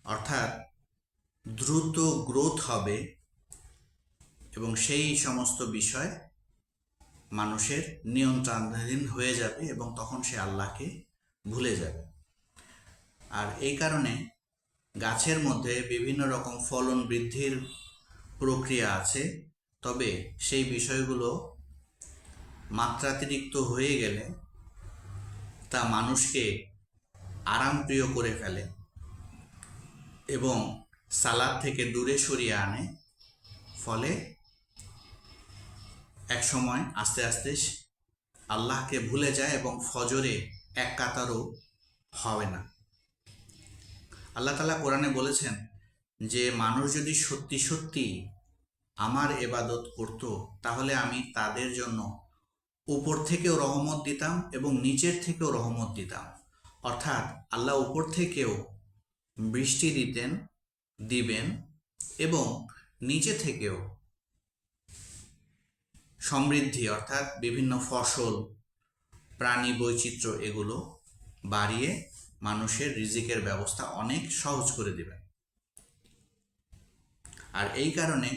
অর্থাৎ দ্রুত গ্রোথ হবে এবং সেই সমস্ত বিষয় মানুষের নিয়ন্ত্রণাধীন হয়ে যাবে এবং তখন সে আল্লাহকে ভুলে যাবে। আর এই কারণে গাছের মধ্যে বিভিন্ন রকম ফলন বৃদ্ধির প্রক্রিয়া আছে, তবে সেই বিষয়গুলো মাত্রাতিরিক্ত হয়ে গেলে তা মানুষকে আরামপ্রিয় করে ফেলে এবং সালাদ থেকে দূরে সরিয়ে আনে। ফলে এক সময় আস্তে আস্তে আল্লাহকে ভুলে যায় এবং ফজরে এক কাতারও হবে না। আল্লাহ তাআলা কোরআনে বলেছেন যে মানুষ যদি সত্যি সত্যি আমার ইবাদত করত তাহলে আমি তাদের জন্য উপর থেকেও রহমত দিতাম এবং নিচের থেকেও রহমত দিতাম। অর্থাৎ আল্লাহ উপর থেকেও বৃষ্টি দিবেন এবং নিচে থেকেও সমৃদ্ধি অর্থাৎ বিভিন্ন ফসল, প্রাণী বৈচিত্র্য এগুলো বাড়িয়ে মানুষের রিজিকের ব্যবস্থা অনেক সহজ করে দেবেন। আর এই কারণে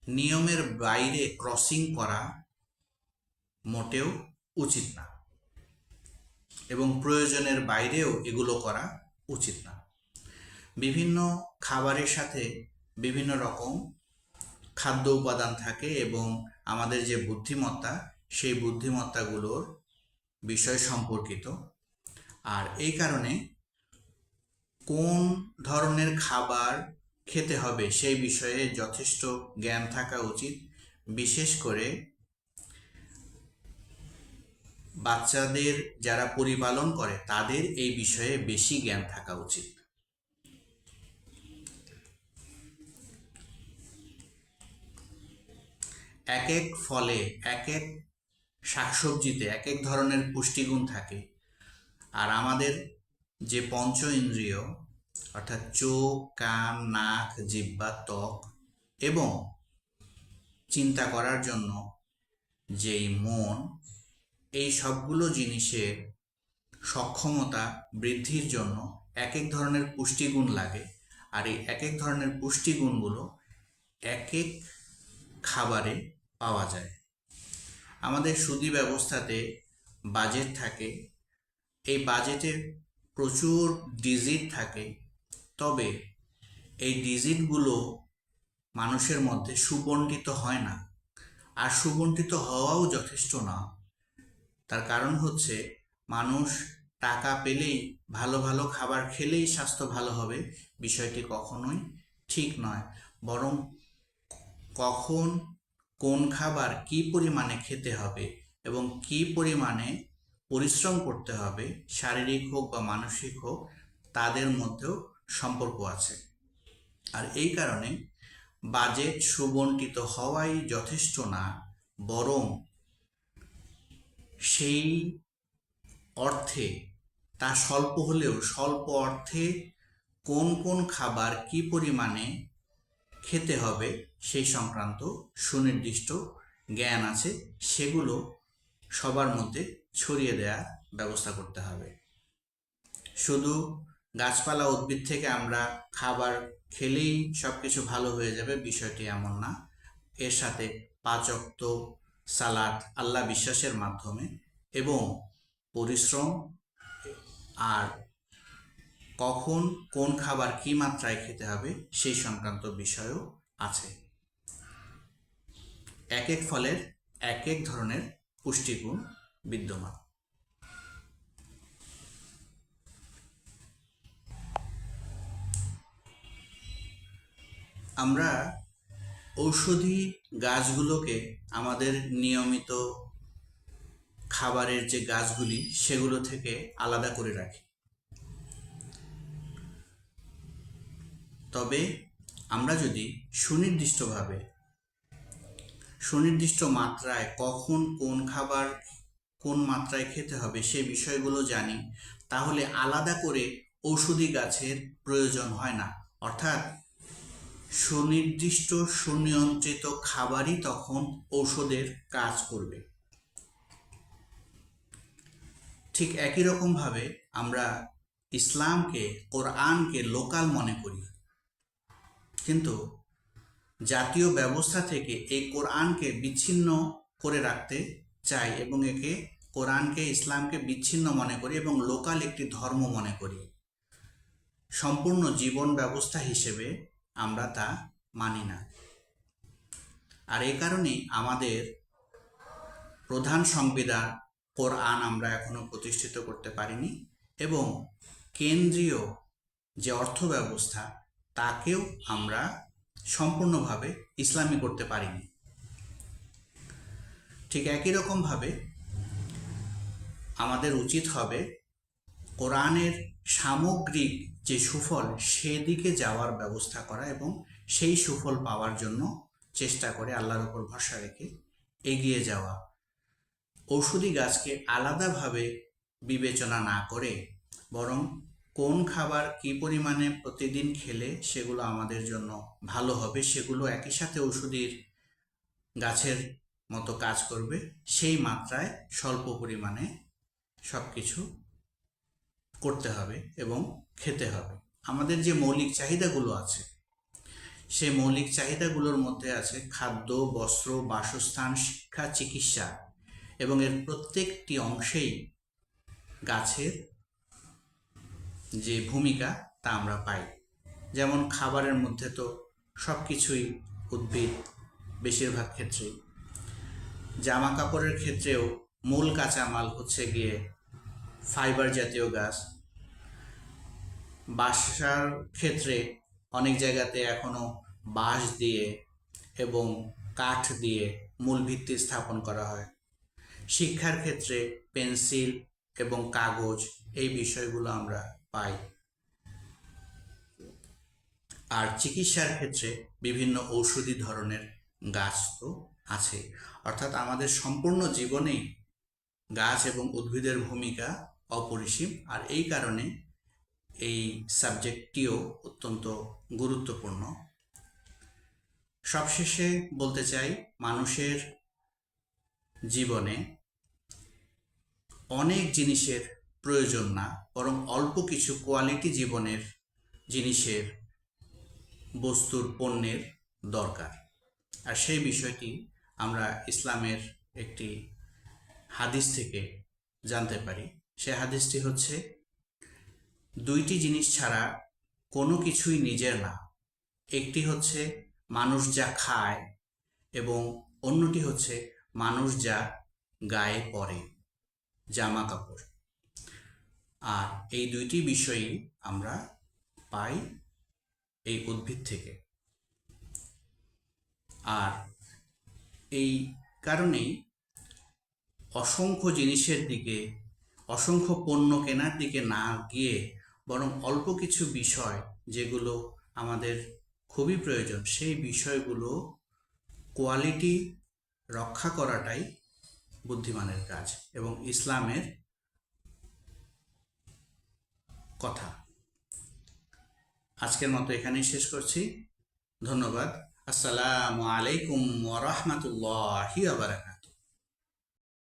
নিয়মের বাইরে ক্রসিং করা মোটেও উচিত না এবং প্রয়োজনের বাইরেও এগুলো করা উচিত না। বিভিন্ন খাবারের সাথে বিভিন্ন রকম খাদ্য উপাদান থাকে এবং আমাদের যে বুদ্ধিমত্তা সেই বুদ্ধিমত্তাগুলোর বিষয় সম্পর্কিত। আর এই কারণে কোন ধরনের খাবার খেতে হবে সেই বিষয়ে যথেষ্ট জ্ঞান থাকা উচিত। বিশেষ করে বাচ্চাদের যারা পরিপালন করে তাদের এই বিষয়ে বেশি জ্ঞান থাকা উচিত। এক এক ফলে, এক এক শাকসবজিতে এক এক ধরনের পুষ্টিগুণ থাকে। আর আমাদের যে পঞ্চ ইন্দ্রিয় অর্থাৎ চোখ, কান, নাক, জিহ্বা, ত্বক এবং চিন্তা করার জন্য যেই মন, এই সবগুলো জিনিসের সক্ষমতা বৃদ্ধির জন্য এক এক ধরনের পুষ্টিগুণ লাগে। আর এই এক এক ধরনের পুষ্টিগুণগুলো এক এক খাবারে পাওয়া যায়। আমাদের সুদী ব্যবস্থাতে বাজেট থাকে, এই বাজেটে প্রচুর ডিজিট থাকে, তবে এই ডিজিটগুলো মানুষের মধ্যে সুবণ্টিত হয় না। আর সুবণ্টিত হওয়াও যথেষ্ট না। তার কারণ হচ্ছে মানুষ টাকা পেলেই, ভালো ভালো খাবার খেলেই স্বাস্থ্য ভালো হবে, বিষয়টি কখনোই ঠিক নয়। বরং কখন কোন খাবার কি পরিমাণে খেতে হবে এবং কি পরিমাণে পরিশ্রম করতে হবে, শারীরিক হোক বা মানসিক হোক, তাদের মধ্যেও সম্পর্ক আছে। আর এই কারণে বাজেট সুবণ্টিত হওয়াই যথেষ্ট না, বরং সেই অর্থে তা স্বল্প হলেও স্বল্প অর্থে কোন কোন খাবার কি পরিমাণে খেতে হবে সেই সংক্রান্ত সুনির্দিষ্ট জ্ঞান আছে, সেগুলো সবার মধ্যে ছড়িয়ে দেওয়ার ব্যবস্থা করতে হবে। শুধু গাছপালা উদ্ভিদ থেকে আমরা খাবার খেলেই সব কিছু ভালো হয়ে যাবে, বিষয়টি এমন না। এর সাথে 5 ওয়াক্ত সালাত আল্লাহ বিশ্বাসের মাধ্যমে এবং পরিশ্রম, আর কখন কোন খাবার কি মাত্রায় খেতে হবে সেই সংক্রান্ত বিষয়ও আছে। এক এক ফলের এক এক ধরনের পুষ্টিগুণ বিদ্যমান। আমরা ঔষধি গাছগুলোকে আমাদের নিয়মিত খাবারের যে গাছগুলি সেগুলো থেকে আলাদা করে রাখি, তবে আমরা যদি সুনির্দিষ্টভাবে সুনির্দিষ্ট মাত্রায় কখন কোন খাবার কোন মাত্রায় খেতে হবে সে বিষয়গুলো জানি, তাহলে আলাদা করে ঔষধি গাছের প্রয়োজন হয় না। অর্থাৎ সুনির্দিষ্ট সুনিয়ন্ত্রিত খাবারই তখন ঔষধের কাজ করবে। ঠিক একই রকমভাবে আমরা ইসলামকে, কোরআনকে লোকাল মনে করি, কিন্তু জাতীয় ব্যবস্থা থেকে এই কোরআনকে বিচ্ছিন্ন করে রাখতে চাই এবং কোরআনকে, ইসলামকে বিচ্ছিন্ন মনে করি এবং লোকাল একটি ধর্ম মনে করি। সম্পূর্ণ জীবন ব্যবস্থা হিসেবে আমরা তা মানি না। আর এই কারণেই আমাদের প্রধান সংবিধান কোরআন আমরা এখনো প্রতিষ্ঠিত করতে পারিনি এবং কেন্দ্রীয় যে অর্থ ব্যবস্থা তাকেও আমরা সম্পূর্ণভাবে ইসলামী করতে পারিনি। ঠিক একই রকমভাবে আমাদের উচিত হবে কোরআনের সামগ্রিক যে সুফল সেদিকে যাওয়ার ব্যবস্থা করা এবং সেই সুফল পাওয়ার জন্য চেষ্টা করে আল্লাহর উপর ভরসা রেখে এগিয়ে যাওয়া। ঔষধি গাছকে আলাদাভাবে বিবেচনা না করে বরং কোন খাবার কি পরিমাণে প্রতিদিন খেলে সেগুলো আমাদের জন্য ভালো হবে, সেগুলো একই সাথে ঔষধির গাছের মতো কাজ করবে, সেই মাত্রায় স্বল্প পরিমাণে সব কিছু করতে হবে এবং খেতে হবে। আমাদের যে মৌলিক চাহিদাগুলো আছে সেই মৌলিক চাহিদাগুলোর মধ্যে আছে খাদ্য, বস্ত্র, বাসস্থান, শিক্ষা, চিকিৎসা এবং এর প্রত্যেকটি অংশেই গাছের যে ভূমিকা তা আমরা পাই। যেমন খাবারের মধ্যে তো সব কিছুই উদ্ভিদ বেশিরভাগ ক্ষেত্রেই, জামা কাপড়ের ক্ষেত্রেও মূল কাঁচামাল হচ্ছে গিয়ে ফাইবার জাতীয় গাছ। বাসার ক্ষেত্রে অনেক জায়গাতে এখনো বাঁশ দিয়ে এবং কাঠ দিয়ে মূল ভিত্তি স্থাপন করা হয়। শিক্ষার ক্ষেত্রে পেন্সিল এবং কাগজ, এই বিষয়গুলো আমরা পাই। আর চিকিৎসার ক্ষেত্রে বিভিন্ন ঔষধি ধরনের গাছ তো আছে। অর্থাৎ আমাদের সম্পূর্ণ জীবনেই গাছ এবং উদ্ভিদের ভূমিকা অপরিসীম। আর এই কারণে এই সাবজেক্টটিও অত্যন্ত গুরুত্বপূর্ণ। সবশেষে বলতে চাই, মানুষের জীবনে অনেক জিনিসের প্রয়োজন না, বরং অল্প কিছু কোয়ালিটি জীবনের জিনিসের, বস্তুর, পণ্যের দরকার। আর সেই বিষয়টি আমরা ইসলামের একটি হাদিস থেকে জানতে পারি। সে হাদিসটি হচ্ছে, দুইটি জিনিস ছাড়া কোনো কিছুই নিজের না। একটি হচ্ছে মানুষ যা খায় এবং অন্যটি হচ্ছে মানুষ যা গায়ে পরে, জামা কাপড়। আর এই দুইটি বিষয়ই আমরা পাই এই উদ্ভিদ থেকে। আর এই কারণেই অসংখ্য জিনিসের দিকে, অসংখ্য পণ্য কেনার দিকে না গিয়ে বরং অল্প কিছু বিষয় যেগুলো আমাদের খুবই প্রয়োজন, সেই বিষয়গুলো কোয়ালিটি রক্ষা করাটাই বুদ্ধিমানের কাজ এবং ইসলামের কথা। আজকের মতো এখানেই শেষ করছি। ধন্যবাদ। আসসালামু আলাইকুম ওয়া রাহমাতুল্লাহি ওয়া বারাকাতুহু।